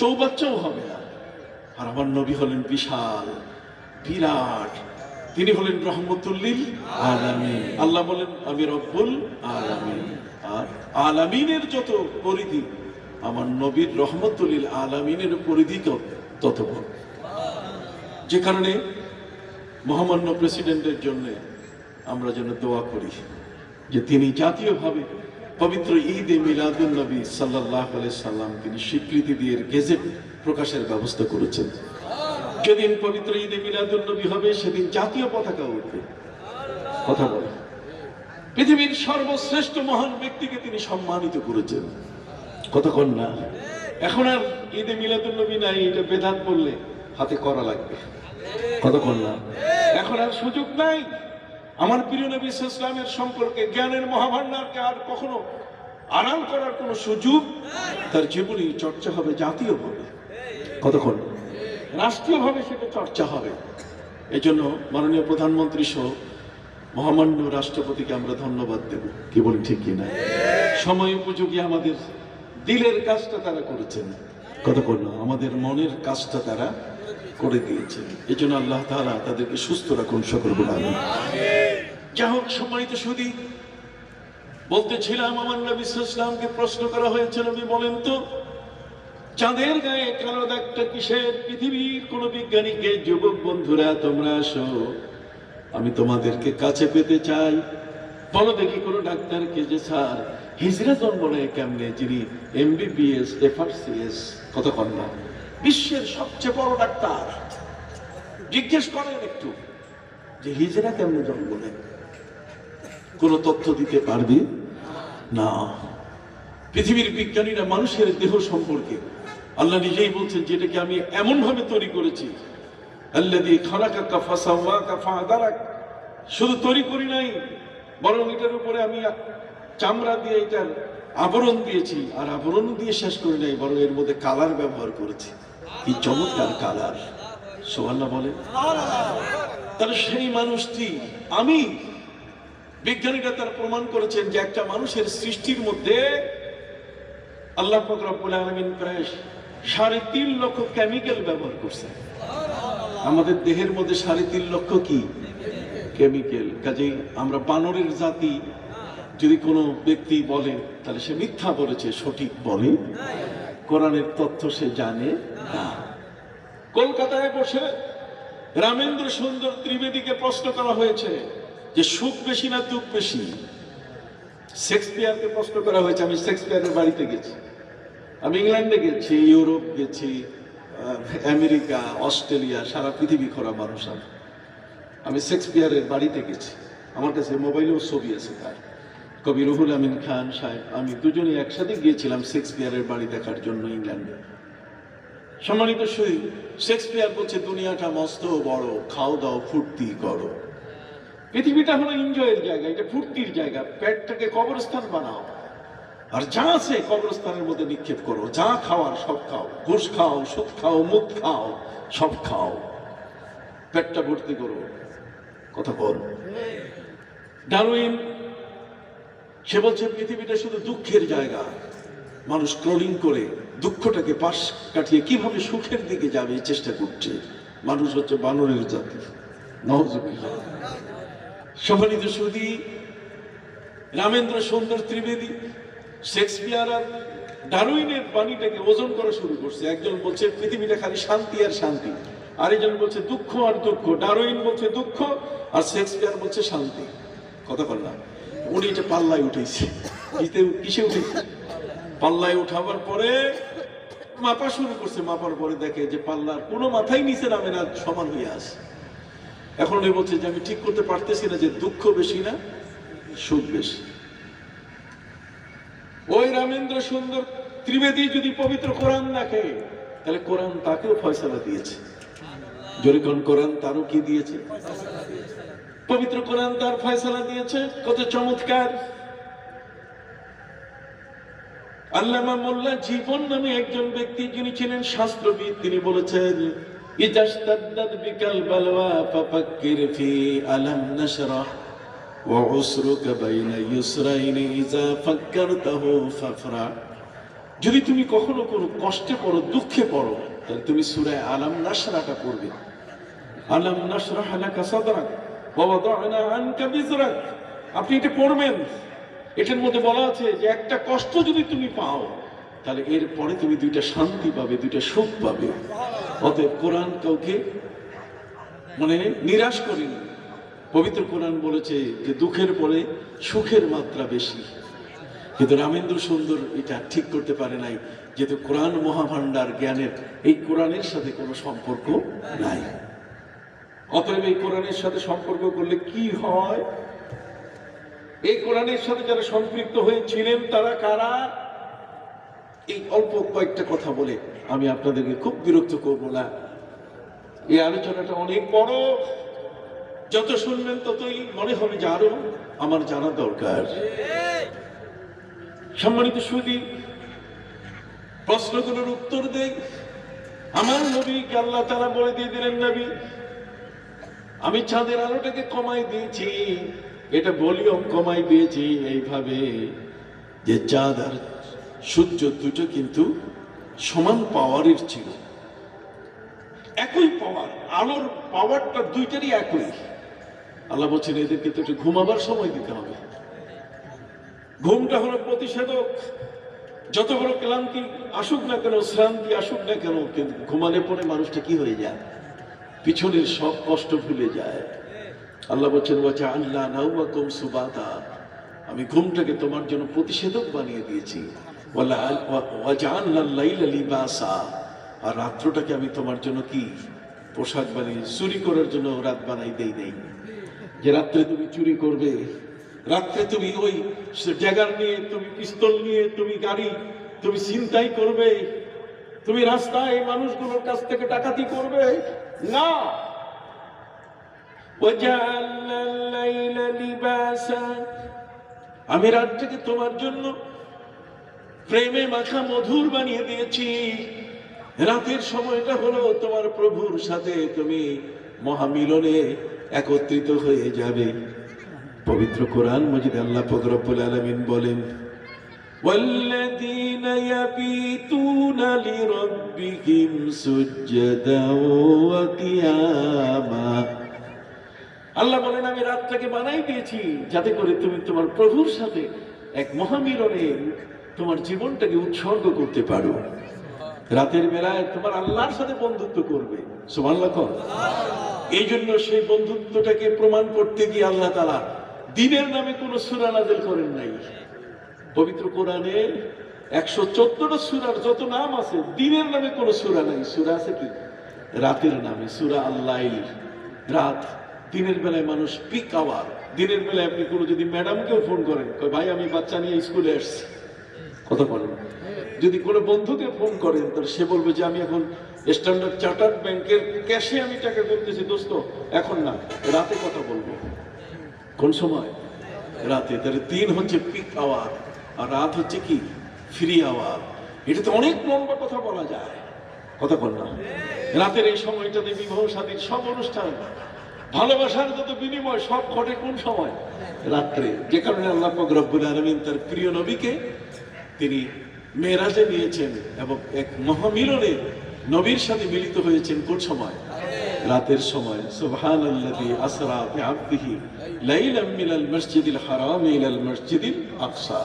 চৌবাচ্চাও হবে না। আর আমার নবী হলেন বিশাল, বিরাট, তিনি হলেন রহমতুল লিল আলামিন। আল্লাহ বলেন আমি রব্বুল আলামিন। আর আলামিনের যত পরিধি, আমার নবীর রহমতুল লিল আলামিনের পরিধি তত বড়। যে কারণে মহামান্য প্রেসিডেন্টের জন্য আমরা যেন দোয়া করি যে তিনি জাতীয়ভাবে পবিত্র ঈদে মিলাদুন নবী সাল্লাল্লাহু আলাইহি সাল্লাম তিনি স্বীকৃতি দিয়ে গেজেট প্রকাশের ব্যবস্থা করেছেন। যেদিন পবিত্র ঈদে মিলাদুন নবী হবে, সেদিন জাতীয় পতাকা উঠবে। কথা বলে পৃথিবীর সর্বশ্রেষ্ঠ মহান ব্যক্তিকে তিনি সম্মানিত করেছেন। কতক্ষণ না, এখন আর ঈদে মিলাদুন নবী নাই, এটা বেদাত বললে হাতে করা লাগবে। কতক্ষণ না, এখন আর সুযোগ নাই। আমার প্রিয় নবী সাল্লাল্লাহু আলাইহি ওয়াসাল্লামের সম্পর্কে জ্ঞানের মহাভান্ডারকে আর কখনো আড়াল করার কোনো সুযোগ, তার জীবনী চর্চা হবে জাতীয়ভাবে, কতক্ষণ রাষ্ট্রীয়ভাবে সেটা চর্চা হবে। এই জন্য মাননীয় প্রধানমন্ত্রী সহ মহামান্য রাষ্ট্রপতিকে আমরা ধন্যবাদ দেব। কি বলেন, ঠিক কিনা? সময় উপযোগী আমাদের দিলের কাজটা তারা করেছেন, কতক্ষণ না আমাদের মনের কাজটা তারা করে দিয়েছেন। এই জন্য আল্লাহ তাআলা তাদেরকে সুস্থ রাখুন, সকল বলে আমিন। যা হোক, সম্মানিত সুধী, বলতেছিলাম আমার নবী সাল্লাল্লাহু আলাইহি ওয়াসাল্লামকে প্রশ্ন করা হয়েছে, নবী বলেন তো চাঁদের গায়ে কালো দাগটা কিসের? পৃথিবীর কোন বিজ্ঞানীকে, যুবক বন্ধুরা তোমরা আসো, আমি তোমাদেরকে কাছে পেতে চাই। বলো দেখি কোন ডাক্তারকে যে স্যার হিজরা জন্ম নেয় কেমনে, যিনি MBBS FRCS, কতক্ষণ না বিশ্বের সবচেয়ে বড় ডাক্তার, জিজ্ঞেস করেন একটু যে হিজরা কেমনে জন্ম নেয়? কোন তথ্য দিতে পারবি না। পৃথিবীর বিজ্ঞানীরা মানুষের দেহ সম্পর্কে আল্লাহ নিজেই বলছেন, যেটাকে আমি এমন ভাবে তৈরি করেছি, আল্লাযী খালাকাকা ফাসাওয়াকা ফাআদালাক, শুধু তৈরি করি নাই, বরং এটার উপরে আমি চামড়া দিয়ে এটার আবরণ দিয়েছি, আর আবরণ দিয়ে শেষ করি নাই, বরং এর মধ্যে কালার ব্যবহার করেছি। কি চমৎকার কালার, সুবহানাল্লাহ বলে। তাহলে সেই মানুষটি আমি, বিজ্ঞানীরা তারা প্রমাণ করেছেন যে একটা মানুষের সৃষ্টির মধ্যে আল্লাহ পাক রব্বুল আলামিন প্রায় 3.5 লক্ষ কেমিক্যাল ব্যবহার করছে। আমাদের দেহের মধ্যে 3.5 লক্ষ কি কেমিক্যাল। কাজেই আমরা বানরের জাতি যদি কোনো ব্যক্তি বলে তাহলে সে মিথ্যা বলেছে, সঠিক বলে। কোরআনের তথ্য সে জানে না। কলকাতায় বসে রামেন্দ্র সুন্দর ত্রিবেদীকে প্রশ্ন করা হয়েছে যে সুখ বেশি না দুঃখ বেশি। শেক্সপিয়ারকে প্রশ্ন করা হয়েছে। আমি শেক্সপিয়ারের বাড়িতে গেছি, আমি ইংল্যান্ডে গেছি, ইউরোপ গেছি, আমেরিকা, অস্ট্রেলিয়া, সারা পৃথিবী ঘোরা মানুষ। আমি শেক্সপিয়ারের বাড়িতে গেছি, আমার কাছে মোবাইলেও ছবি আছে তার। কবি রুহুল আমিন খান সাহেব, আমি দুজনে একসাথে গিয়েছিলাম শেক্সপিয়ারের বাড়ি দেখার জন্য ইংল্যান্ডে। সম্মানিত শহীদ, শেক্সপিয়ার বলছে দুনিয়াটা মস্ত বড়, খাও দাও ফুর্তি করো। পৃথিবীটা হলো এনজয়ের জায়গা, এটা ফুর্তির জায়গা। পেটটাকে কবরস্থান বানাও, আর যা আছে কবরস্থানের মধ্যে নিক্ষেপ করো। যা খাওয়ার সব খাও, ঘুষ খাও, সুদ খাও, মুদ খাও, সব খাও, পেটটা ভর্তি করো। কথা বল। ডারউইন সে বলছে পৃথিবীটা শুধু দুঃখের জায়গা, মানুষ ক্রলিং করে দুঃখটাকে পাশ কাটিয়ে কিভাবে সুখের দিকে যাবে চেষ্টা করছে। মানুষ হচ্ছে বানরের জাতি। নাউজুবিল্লাহ। সম্মানিত সুধী, রামেন্দ্র সুন্দর ত্রিবেদী শেক্সপিয়ার আর ডারউইনের বাণীটাকে ওজন করা শুরু করছে। একজন বলছে পৃথিবীটা খালি শান্তি আর শান্তি, আরেকজন বলছে দুঃখ আর দুঃখ। ডারউইন বলছে দুঃখ আর শেক্সপিয়ার বলছে শান্তি। কথা বল না। উনি এটা পাল্লায় উঠেছে। কিসে উঠেছে? পাল্লায় উঠাবার পরে মাপা শুরু করছে। মাপার পরে দেখে যে পাল্লার কোনো মাথাই নিচে নামে না, সমান হয়ে আসে। এখন উনি বলছে যে আমি ঠিক করতে পারতেছি না যে দুঃখ বেশি না সুখ বেশি। ওই রামেন্দ্র সুন্দর ত্রিবেদী যদি পবিত্র কোরআন দেখে তাহলে কোরআন তাকেও ফয়সালা দিয়েছে। যেরকম কোরআন তারও কি দিয়েছে? পবিত্র কোরআন তার ফয়সালা দিয়েছে। কত চমৎকার। আল্লামা মোল্লা জীবন নামে একজন ব্যক্তি, যিনি ছিলেন শাস্ত্রবিদ, তিনি বলেছেন ইজাস্তাদ্দাদ বিকাল বালওয়া ফাফাক্কির ফি আলাম নাশরাহ ওয়া উসরুকা বাইনা ইউসরাইনি ইজা ফাক্কারতাহু ফাফরা। যদি তুমি কখনো কোনো কষ্টে পড়ো, দুঃখে পড়ো, তাহলে তুমি সূরা আলাম নাশরাহটা পড়বে। আলাম নাশরাহ লাকা সাদরাক ওয়া ওয়াদা'না আনকা বিজরাক। আপনি এটা পড়বেন। এটার মধ্যে বলা আছে যে একটা কষ্ট যদি তুমি পাও তাহলে এরপরে তুমি দুইটা শান্তি পাবে, দুইটা সুখ পাবে। অতএব কোরআন কাউকে নিরাশ করেনি। পবিত্র কোরআন বলেছে যে দুঃখের পরে সুখের মাত্রা বেশি। কিন্তু রামেন্দ্র সুন্দর এটা ঠিক করতে পারে নাই, যেহেতু কোরআন মহাভান্ডার জ্ঞানের, এই কোরআনের সাথে কোনো সম্পর্ক নাই। অতএব এই কোরআনের সাথে সম্পর্ক করলে কি হয়? এই কোরআনের সাথে যারা সম্পৃক্ত হয়েছিলেন তারা কারা? এই অল্প কয়েকটা কথা বলে আমি আপনাদেরকে খুব বিরক্ত করব না। এই আলোচনাটা অনেক বড়, যত শুনবেন ততই মনে হবে যে আরো আমার জানা দরকার। সম্মানিত সুধী, প্রশ্নগুলোর উত্তর দেই। আমার নবীকে আল্লাহ তাআলা বলে দিয়ে দিলেন, নবী আমি চাঁদের আলোটাকে কমাই দিয়েছি, এটা ভলিউম কমাই দিয়েছি এইভাবে যে চাঁদ আর সূর্য দুটো কিন্তু সমান পাওয়ারের ছিল। একই পাওয়ার, আলোর পাওয়ারটা দুইটারই একই। আল্লাহ বলছেন এদেরকে তো একটু ঘুমাবার সময় দিতে হবে। ঘুমটা হলো প্রতিষেধক। যত বড় ক্লান্তি আসুক না কেন, শ্রান্তি আসুক না কেন, কিন্তু ঘুমালে পরে মানুষটা কি হয়ে যায়? পিছনের সব কষ্ট ভুলে যায়। আল্লাহ বলছেন ওয়াজআলনা নাওমাকুম সুবাতা, আমি ঘুমটাকে তোমার জন্য প্রতিষেধক বানিয়ে দিয়েছি। ওয়াজআলনাল লাইলা লিবাসা, আর রাত্রটাকে আমি তোমার জন্য কি পোশাক বানিয়ে, চুরি করার জন্য রাত বানাই দেই নেই যে রাত্রে তুমি চুরি করবে, রাত্রে তুমি ওই ড্যাগার নিয়ে, তুমি পিস্তল নিয়ে, তুমি গাড়ি, তুমি ছিনতাই করবে, তুমি রাস্তায় মানুষগুলোর কাছ থেকে ডাকাতি করবে না। وجعلنا الليل لباسا, আমি রাতটাকে তোমার জন্য প্রেমে মাখা মধুর বানিয়ে দিয়েছি। রাতের সময়টা হলো তোমার প্রভুর সাথে তুমি মহামিলনে একত্রিত হয়ে যাবে। পবিত্র কোরআন মাজিদে আল্লাহ পাক রব্বুল আলামিন বলেন, ওয়াল্লাযীনা ইয়াবিতুনা লিরাব্বিহিম সুজদাও ওয়া কিয়ামা। আল্লাহ বলেন আমি রাতটাকে বানাই দিয়েছি যাতে করে তুমি তোমার প্রভুর সাথে এক মহামিলনে তোমার জীবনটাকে উৎসর্গ করতে পারো। রাতের বেলায় তোমার আল্লাহর সাথে বন্ধুত্ব করবে। সুবহানাল্লাহ। এই জন্য সেই বন্ধুত্বটাকে প্রমাণ করতে গিয়ে আল্লাহ তাআলা দিনের নামে কোনো সূরা নাযিল করেন নাই। পবিত্র কোরআনে 114টা সূরার যত নাম আছে, দিনের নামে কোনো সূরা নাই। সূরা আছে কি রাতের নামে, সূরা আল-লাইল। রাত, দিনের বেলায় মানুষ পিক আওয়ার। দিনের বেলায় আপনি কোনো যদি ম্যাডামকেও ফোন করেন, কয় ভাই আমি বাচ্চা নিয়ে স্কুলে আসছি, কথা বলেন। যদি কোনো বন্ধুকে ফোন করেন তাহলে সে বলবে যে আমি এখন স্ট্যান্ডার্ড চার্টার্ড ব্যাংকের ক্যাশে আমি টাকা করতেছি, দোস্ত এখন না, রাতে কথা বলবো। কোন সময়? রাতে। তাহলে দিন হচ্ছে পিক আওয়ার আর রাত হচ্ছে কি ফ্রি আওয়ার। এটাতে অনেক লম্বা কথা বলা যায়, কথা বল না। রাতের এই সময়টাতে বিবাহ শাদীর সব অনুষ্ঠান, ভালোবাসার যত বিনিময় সব ঘটে কোন সময়? রাত্রে। যে কারণে আল্লাহ পাক রব্বুল আলামিন তার প্রিয় নবীকে তিনি মেরাজে নিয়েছেন এবং এক মহামিলনে নবীর সাথে মিলিত হয়েছেন কোন সময়? রাতের সময়। সুবহানাল্লাযী আসরা বিআবদিহি লাইলাম মিনাল মসজিদিল হারাম ইলাল মসজিদিল আকসা।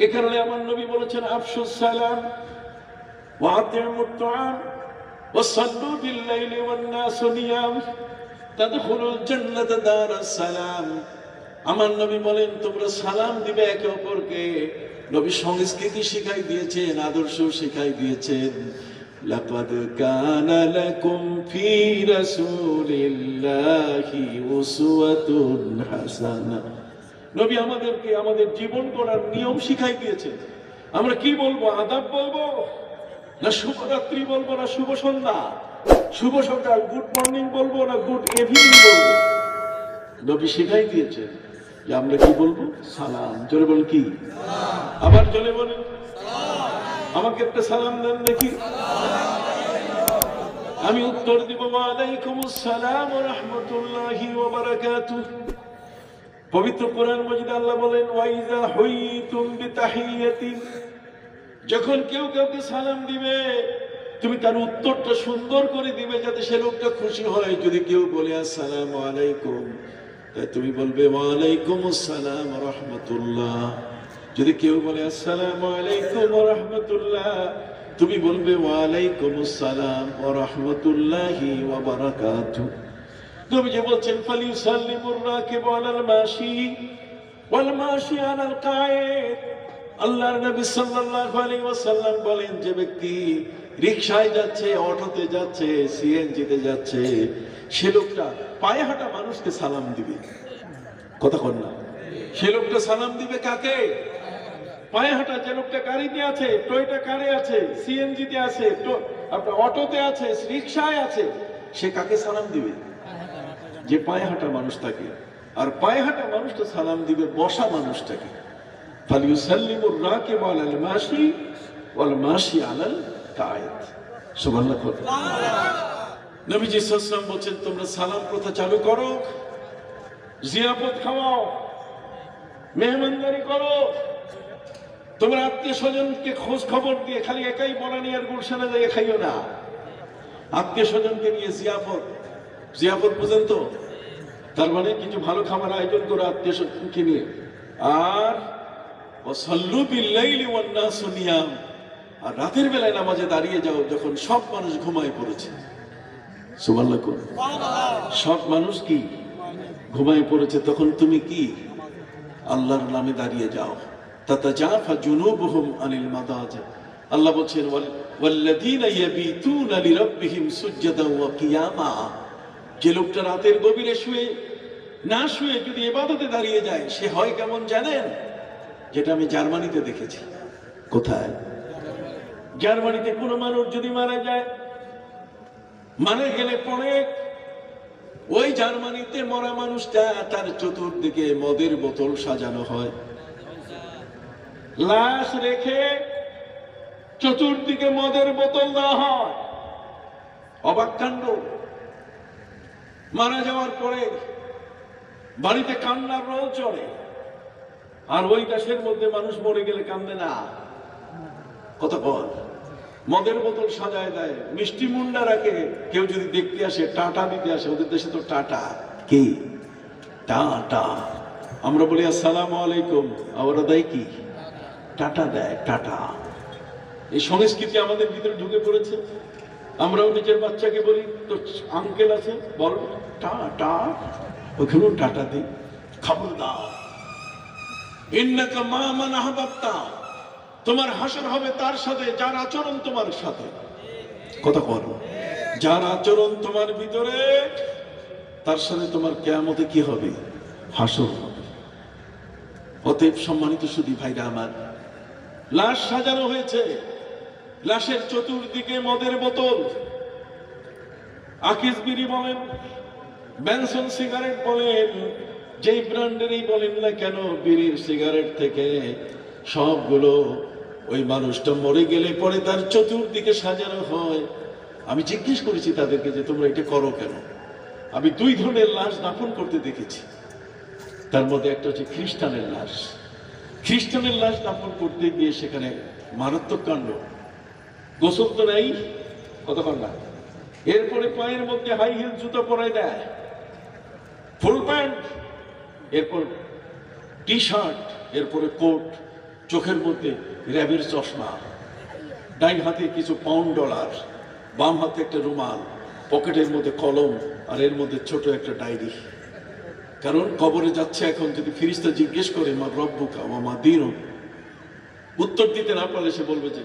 এই কারণে আমার নবী বলেছেন আফশুস সালাম ওয়া আতিমুত তুআম ওয়া সাল্লু বিল লাইলি ওয়ান নাসু নিয়াম তাদখুলুল জান্নাতা দারাস সালাম। আমার নবী বলেন তোমরা সালাম দিবে একে অপরকে। নবী সংস্কৃতি শিখাই দিয়েছেন, আদর্শ শিখাই দিয়েছেন। লাকাদ কানা লাকুম ফি রাসূলিল্লাহি উসওয়াতুন হাসানা। নবী আমাদেরকে আমাদের জীবন গড়ার নিয়ম শিখাই দিয়েছেন। আমরা কি বলবো? আদাব বলবো, না শুভরাত্রি বলবো, না শুভ সন্ধ্যা, শুভ সকাল, গুড মর্নিং বলবো, না গুড ইভিনিং বলবো? নবী শিখাই দিয়েছেন যে আমরা কি বলবো? সালাম। জোরে বল কি? আবার জোরে বলেন। আমাকে একটা সালাম দেন দেখি। আমি উত্তর দিব ওয়া আলাইকুমুস সালাম ওয়া রাহমাতুল্লাহি ওয়া বারাকাতুহু। পবিত্র কোরআন মাজিদে আল্লাহ বলেন ওয়া ইযা হুইতুম বিতাহিয়াতিন, যখন কেউ কাউকে সালাম দিবে তুমি তার উত্তরটা সুন্দর করে দিবে যাতে সে লোকটা খুশি হয়। যদি কেউ বলে আসসালামু আলাইকুম, তাই তুমি বলবে ওয়া আলাইকুমুস সালাম ওয়া রাহমাতুল্লাহ। যদি কেউ বলে আসসালামু আলাইকুম ওয়া রাহমাতুল্লাহ, তুমি বলবে ওয়া আলাইকুমুস সালাম ওয়া রাহমাতুল্লাহি ওয়া বারাকাতুহু। নবী যে বলছেন ফালিউসাল্লিমুর রাকিবু আলাল মাশি ওয়াল মাশি আলাল কায়েদ। আল্লাহর নবী সাল্লাল্লাহু আলাইহি ওয়াসাল্লাম বলেন যে ব্যক্তি রিকশায় যাচ্ছে, অটোতে যাচ্ছে, সিএনজিতে যাচ্ছে, সে লোকটা পায়ে হাঁটা মানুষকে সালাম দিবে। কথা কন না? সে লোকটা সালাম দিবে কাকে? পায়ে হাঁটা যে লোকটা গাড়িতে আছে, টয়োটা কারে আছে, সিএনজিতে আছে, আপনার অটোতে আছে, রিকশায় আছে, সে কাকে সালাম দিবে? যে পায়ে হাঁটা মানুষ থাকে। আর পায়ে হাঁটা মানুষটা সালাম দিবে বসা মানুষটাকে। ফালিউসাল্লিমুর রাকিবু আলাল মাশি ওয়াল মাশি আলাল কায়েদ। সুবহানাল্লাহ। নবীজি সাল্লাল্লাহু আলাইহি ওয়াসাল্লাম বলেন তোমরা সালাম প্রথা চালু করো, জিয়াফত খাওয়াও, মেহমানদারি করো। তোমরা আত্মীয় স্বজনকে খোঁজ খবর দিয়ে খালি একাই বনানী আর গুলশানে যাই খাইও না। আত্মীয় স্বজনকে নিয়ে জিয়াফত, জিয়াফত পর্যন্ত, তার মানে কিছু ভালো খাবার আয়োজন করো আত্মীয় স্বজনকে নিয়ে। আর ওয়াসাল্লু বিল লাইলি ওয়ান নাসু নিয়াম, আর রাতের বেলায় নামাজে দাঁড়িয়ে যাও যখন সব মানুষ ঘুমায় পড়েছে। সুবহানাল্লাহ। সব মানুষ কি ঘুমায় পড়েছে, তখন তুমি কি আল্লাহর নামে দাঁড়িয়ে যাও। তাতাজাফা জুনুবুহুম আনিল মাদাজি। আল্লাহ বলেন ওয়াল্লাযীনা ইয়াবিতুনা লিরাব্বিহিম সুজদান ওয়া কিয়ামা। যে লোকটা রাতের গভীরে শুয়ে না শুয়ে যদি ইবাদতে দাঁড়িয়ে যায় সে হয় কেমন জানেন? যেটা আমি জার্মানিতে দেখেছি। কোথায়? জার্মানিতে কোনো মানুষ যদি মারা যায়, মারা গেলে পরে ওই জার্মানিতে মরা মানুষটা তার চতুর্দিকে মদের বোতল সাজানো হয়, লাশ রেখে চতুর্দিকে মদের বোতল দেওয়া হয়। অবাক কাণ্ড। মারা যাওয়ার পরে বাড়িতে কান্নার রোল চড়ে, আর ওই দেশের মধ্যে মানুষ মরে গেলে কান্দে না। কতক্ষণ মদের বোতল সাজায় দেয়, মিষ্টি মুন্ডা রাখে। কেউ যদি দেখতে আসে, টাটা দিতে আসে, ওদের দেশে তো টাটা কি টাটা, আমরা বলি আসসালামু আলাইকুম, ওরা দেয় কি টাটা দেয়, টাটা। এই সংস্কৃতি আমাদের ভিতরে ঢুকে পড়েছে। আমরাও নিজের বাচ্চাকে বলি, তো আঙ্কেল আছে বল টাটা, ওখানেও টাটা দিই। খবরদার, ইন্নাকা মা মান আহবাবতা, তোমার হাসর হবে তার সাথে যার আচরণ তোমার সাথে। কথা বলো, যার আচরণ তোমার ভিতরে, তার সাথে তোমার কিয়ামতে কি হবে? হাসর হবে। অতএব সম্মানিত সুধী ভাইরা আমার, লাশ সাজানো হয়েছে, লাশের চতুর্দিকে মদের বোতল। আকিস বিড়ি বলেন, বেনসন সিগারেট বলেন, যেই ব্র্যান্ডেরই বলেন না কেন, বিড়ির সিগারেট থেকে সবগুলো ওই মানুষটা মরে গেলে পরে তার চতুর্দিকে সাজানো হয়। আমি জিজ্ঞেস করেছি তাদেরকে যে তোমরা এটা করো কেন? আমি দুই ধরনের লাশ দাফন করতে দেখেছি। তার মধ্যে একটা হচ্ছে খ্রিস্টানের লাশ। খ্রিস্টানের লাশ দাফন করতে গিয়ে সেখানে মারাত্মক কাণ্ড। গোসল তো নেই, কতক্ষণ না, এরপরে পায়ের মধ্যে হাই হিল জুতো পরাই দেয়, ফুল প্যান্ট, এরপর টি শার্ট, এরপরে কোট, চোখের মধ্যে র্যাবের চশমা, ডাইন হাতে কিছু পাউন্ড ডলার, বাম হাতে একটা রুমাল, পকেটের মধ্যে কলম, আর এর মধ্যে ছোট একটা ডায়েরি। কারণ কবরে যাচ্ছে এখন, যদি ফিরিস্তা জিজ্ঞেস করে মা রব্বুকা ওয়া মা দীনুক, উত্তর দিতে না পারলে সে বলবে যে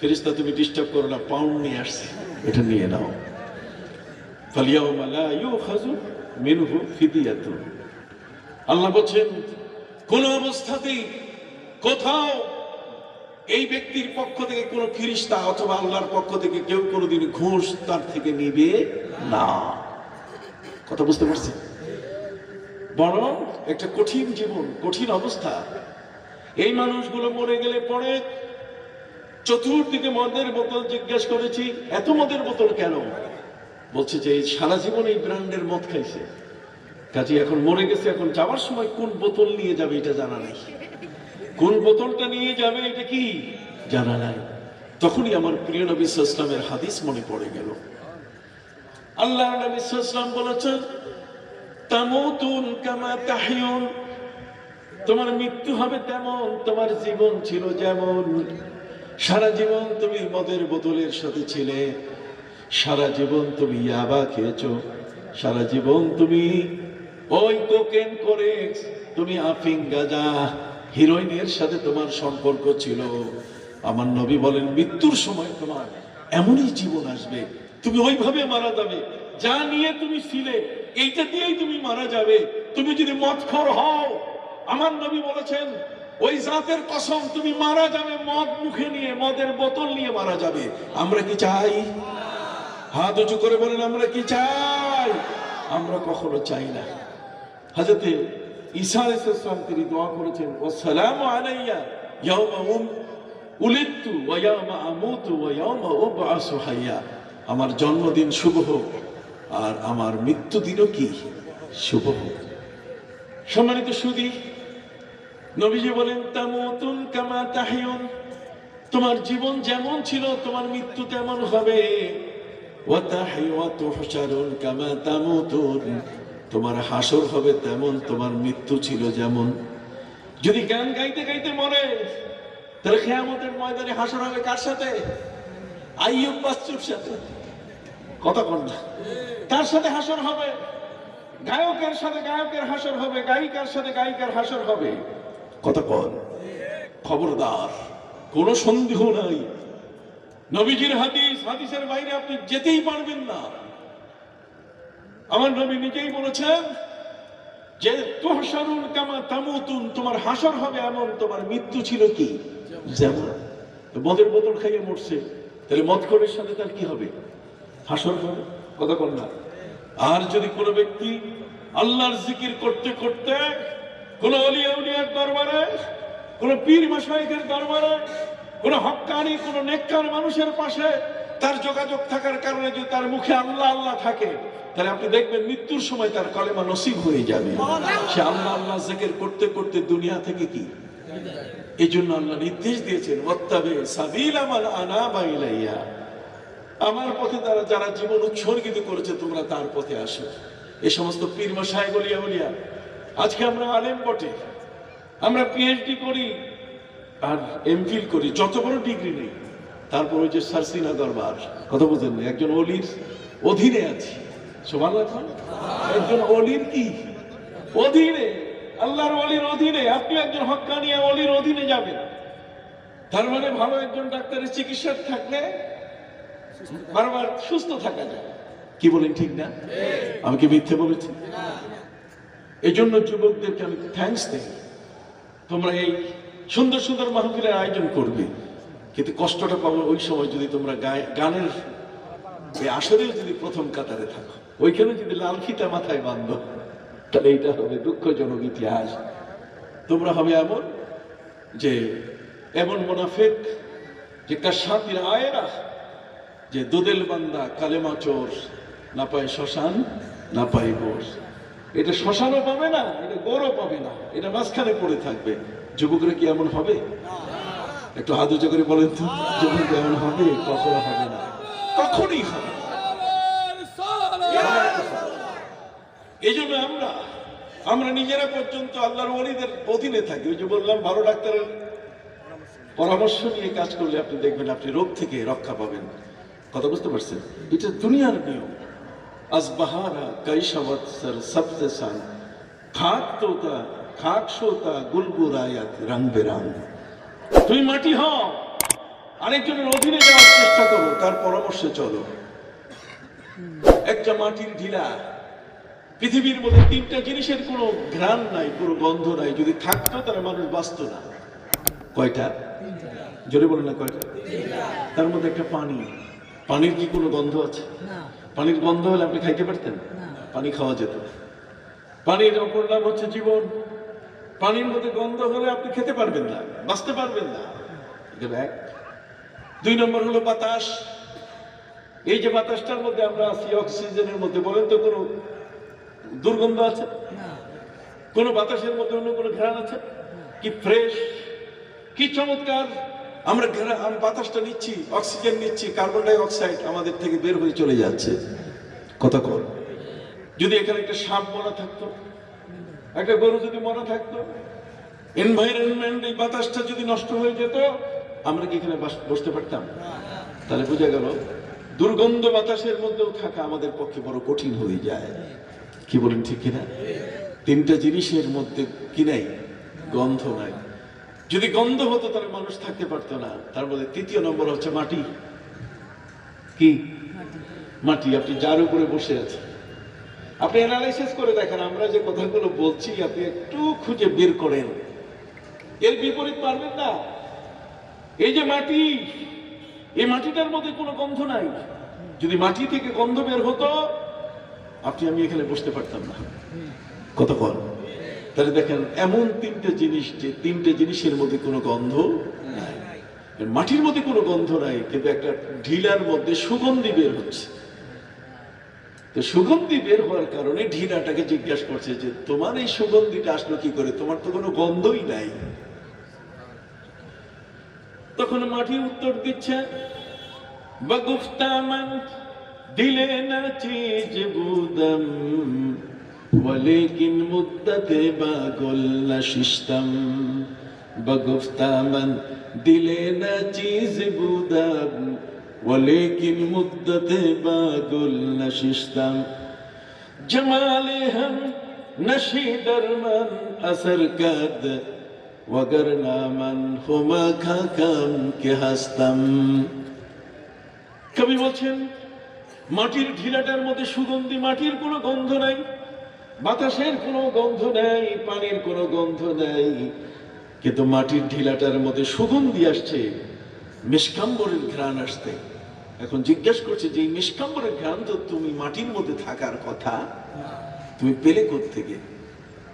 ফিরিস্তা তুমি ডিস্টার্ব করো না, পাউন্ড নিয়ে আসছে, এটা নিয়ে নাও। ফালিয়াউমা লা ইউখাযু মিনহু ফিদিয়াতুন। আল্লাহ বলছেন কোন অবস্থাতেই কোথাও এই ব্যক্তির পক্ষ থেকে কোন ফিরিস্তা অথবা আল্লাহর পক্ষ থেকে কেউ কোনোদিন ঘুষ তার থেকে নিবে না। কথা বুঝতে পারছেন? বরং একটা কঠিন জীবন, কঠিন অবস্থা। এই মানুষগুলো মরে গেলে পরে চতুর্দিকে মদের বোতল। জিজ্ঞেস করেছি এত মদের বোতল কেন? বলছে যে সারা জীবন এই ব্র্যান্ডের মদ খাইছে, কাজে এখন মরে গেছে, এখন যাওয়ার সময় কোন বোতল নিয়ে যাবে এটা জানা নাই, কোন বোতলটা নিয়ে যাবে এটা কি জানা নাই। তখনই আমার প্রিয় নবী সাল্লাল্লাহু আলাইহি ওয়াসাল্লামের হাদিস মনে পড়ে গেল। আল্লাহ নবী সাল্লাল্লাহু আলাইহি ওয়াসাল্লাম বলেছেন তামুতুন কামা তাহইউন, তোমার মৃত্যু হবে তেমন তোমার জীবন ছিল যেমন। সারা জীবন তুমি মদের বোতলের সাথে ছিলে, সারা জীবন তুমি ইয়াবা খেয়েছো, সারা জীবন তুমি ওই কোকেন করে, তুমি আফিং গাঁজা হিরোইনের সাথে তোমার সম্পর্ক ছিল। আমার নবী বলেন মৃত্যুর সময় তোমার এমনই জীবন আসবে, তুমি ওইভাবে মারা যাবে, যা নিয়ে তুমি ছিলে এইটা দিয়েই তুমি মারা যাবে। তুমি যদি মদখোর হও, আমার নবী বলেছেন ওই জাতের কসম তুমি মারা যাবে মদ মুখে নিয়ে, মদের বোতল নিয়ে মারা যাবে। আমরা কি চাই? হাত উঁচু করে বলেন আমরা কি চাই? আমরা কখনো চাই না। হযরত ঈসা আলাইহিস সালাম তিনি দোয়া করেছেন ওয়াসসালামু আলাইয়া ইয়াওমা উলিদতু ওয়া ইয়াওমা আমুতু ওয়া ইয়াওমা উবআসু হাইয়া। আমার জন্মদিন শুভ হোক আর আমার মৃত্যু দিনও কি শুভ হোক। সম্মানিত সুধী, নবীজি বলেন তামুতুন কামা তাহইউন, তোমার জীবন যেমন ছিল তোমার মৃত্যু তেমন হবে। ওয়া তাহইউ ওয়া তুহশারুন কামা তামুতুন, তোমার হাসর হবে তেমন তোমার মৃত্যু ছিল যেমন। যদি গান গাইতে গাইতে মরে, তাহলে কিয়ামতের ময়দানে হাসর হবে কার সাথে? আইয়ুব বাচ্চুর সাথে। কথা বল না, তার সাথে হাসর হবে। গায়কের সাথে গায়কের হাসর হবে, গায়িকার সাথে গায়িকার হাসর হবে। কথা বল। খবরদার, কোনো সন্দেহ নাই, নবীজির হাদিস, হাদিসের বাইরে আপনি যেতেই পারবেন না। আমার নবী নিজেই বলেছেন যে তুহশারুন কামা তামুতুন, তোমার হাসর হবে এমন তোমার মৃত্যু ছিল কি যেমন। মদের বোতল খাইয়ে মরছে, তাহলে মদখোরের সাথে তার কি হবে? হাসর হবে। কথা বল না। আর যদি কোনো ব্যক্তি আল্লাহর জিকির করতে করতে কোন আউলিয়া উলিয়ার দরবারে, কোন পীর মাশায়েখের দরবারে, কোন হক্কানি কোন নেককার মানুষের পাশে তার যোগাযোগ থাকার কারণে যদি তার মুখে আল্লাহ আল্লাহ থাকে, তাহলে আপনি দেখবেন মৃত্যুর সময় তার কলেমা নসিব হয়ে যাবে। সে আল্লাহ আল্লাহ জিকির করতে করতে দুনিয়া থেকে কি, এই জন্য আল্লাহ নির্দেশ দিয়েছেন ওয়াত্তাবি সাবিলা মান আনাবা ইলাইয়া, আমার পথে তারা যারা জীবন উৎসর্গিত করেছে তোমরা তার পথে আসো। এই সমস্ত পীর মাশায়েখ ওলিয়া উলিয়া, আজকে আমরা আলেম বটে, আমরা পিএইচডি করি আর এমফিল করি, যত বড় ডিগ্রি নেই, তারপর ওই যে সারসিনা দরবার, কথা বুঝেন না, একজন অলির অধীনে আছি। সুবহানাল্লাহ, একজন অলির কি অধীনে, আল্লাহর ওলির অধীনে। আপনি একজন হক্কানিয়া ওলির অধীনে যাবেন, তার মানে ভালো একজন ডাক্তারের চিকিৎসা থাকলে বারবার সুস্থ থাকা যায়। কি বলেন, ঠিক না? আমি কি মিথ্যে বলেছি? এই জন্য যুবকদেরকে আমি থ্যাঙ্কস দেই, তোমরা এই সুন্দর সুন্দর মাহফিলের আয়োজন করবে, কিন্তু কষ্টটা পাবো ওই সময় যদি তোমরা গানের এই আসরেও যদি প্রথম কাতারে থাকো, ওইখানে যদি লাল ফিতা মাথায় বাঁধো, তাহলে এইটা হবে দুঃখজনক ইতিহাস। তোমরা হবে এমন যে এমন মুনাফিক যে কাশাফির আয়েরা, যে দোদেল বান্দা কালেমা চোর, না পায় শ্মশান না পায় গোর। এটা শ্মশানও পাবে না, এটা গোরও পাবে না, এটা মাঝখানে পড়ে থাকবে। যুবকরা কি এমন হবে? একটু হাত উঁচু করে বলেন তো, যুবক এমন হবে? কখনো হবে না, কখনই হবে। এই জন্য আমরা নিজেরা পর্যন্ত আল্লাহর ওলিদের অধীনে থাকি। ওই যে বললাম, ভালো ডাক্তারের পরামর্শ নিয়ে কাজ করলে আপনি দেখবেন আপনি রোগ থেকে রক্ষা পাবেন। কথা বুঝতে পারছেন? এটা দুনিয়ার নিয়ম। আসবাহারা কৈশাবত সর সবসে সান, খাক তোতা খাক সোতা গুলগুলায়াত রং বেরং। তুমি মাটি হও, আরেকজনের অধীনে যাওয়ার চেষ্টা করো, তার পরামর্শে চলো। একটা মাটির ঢিলা, পৃথিবীর মধ্যে তিনটা জিনিসের কোনো ঘ্রাণ নাই, কোনো গন্ধ নাই, যদি থাকতো তাহলে মানুষ বাঁচত না। কয়টা? জোরে বলে না, কয়টা? তার মধ্যে একটা পানি। পানির কি কোনো গন্ধ আছে? পানির গন্ধ হলে আপনি খাইতে পারতেন? পানি খাওয়া যেত। পানির অপর নাম হচ্ছে জীবন। পানির মধ্যে গন্ধ হলে আপনি খেতে পারবেন না, বাঁচতে পারবেন না। এক। 2 নম্বর হলো বাতাস। এই যে বাতাসটার মধ্যে আমরা আছি, অক্সিজেনের মধ্যে, বলেন তো কোনো দুর্গন্ধ আছে? কোন বাতাসের মধ্যে অন্য কোনো ঘ্রাণ আছে? কি ফ্রেশ, কি চমৎকার! আমরা বাতাসটা নিচ্ছি, অক্সিজেন নিচ্ছি, কার্বন ডাই অক্সাইড আমাদের থেকে বের হয়ে চলে যাচ্ছে। কথা কর, যদি এখানে একটা সাপ মরা থাকতো, একটা গরু যদি মরা থাকতো, এনভায়রনমেন্ট, এই বাতাসটা যদি নষ্ট হয়ে যেত, আমরা কি এখানে বসতে পারতাম? তাহলে বোঝা গেল দুর্গন্ধ বাতাসের মধ্যেও থাকা আমাদের পক্ষে বড় কঠিন হয়ে যায়। কি বলেন, ঠিক কিনা? তিনটা জিনিসের মধ্যে কি নাই? গন্ধ নাই। যদি গন্ধ হতো তাহলে মানুষ থাকতে পারতো না। তার মধ্যে 3 নম্বর হচ্ছে মাটি। কি? মাটি। আপনি যার উপরে বসে আছেন, আপনি অ্যানালাইসিস করে দেখেন, আমরা যে কথাগুলো বলছি আপনি একটু খুঁজে বের করেন, এর বিপরীত পারবেন না। এই যে মাটি, এই মাটিটার মধ্যে কোনো গন্ধ নাই। যদি মাটি থেকে গন্ধ বের হতো, আপনি আমি এখানে বসতে পারতাম না। কত কর। তাহলে দেখেন, এমন 3টে জিনিস, যে 3টে জিনিসের মধ্যে কোনো গন্ধ নাই। মাটির মধ্যে কোনো গন্ধ নাই, কিন্তু একটা ঢিলার মধ্যে সুগন্ধি বের হচ্ছে। তো সুগন্ধি বের হওয়ার কারণে ঢিলাটাকে জিজ্ঞাসা করছে যে তোমার এই সুগন্ধিটা আসলো কি করে, তোমার তো কোনো গন্ধই নাই। তখন মাটি উত্তর দিচ্ছে, বগুফতামান দিলে না চিজ বুদম, ওয়ালেকিন মুদ্দাতে বাগুল নশিশতম। বগুফতামান দিলে না চিজ বুদম, ওয়ালেকিন মুদ্দাতে বাগুল নশিশতম। জমালে হম নশি দরমান আসর কদ, वगरना मन हुमा खाकम के हस्तम। কবি বলছেন, মাটির ঢিলাটার মধ্যে সুগন্ধি, মাটির কোনো গন্ধ নাই, বাতাসের কোনো গন্ধ নাই, পানির কোনো গন্ধ নাই, কিন্তু মাটির ঢিলাটার মধ্যে সুগন্ধি আসছে, মিষ্কাম্বরের ঘ্রাণ আসছে। এখন জিজ্ঞেস করছে যে এই মিষ্কাম্বরের ঘ্রাণ তো তুমি মাটির মধ্যে থাকার কথা, তুমি পেলে কোত্থেকে?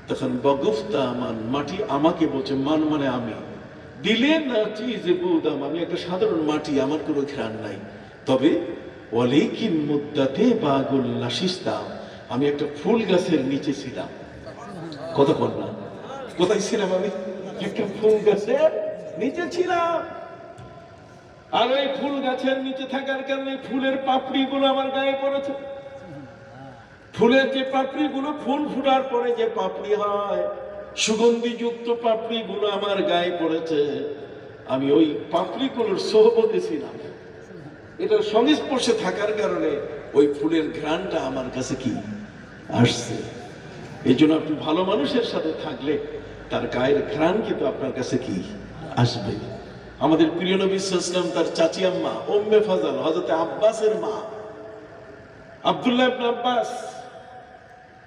তখন বগুফতা মান, মাটি আমাকে বলছে, মান মানে আমি, দিলে না চিজে বুদাম, আমি একটা সাধারণ মাটি, আমার কোনো ঘ্রাণ নাই। তবে ওয়ালাইকিন মুদ্দাতে বাগুল নাশিস্তাম, আমি একটা ফুল গাছের নিচে ছিলাম। কথা বল না, কোথায় ছিলাম আমি? একটা ফুল গাছের নিচে ছিলাম। আর ওই ফুল গাছের নিচে থাকার কারণে ফুলের পাপড়ি গুলো আমার গায়ে পড়েছে। ফুলের যে পাপড়ি গুলো, ফুল ফুটার পরে যে পাপড়ি হয়, সুগন্ধি যুক্ত পাপড়ি গুলো আমার গায়ে পড়েছে। আমি ওই পাপড়ি গুলোর সোহবতে ছিলাম। এটার সংস্পর্শে থাকার কারণে ওই ফুলের ঘ্রাণটা আমার কাছে কি আসছে। এই জন্য আপনি ভালো মানুষের সাথে থাকলে তার গায়ের ঘ্রাণ কিন্তু আপনার কাছে কি আসবে। আমাদের প্রিয় নবী সাল্লাল্লাহু আলাইহি ওয়াসাল্লাম তার চাচি আম্মা উম্মে ফাজল হযরত আব্বাসের মা, আব্দুল্লাহ ইবনে আব্বাস,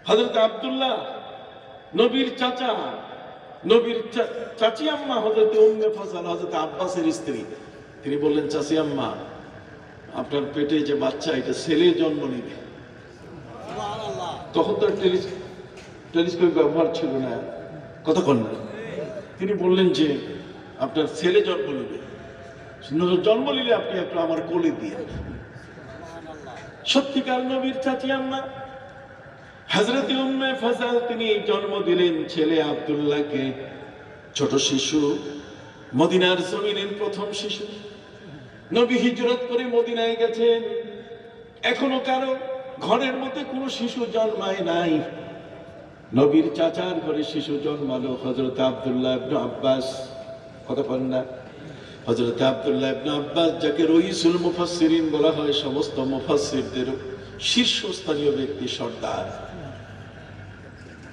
হযরত আব্দুল্লাহ নবীর চাচা, নবীর চাচি আম্মা হযরত উম্মে ফাজল হযরত আব্বাসের স্ত্রী। তিনি বললেন, চাচি আম্মা, আপনার পেটে যে বাচ্চা, এটা ছেলে জন্ম নেবে। তখন তো টেলিস্কোপ ব্যবহার ছিল না, কতক্ষণ না। তিনি বললেন যে আপনার ছেলে জন্ম নেবে, জন্ম নিলে আপনি একটু আমার কোলে দিয়ে। সত্যিকার নবীর চাচি আম্মা হযরত উম্মে ফাজল তিনি জন্ম দিলেন ছেলে আব্দুল্লাহকে। ছোট শিশু, মদিনার জমিনের প্রথম শিশু। নবী হিজরত করে মদিনায় গেছেন, এখনো কারো ঘরের মধ্যে কোনো শিশু জন্মায় নাই। নবীর চাচার ঘরে শিশু জন্মালো হযরত আব্দুল্লাহ ইবনে আব্বাস। কথা বলেন না, হযরত আব্দুল্লাহ ইবনে আব্বাস, যাকে রইসুল মুফাসসিরিন বলা হয়, সমস্ত মুফাসসিরদের শীর্ষস্থানীয় ব্যক্তি, সর্দার।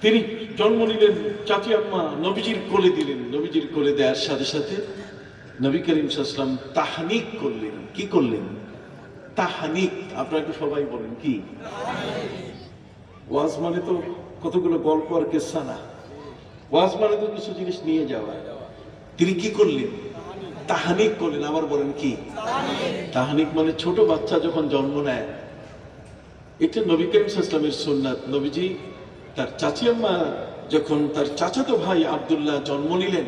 তিনি জন্ম নিলেন, চাচি আম্মা নবীজির কোলে দিলেন। নবীজির কোলে দেওয়ার সাথে সাথে নবী করিম সাল্লাল্লাহু আলাইহি ওয়াসাল্লাম তাহনিক করলেন। কি করলেন? তাহনিক। আপনারা একটু সবাই বলেন কি? ওয়াজ মানে তো কতগুলো গল্প আর কিসসা না, ওয়াজ মানে তো কিছু জিনিস নিয়ে যাওয়া। তিনি কি করলেন? তাহনিক করলেন। আবার বলেন কি? তাহনিক মানে ছোট বাচ্চা যখন জন্ম নেয়, এটা নবী করিম সাল্লাল্লাহু আলাইহি ওয়াসাল্লামের সুন্নাত। নবীজি তার চাচি আম্মা যখন তার চাচাতো ভাই আব্দুল্লাহ জন্ম নিলেন,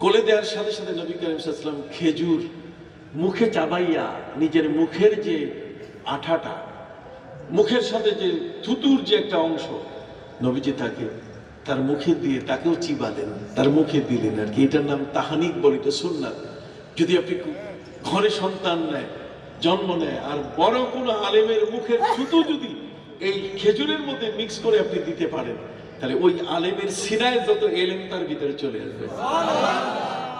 কোলে দেওয়ার সাথে সাথে নবী করিম সাল্লাল্লাহু আলাইহি ওয়াসাল্লাম খেজুর মুখে চাবাইয়া, নিজের মুখের যে আঠাটা, মুখের সাথে যে থুতুর যে একটা অংশ, নবীজি তাকে তার মুখে দিয়ে তাকেও চিবালেন, তার মুখে দিলেন আর কি। এটার নাম তাহানিক বলে, এটা সুন্নাত। যদি আপনি ঘরে সন্তান নেয়, জন্ম নেয়, আর বড় কোনো আলেমের মুখের থুতু যদি এই খেজুরের মধ্যে মিক্স করে আপনি দিতে পারেন, তাহলে ওই আলেমের সিনায় যত এলেম তার ভিতরে চলে আসবে।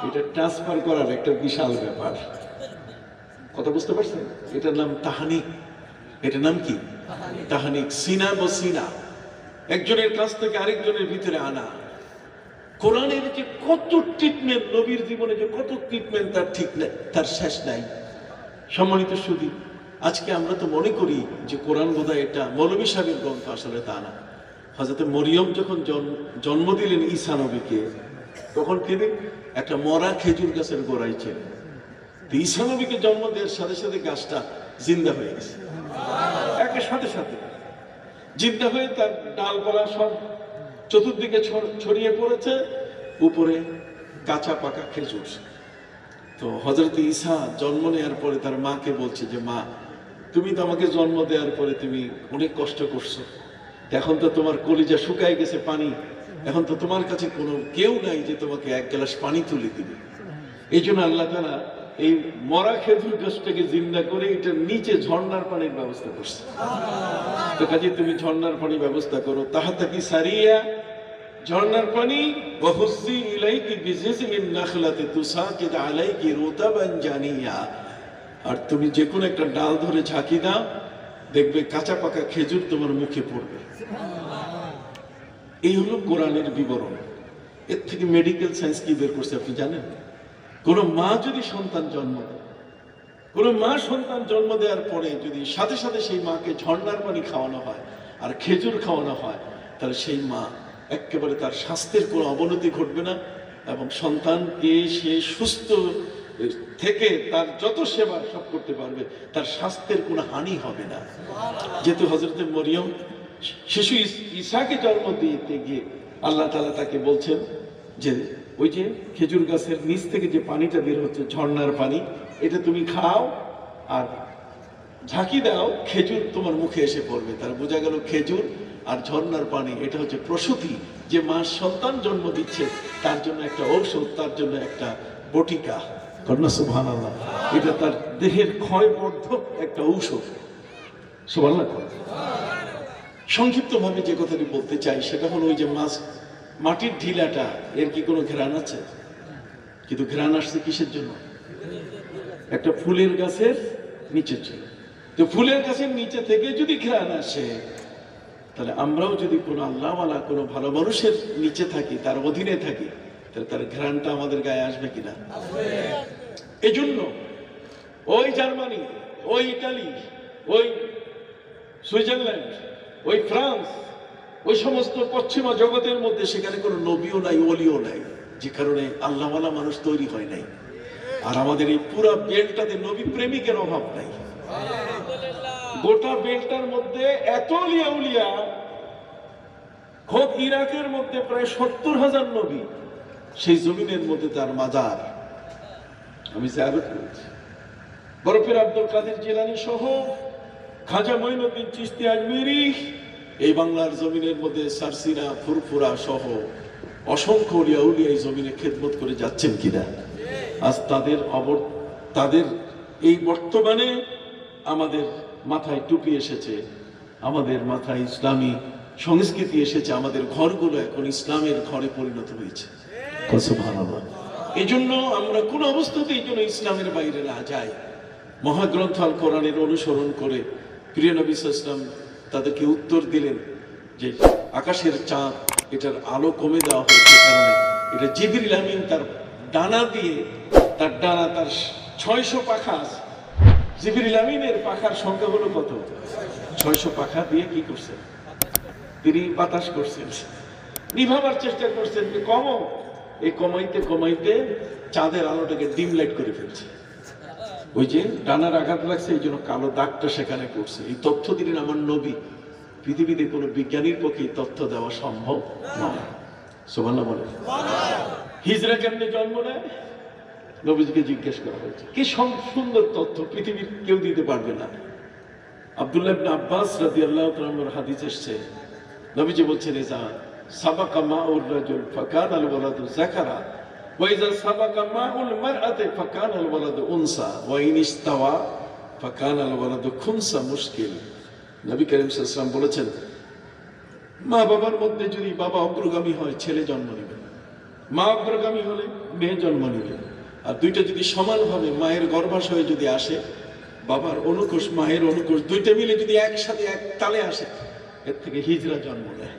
এটা ট্রান্সফার করার একটা বিশাল ব্যাপার। কথা বুঝতে পারছেন? এটার নাম তাহানিক। এটার নাম কি? তাহানিক। সিনা বসিনা, একজনের কাছ থেকে আরেকজনের ভিতরে আনা। কোরআনের যে কত ট্রিটমেন্ট, নবীর জীবনে যে কত ট্রিটমেন্ট, তার ঠিক নাই, তার শেষ নাই। সম্মানিত সুধী, আজকে আমরা তো মনে করি যে কোরআন বোধহয় এটা মৌলভী সাহেবের গ্রন্থ, আসলে তা না। হযরত মরিয়ম যখন জন্ম দিলেন ঈসা নবীকে, তখন তিনি একটা মরা খেজুর গাছের গোড়ায় ছিলেন। ঈসা নবীকে জন্ম দেওয়ার সাথে সাথে গাছটা জিন্দা হয়ে গেছে, একের সাথে সাথে জিন্দা হয়ে তার ডালপালা সব চতুর্দিকে ছড়িয়ে পড়েছে, উপরে কাঁচা পাকা খেজুর। তো হযরত ঈসা জন্ম নেওয়ার পরে তার মাকে বলছে যে, মা, তুমি তো আমাকে জন্ম দেওয়ার পরে তুমি অনেক কষ্ট করছো, এখন তো তোমার কলিজা শুকায় গেছে পানি, এখন তো তোমার কাছে কোনো কেউ নাই যে তোমাকে এক গ্লাস পানি তুলে দিবে। এই জন্য আল্লাহ তাআলা এই মরা খেজুর গাছটাকে জিন্দা করে এটার নিচে ঝর্ণার পানির ব্যবস্থা করছে। তো কাজে তুমি ঝর্ণার পানি ব্যবস্থা করো। তাহাতা কি সারিয়া, ঝর্ণার পানি, ওয়াহুসি ইলাইকি বিজিজিন নাখলাতি তুসাকিদ আলাইকি রুতাবান জানিয়া। আর তুমি যে কোনো একটা ডাল ধরে ঝাঁকি দাও, দেখবে কাঁচা পাকা খেজুর তোমার মুখে পড়বে। এই হলো কোরআনের বিবরণ। এর থেকে মেডিকেল সায়েন্স কি বের করছে আপনি জানেন? কোন মা যদি সন্তান জন্ম দেয়, কোন মা সন্তান জন্ম দেওয়ার পরে যদি সাথে সাথে সেই মাকে ঝর্ণার পানি খাওয়ানো হয় আর খেজুর খাওয়ানো হয়, তাহলে সেই মা একেবারে তার স্বাস্থ্যের কোনো অবনতি ঘটবে না এবং সন্তানকে সে সুস্থ থেকে তার যত সেবা সব করতে পারবে, তার স্বাস্থ্যের কোনো হানি হবে না। যেহেতু হযরতে মরিয়ম শিশু ঈসাকে জন্ম দিতে গিয়ে আল্লাহ তাআলা তাকে বলছেন যে ওই যে খেজুর গাছের নিচ থেকে যে পানিটা বের হচ্ছে, ঝর্ণার পানি, এটা তুমি খাও আর ঝাঁকি দাও, খেজুর তোমার মুখে এসে পড়বে। তার বোঝা গেল খেজুর আর ঝর্ণার পানি এটা হচ্ছে প্রসূতি, যে মা সন্তান জন্ম দিচ্ছে তার জন্য একটা ঔষধ, তার জন্য একটা বটিকা। কন্যা সুবহানাল্লাহ, এটা তার দেহের ক্ষয়বর্ধক একটা ঔষধ। সুবহানাল্লাহ। সংক্ষিপ্ত ভাবে যে কথাটি বলতে চাই সেটা হলো ওই যে মাটির ঢিলাটা, এর কি কোনো ঘ্রাণ আছে? কিন্তু ঘ্রাণ আসছে কিসের জন্য? একটা ফুলের গাছের নিচে ছিল। তো ফুলের গাছের নিচে থেকে যদি ঘ্রাণ আসে, তাহলে আমরাও যদি কোনো আল্লাহওয়ালা কোনো ভালো মানুষের নিচে থাকি, তার অধীনে থাকি, তাহলে তার ঘ্রাণটা আমাদের গায়ে আসবে কিনা? এই জন্য ওই জার্মানি, ওই ইটালি, ওই সুইজারল্যান্ড, ওই ফ্রান্স, ওই সমস্ত পশ্চিমা জগতের মধ্যে সেখানে কোনো নবীও নাই, ওলিও নাই, যে কারণে আল্লাহওয়ালা মানুষ তৈরি হয় নাই। আর আমাদের এই পুরা বেল্টটাতে নবী প্রেমিকের অভাব নাই। গোটা বেল্টার মধ্যে এত উলিয়া, খোদ ইরাকের মধ্যে প্রায় 70,000 নবী, সেই জমিনের মধ্যে তার মাজার আমি জিয়ারত করেছি। বরফের আব্দুল কাদের জিলানী সহ খাজা মঈনুদ্দিন চিশতি আজমিরি, এই বাংলার জমিনের মধ্যে সারসিনা ফুরফুরা সহ অসংখ্য উলিয়া এই জমিনে খেদমত করে যাচ্ছেন কিনা? আজ তাদের এই বর্তমানে আমাদের মাথায় টুপি এসেছে, আমাদের মাথায় ইসলামী সংস্কৃতি এসেছে, আমাদের ঘরগুলো এখন ইসলামের ঘরে পরিণত হয়েছে। সুবহানাল্লাহ। এই জন্য আমরা কোন অবস্থাতেই যেন ইসলামের বাইরে না যাই। মহাগ্রন্থ আল কোরআনের অনুসরণ করে প্রিয় নবী সাল্লাল্লাহু আলাইহি ওয়াসাল্লাম তাদেরকে উত্তর দিলেন যে আকাশের চাঁদ, এটার আলো কমে দেওয়া হয়েছে কারণে এটা জিবরিল আমিন তার ডানা দিয়ে, তার 600 পাখা আছে। জিবরিল আমিনের পাখার সংখ্যা হলো কত? 600 পাখা দিয়ে কি করছেন? তিনি বাতাস করছেন, নিভাবার চেষ্টা করছেন যে কমো। এই কমাইতে কমাইতে চাঁদের আলোটাকে ডিম লাইট করে ফেলছে। ওই যে ডানার আঘাত লাগছে, এই জন্য কালো দাগটা সেখানে পড়ছে। এই তথ্য দিলেন আমার নবী। পৃথিবীতে কোনো বিজ্ঞানীর পক্ষে তথ্য দেওয়া সম্ভব নয়। সুবহানাল্লাহ বলে। হিজরা কেমনে জন্ম নেয়? নবীজিকে জিজ্ঞেস করা হয়েছে। কি সুন্দর তথ্য, পৃথিবীর কেউ দিতে পারবে না। আব্দুল্লাহ ইবনে আব্বাস রাদিয়াল্লাহু তাআলা আনহুর হাদিস এসেছে, নবীজি বলছেন ইজা সাবাকা মাউর রাজুল ফাকানা আল ওয়ালাদু যাকারা ওয়া ইজা সাবাকা মাউল মারআতি ফাকানা আল ওয়ালাদু উনসা ওয়া ইন ইস্তাওয়া ফাকানা আল ওয়ালাদু খুনসা মুশকিল। নবী করিম সাল্লাল্লাহু আলাইহি ওয়াসাল্লাম বলেছেন, মা বাবার মধ্যে যদি বাবা অগ্রগামী হয় ছেলে জন্ম নেবে, মা অগ্রগামী হলে মেয়ে জন্ম নেবে। আর দুইটা যদি সমানভাবে মায়ের গর্ভাশয়ে যদি আসে, বাবার অনুকোষ মায়ের অনুকোষ দুইটা মিলে যদি একসাথে এক তালে আসে, এর থেকে হিজরা জন্ম নেয়।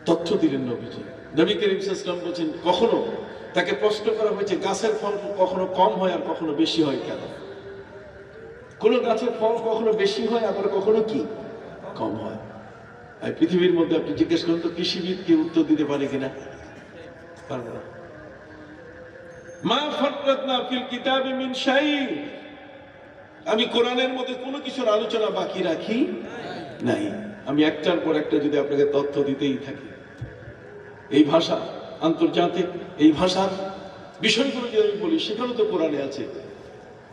তথ্য দিলেন নবীজি। নবী করিম সাল্লাল্লাহু আলাইহি ওয়াসাল্লাম বলেছেন, কখনো তাকে প্রশ্ন করা হয়েছে গাছের ফল কখনো কম হয় আর কখনো বেশি হয় কেন? কোন গাছের ফল কখনো বেশি হয় আবার কখনো কি কম হয়? আর পৃথিবীর মধ্যে আপনি জিজ্ঞেস করুন তো কৃষিবিদ কি উত্তর দিতে পারে কিনা? পারবে না। মা ফাররাতনা ফিল কিতাবি মিন শাই, আমি কোরআনের মধ্যে কোনো কিছুর আলোচনা বাকি রাখি নাই। আমি একটার পর একটা যদি আপনাকে তথ্য দিতেই থাকি, এই ভাষা আন্তর্জাতিক, এই ভাষার বিষয়গুলো যদি আমি বলি সেখানে তো কোরআনে আছে,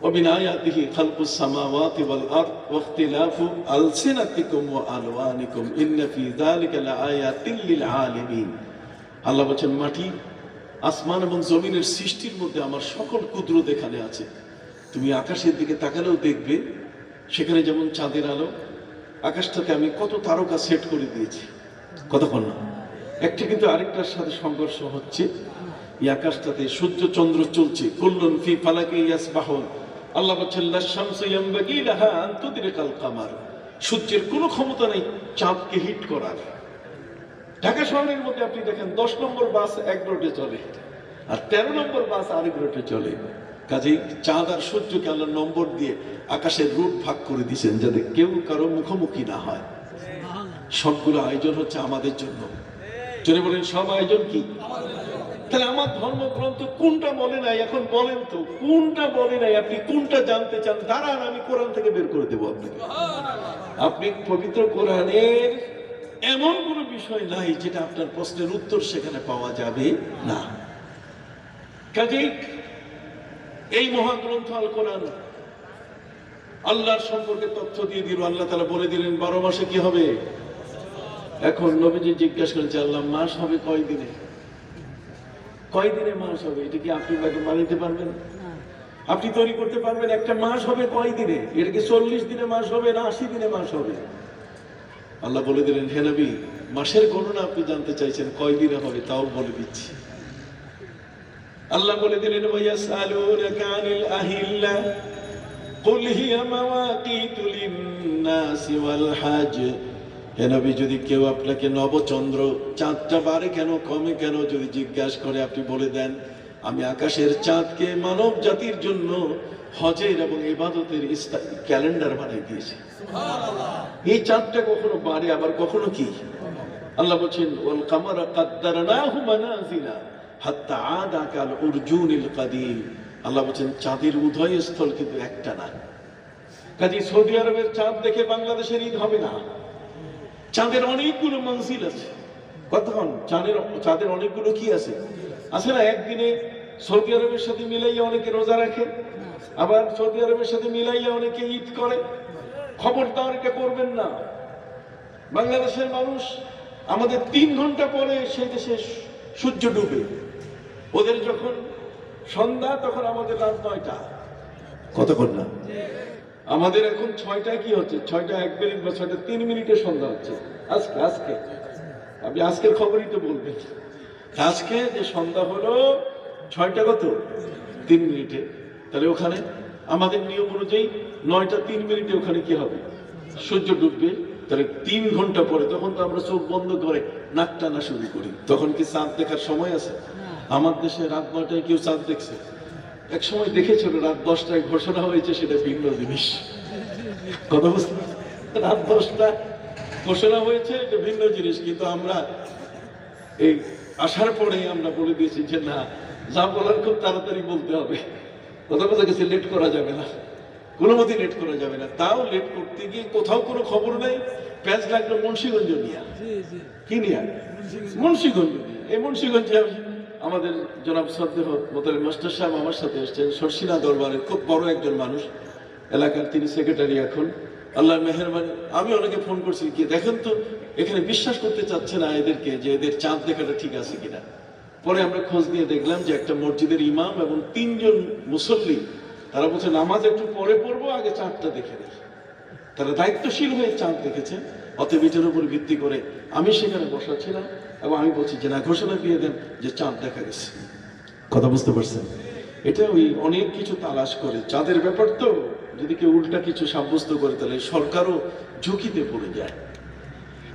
ومن آياته خلق السماوات والأرض واختلاف ألسنتكم وألوانكم إن في ذلك لآيات للعالمين। আল্লাহ বলেন মাটি, আসমান এবং জমিনের সৃষ্টির মধ্যে আমার সকল কুদরত এখানে আছে। তুমি আকাশের দিকে তাকালেও দেখবে সেখানে যেমন চাঁদের আলো, আকাশটাতে আমি কত তারকা সেট করে দিয়েছি, কতক্ষণ না একটা কিন্তু আরেকটার সাথে সংঘর্ষ হচ্ছে। এই আকাশটাতে সূর্য চন্দ্র চলছে, কুল্লুন ফি ফালাকি ইয়াসবাহুন। আল্লাহ বলেন লা শামসু ইয়ামবাগি লাহা আন তুদরিকাল কামার, সূর্যের কোনো ক্ষমতা নেই চাঁদকে হিট করার। ঢাকা শহরের মধ্যে আপনি দেখেন 10 নম্বর বাস এক রোডে চলে আর 13 নম্বর বাস আরেক রোডে চলে। কাজেই চাঁদ আর সূর্যকে আল্লাহ নম্বর দিয়ে আকাশের রুট ভাগ করে দিয়েছেন যাতে কেউ কারো মুখোমুখি না হয়। সবগুলো আয়োজন হচ্ছে আমাদের জন্য। চলে বলেন সব আয়োজন কি? তাহলে আমার ধর্মগ্রন্থ কোনটা বলে নাই? এখন বলেন তো কোনটা বলে নাই? আপনি কোনটা জানতে চান? দাঁড়ান, আমি কোরআন থেকে বের করে দেবো আপনাকে। আপনি পবিত্র কোরআনের এমন কোনো বিষয় নাই যেটা আপনার প্রশ্নের উত্তর সেখানে পাওয়া যাবে না। কাজেই এই মহাগ্রন্থ আল কোরআন আল্লাহর সম্পর্কে তথ্য দিয়ে দিল। আল্লাহ তাআলা বলে দিলেন 12 মাসে কি হবে। এখন নবীজি জিজ্ঞাসা করেছে, আল্লাহ মাস হবে কয় দিনে? কয় দিনে মাস হবে? এটা কি আপনি বানাইতে পারবেন? আপনি তৈরি করতে পারবেন? একটা মাস হবে কয় দিনে? এটা কি 40 দিনে মাস হবে না 80 দিনে মাস হবে? আল্লাহ বলে দিলেন, হে নবী, মাসের গণনা আপনি জানতে চাইছেন, কয় দিনে হবে তাও বলে দিচ্ছি। আল্লাহ বলে দিলেন, ওয়ায়াসআলুনাকা আনিল আহিল্লা কুল হিয়া মাওয়াকিতু লিন-নাসি ওয়াল হাজ। হে নবী, যদি কেউ আপনাকে নবচন্দ্র, চাঁদটা বাড়ে কেন কমে কেন যদি জিজ্ঞাসা করে, আপনি বলে দেন, আমি আকাশের চাঁদকে মানব জাতির জন্য হজের এবং ইবাদতের ক্যালেন্ডার বানিয়ে দিয়েছি। এই চাঁদটা কখনো বাড়ে আবার কখনো কি? আল্লাহ বলছেন, ওয়াল কামারা কাদ্দারনাহু মানাজিলা হাত্তা আদা কাল উরজুনিল কাদিম। আল্লাহ বলছেন, চাঁদের উদয়স্থল কিন্তু একটা না। কাজে সৌদি আরবের চাঁদ দেখে বাংলাদেশের ঈদ হবে না। চাঁদের অনেকগুলো মঞ্জিল আছে। কতক্ষণ চাঁদের অনেকগুলো কি আছে? আছে না? একদিনে সৌদি আরবের সাথে মিলাইয়া অনেকে রোজা রাখে, আবার সৌদি আরবের সাথে মিলাইয়া অনেকে ঈদ করে। খবরদার এটা করবেন না। বাংলাদেশের মানুষ, আমাদের 3 ঘন্টা পরে সেই দেশে সূর্য ডুবে। ওদের যখন সন্ধ্যা তখন আমাদের রাত 9টা। কতক্ষণ না? আমাদের এখন 6টায় কি হচ্ছে? 6টা 1 মিনিট বা 6টা 3 মিনিটে সন্ধ্যা হচ্ছে। আজকে আপনি আজকের খবরই তো বলবেন। আজকে যে সন্ধ্যা হলো 6টা কত 3 মিনিটে। তাহলে ওখানে আমাদের নিয়ম অনুযায়ী 9টা 3 মিনিটে ওখানে কি হবে? সূর্য ডুববে। তাহলে 3 ঘন্টা পরে তখন তো আমরা চোখ বন্ধ করে নাক টানা শুরু করি। তখন কি চাঁদ দেখার সময় আছে? আমার দেশে রাত 9টায় কেউ চাঁদ দেখছে? এক সময় দেখেছিল, রাত 10টায় ঘোষণা হয়েছে, সেটা ভিন্ন জিনিস। কথা বুঝতে? রাত 10টা ঘোষণা হয়েছে, এটা ভিন্ন জিনিস। কিন্তু আমরা এই আসার পরে আমরা বলে দিয়েছি যে না, যা বলার খুব তাড়াতাড়ি বলতে হবে। কথা বোঝা গেছে? লেট করা যাবে না, কোনো মতেই লেট করা যাবে না। তাও লেট করতে গিয়ে কোথাও কোনো খবর নেই। প্যাঁচ লাগলো মুন্সিগঞ্জ নিয়ে। কি নিয়ে? মুন্সিগঞ্জ নিয়ে। এই মুন্সিগঞ্জে আমাদের জনাব শ্রদ্ধেয় মোতালেব মাস্টার সাহেব আমার সাথে এসছেন। সরসিনা দরবারের খুব বড় একজন মানুষ, এলাকার তিনি সেক্রেটারি এখন। আল্লাহর মেহেরবানি, আমি অনেকে ফোন করছি, কি দেখেন তো এখানে বিশ্বাস করতে চাচ্ছে না এদেরকে যে এদের চাঁদ দেখাটা ঠিক আছে কিনা। পরে আমরা খোঁজ নিয়ে দেখলাম যে একটা মসজিদের ইমাম এবং 3 জন মুসল্লি, তারা বলছে নামাজ একটু পরে পড়বো, আগে চাঁদটা দেখে নেই। তারা দায়িত্বশীল হয়ে চাঁদ দেখেছেন। অতএব এটার উপর ভিত্তি করে আমি সেখানে বসা ছিলাম এবং আমি বলছি যে না, ঘোষণা দিয়ে দেন যে চাঁদ দেখা গেছে। কথা বুঝতে পারছেন? এটা ওই অনেক কিছু তালাশ করে। চাঁদের ব্যাপার তো, যদি কেউ উল্টা কিছু সাব্যস্ত করে তাহলে সরকারও ঝুঁকিতে পড়ে যায়।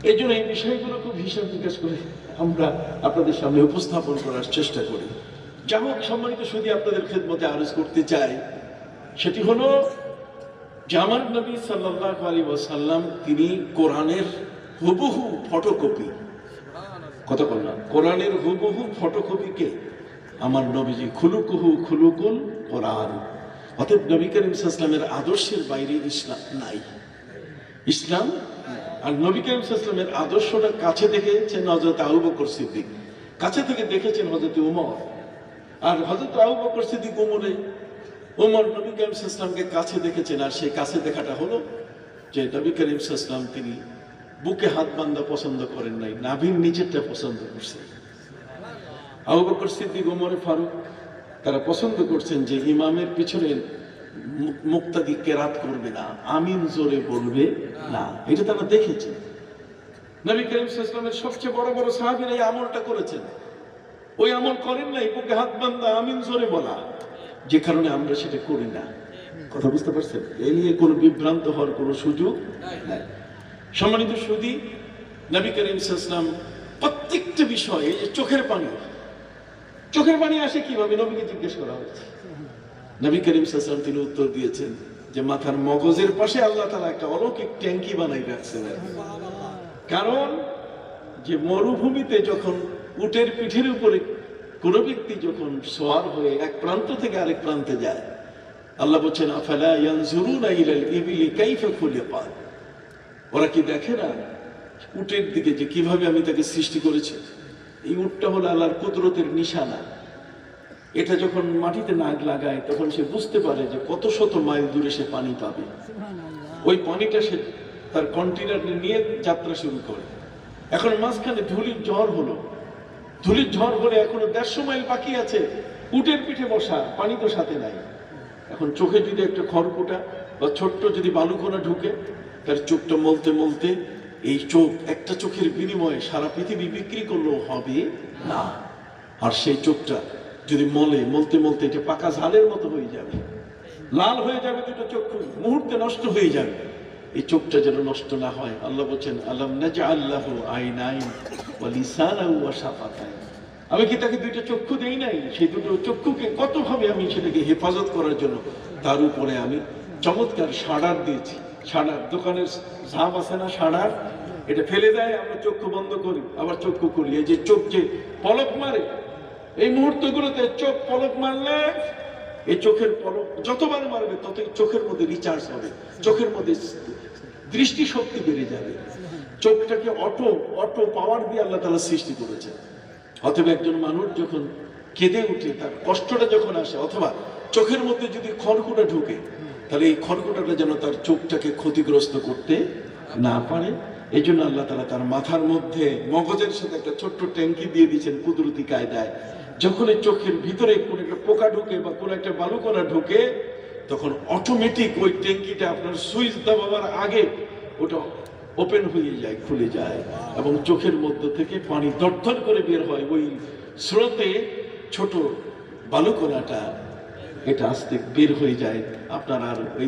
এই জন্য এই বিষয়গুলো খুব হিসাব নিকাশ করে আমরা আপনাদের সামনে উপস্থাপন করার চেষ্টা করি। যা হোক, সম্মানিত শুধু আপনাদের খেদমতে আরজ করতে চাই, সেটি হলো যে আমার নবী সাল্লাল্লাহু আলাইহি ওয়াসাল্লাম তিনি কোরআনের হুবহু ফটোকপি। কথা বল না? কোরআনের হুবহু ফটোকপিকে আমার নবীজি খুলুকুহু খুলুকুল কোরআন। অতএব নবী করিম সাল্লাল্লাহু আলাইহি ওয়াসাল্লামের আদর্শের বাইরে ইসলাম নাই। ইসলাম আর নবী করিম সাল্লাল্লাহু আলাইহি ওয়াসাল্লামের আদর্শটা কাছে দেখেছেন হযরত আবু বকর সিদ্দিক, কাছে থেকে দেখেছেন হযরত ওমর। আর হযরত আবু বকর সিদ্দিক ওমর নবী করিম সাল্লাল্লাহু আলাইহি ওয়াসাল্লামকে কাছে দেখেছেন। আর সেই কাছে দেখাটা হলো যে নবী করিম সাল্লাল্লাহু আলাইহি ওয়াসাল্লাম তিনি বুকে হাত বাঁধা পছন্দ করেন নাই, নাভির নিচেরটা পছন্দ করছেন। আবু বকর সিদ্দিক, ওমর ফারুক তারা পছন্দ করছেন যে ইমামের পিছনে মুক্তাদি কেরাত করবে না, আমিন জোরে বলবে না। এটা তারা দেখেছে। নবী করিম সাল্লাল্লাহু আলাইহি ওয়াসাল্লামের সবচেয়ে বড় বড় সাহাবীরা এই আমলটা করেছেন। ওই আমল করেন নাই বুকে হাত বাঁধা আমিন জোরে বলা, যে কারণে আমরা সেটা করি না। কথা বুঝতে পারছেন? এ নিয়ে কোনো বিভ্রান্ত হওয়ার কোনো সুযোগ নাই। সম্মানিত সুধী, নবী করিম সাল্লাল্লাহু আলাইহি ওয়াসাল্লাম প্রত্যেকটা বিষয়ে, এই যে চোখের পানি আসে কিভাবে, নবীকে জিজ্ঞেস করা হয়েছে। নবী করিম সাল্লাল্লাহু আলাইহি ওয়াসাল্লাম তিনি উত্তর দিয়েছেন যে মাথার মগজের পাশে আল্লাহ তাআলা একটা অলৌকিক ট্যাঙ্কি বানাই রাখছেন। কারণ যে মরুভূমিতে যখন উটের পিঠের উপরে কোনো ব্যক্তি যখন সওয়ার হয়ে এক প্রান্ত থেকে আরেক প্রান্তে যায়, আল্লাহ বলছেন আফালা ইয়ানজুরুনা ইলাল ইবিলি কাইফা খুলিকাত, ওরা কি দেখে না উটের দিকে যে কিভাবে আমি তাকে সৃষ্টি করেছি। এই উটটা হলো আল্লাহর কুদরতের নিশানা। এটা যখন মাটিতে নাক লাগায় তখন সে বুঝতে পারে যে কত শত মাইল দূরে সে পানি পাবে। ওই পানিটা সে তার কন্টেনারে নিয়ে যাত্রা শুরু করে। এখন মাঝখানে ধুলির ঝড় হলো, ধুলির ঝড় হলে এখনো 150 মাইল বাকি আছে, উটের পিঠে বসা, পানি তো সাথে নাই। এখন চোখে যদি একটা খড়কুটা বা ছোট্ট যদি বালুকোনা ঢুকে, তার চোখটা মলতে মলতে, এই চোখ একটা চোখের বিনিময়ে সারা পৃথিবী বিক্রি করলেও হবে না। আর সেই চোখটা যদি মলতে মলতে এটা পাকা ঝালের মতো হয়ে যাবে, লাল হয়ে যাবে, দুটো চক্ষু মুহূর্তে নষ্ট হয়ে যাবে। এই চোখটা যেন নষ্ট না হয়, আল্লাহ বলছেন আলাম নাজআল লাহু আইনাইন ওয়া লিসানান ওয়া শাফাতাইন, আমি কি তাকে দুইটা চক্ষু দেই নাই? সেই দুটো চক্ষুকে কতভাবে আমি সেটাকে হেফাজত করার জন্য তার উপরে আমি চমৎকার সাড়ার দিয়েছি। সাড়ার দোকানের ঝাপ আছে না, সাড়ার, এটা ফেলে দেয়, আমরা চক্ষু বন্ধ করি, আবার চক্ষু করি। এই যে চোখ যে পলক মারে, এই মুহূর্তগুলোতে চোখ পলক মারলে এই চোখের পলক যতবার মারবে ততই চোখের মধ্যে রিচার্জ হবে, চোখের মধ্যে দৃষ্টি শক্তি বেড়ে যাবে। চোখটাকে অটো পাওয়ার দিয়ে আল্লাহ তাআলা সৃষ্টি করেছে। অথবা একজন মানুষ যখন কেঁদে উঠে, তার কষ্টটা যখন আসে, অথবা চোখের মধ্যে যদি খড়কুটা ঢুকে, তাহলে এই খড়কুটাটা যেন তার চোখটাকে ক্ষতিগ্রস্ত করতে না পারে। এই জন্য আল্লাহ তাআলা তার মাথার মধ্যে মগজের সাথে একটা ছোট্ট ট্যাঙ্কি দিয়ে দিয়েছেন কুদরতি কায়দায়। যখন এই চোখের ভিতরে কোনো একটা পোকা ঢুকে বা কোনো একটা বালুকণা ঢুকে, তখন অটোমেটিক ওই ট্যাঙ্কিটা আপনার সুইচ দাবাবার আগে ওটা ওপেন হয়ে যায়, খুলে যায়, এবং চোখের মধ্য থেকে পানি দরদর করে বের হয়। ওই স্রোতে ছোট বালুকণাটা এটা আস্তে বের হয়ে যায়। আপনার আর ওই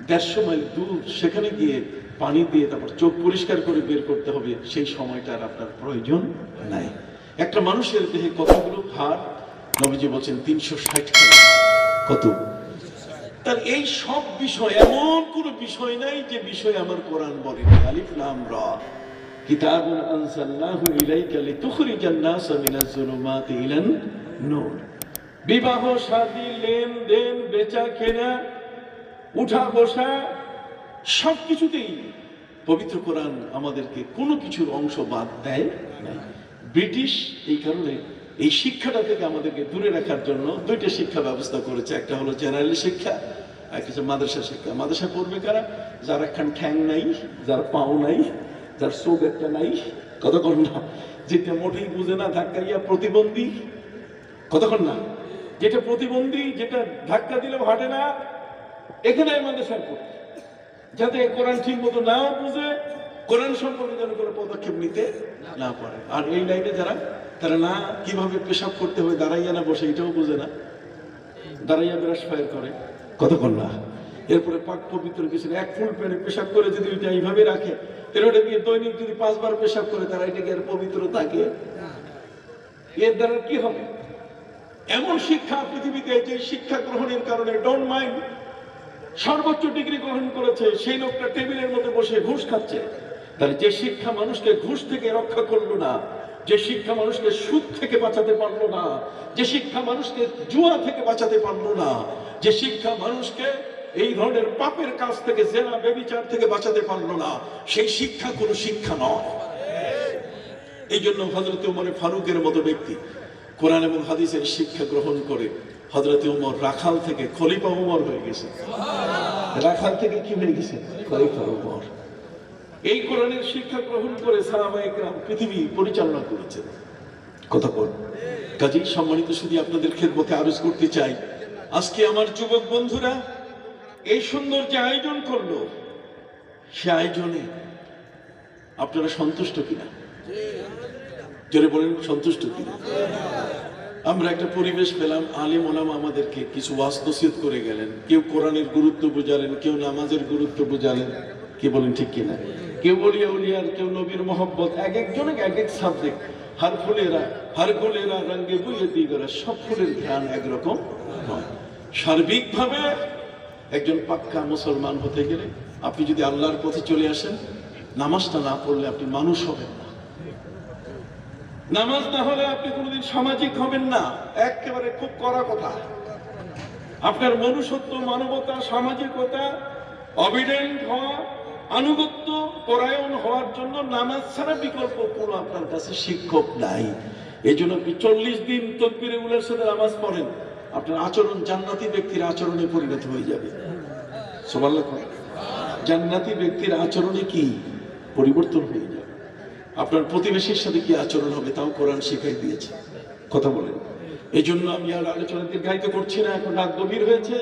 150 মাইল দূর সেখানে গিয়ে পানি দিয়ে তারপর চোখ পরিষ্কার করে বের করতে হবে, সেই সময়টার আপনার প্রয়োজন নাই। একটা মানুষের দেহে কতগুলো হাড়? নবীজি বলছেন 360 খানা। কত? তার এই সব বিষয়, এমন কোনো বিষয় নাই যে বিষয় আমার কোরআন বলেনি। আলিফ লাম রা কিতাবুন আনজালনাহু ইলাইকা লিতুখরিজান নাসা মিনাজ যুলুমাতি ইলান নূর। বিবাহ, শাদী, লেনদেন, বেচা কেনা, উঠা বসা, সবকিছুতেই পবিত্র কোরআন আমাদেরকে কোনো কিছুর অংশ বাদ দেয় নাই। ব্রিটিশ এই কারণে এই শিক্ষাটা থেকে আমাদেরকে দূরে রাখার জন্য দুইটা শিক্ষা ব্যবস্থা করেছে। একটা হলো জেনারেল শিক্ষা, আর একটা মাদ্রাসা শিক্ষা। মাদ্রাসা পড়বে কারা? যার একখান ঠ্যাং নাই, যার পাও নাই, যার চোখ একটা নাই, কতক্ষণ না, যেটা মোটেই বুঝে না, ধাক্কাইয়া প্রতিবন্ধী, কতক্ষণ না, যেটা প্রতিবন্ধী, যেটা ধাক্কা দিলেও হাঁটে না, এখানে মাদ্রাসা পড়বে, যাতে কোরআন ঠিক মতো নাও বুঝে, কোরআন সম্পর্কে যেন কোনো পদক্ষেপ নিতে না পারে। আর এই লাইনে যারা, তারা না কিভাবে পেশাব করতে হবে, দাঁড়াইয়া না বসে এটাও বুঝে না, দাঁড়াইয়া ব্রাশ ফায়ার করে, কতক্ষণ না। এরপরে পাক পবিত্র কিছু এক ফুল প্যান্টে পেশাব করে যদি ওইটা এইভাবে রাখে, এরপরে দিয়ে দৈনিক যদি 5 বার পেশাব করে, তারা এটাকে আর পবিত্র থাকে? এর দ্বারা কি হবে? এমন শিক্ষা পৃথিবীতে, যে শিক্ষা গ্রহণের কারণে ডোন্ট মাইন্ড সর্বোচ্চ ডিগ্রি গ্রহণ করেছে, সেই লোকটা টেবিলের মধ্যে বসে ঘুষ খাচ্ছে। তাহলে যে শিক্ষা মানুষকে ঘুষ থেকে রক্ষা করলো না, যে শিক্ষা মানুষকে সুদ থেকে বাঁচাতে পারলো না, যে শিক্ষা মানুষকে জুয়া থেকে বাঁচাতে পারলো না, যে শিক্ষা মানুষকে এই ধরনের পাপের কাজ থেকে, জেনা ব্যভিচার থেকে বাঁচাতে পারলো না, সেই শিক্ষা কোনো শিক্ষা নয়। এই জন্য হযরত ওমর ফারুকের মতো ব্যক্তি কোরআন এবং হাদিসের শিক্ষা গ্রহণ করে হযরত ওমর রাখাল থেকে খলিফা ওমর হয়ে গেছে। রাখাল থেকে কি হয়ে গেছে? খলিফা ওমর। এই কোরআনের শিক্ষা গ্রহণ করে সাহাবায়ে কেরাম পৃথিবী পরিচালনা করেছেন। কতক্ষণ? কাজেই সম্মানিত শুধু আপনাদের খেদমতে আরজ করতে চাই, আজকে আমার যুবক বন্ধুরা এই সুন্দর যে আয়োজন করলো, সে আয়োজনে আপনারা সন্তুষ্ট কিনা? জোরে বলেন, সন্তুষ্ট কিনা? আমরা একটা পরিবেশ পেলাম, আলেম ওলামা আমাদেরকে কিছু ওয়াজ নসিহত করে গেলেন। কেউ কোরআনের গুরুত্ব বুঝালেন, কেউ নামাজের গুরুত্ব বুঝালেন, কি বলেন ঠিক কিনা? কেউ বলিয়া উলিয়ার, কেউ নবীর মহব্বত, এক একজনে এক এক সাবজেক্ট। হার ফুলেরা রঙে বইয়ে দিগরা, সব ফুলের ধ্যান একরকম নয়। সার্বিকভাবে একজন পাক্কা মুসলমান হতে গেলে আপনি যদি আল্লাহর পথে চলে আসেন, নামাজটা না পড়লে আপনি মানুষ হবেন না। নামাজ না হলে আপনি কোনোদিন সামাজিক হবেন না, একেবারে খুব কড়া কথা। আপনার মনুষ্যত্ব, মানবতা, সামাজিকতা, অবিডেন্ট হওয়া, আনুগত্য পরায়ণ হওয়ার জন্য নামাজ ছাড়া বিকল্প কোনো আপনার কাছে শিক্ষক নাই। এই জন্য আপনি 40 দিন তাকবীরে উলার সাথে নামাজ পড়েন, আপনার আচরণ জান্নাতি ব্যক্তির আচরণে পরিণত হয়ে যাবে। সুবহানাল্লাহ। জান্নাতি ব্যক্তির আচরণে কি পরিবর্তন হয়ে যাবে। আপনার প্রতিবেশীর সাথে কি আচরণ হবে তাও কোরআন শিখাই দিয়েছে। কথা বলেন। এই জন্য আমি আর আলোচনা দীর্ঘায়িত করছি না, এখন রাত গভীর হয়েছে।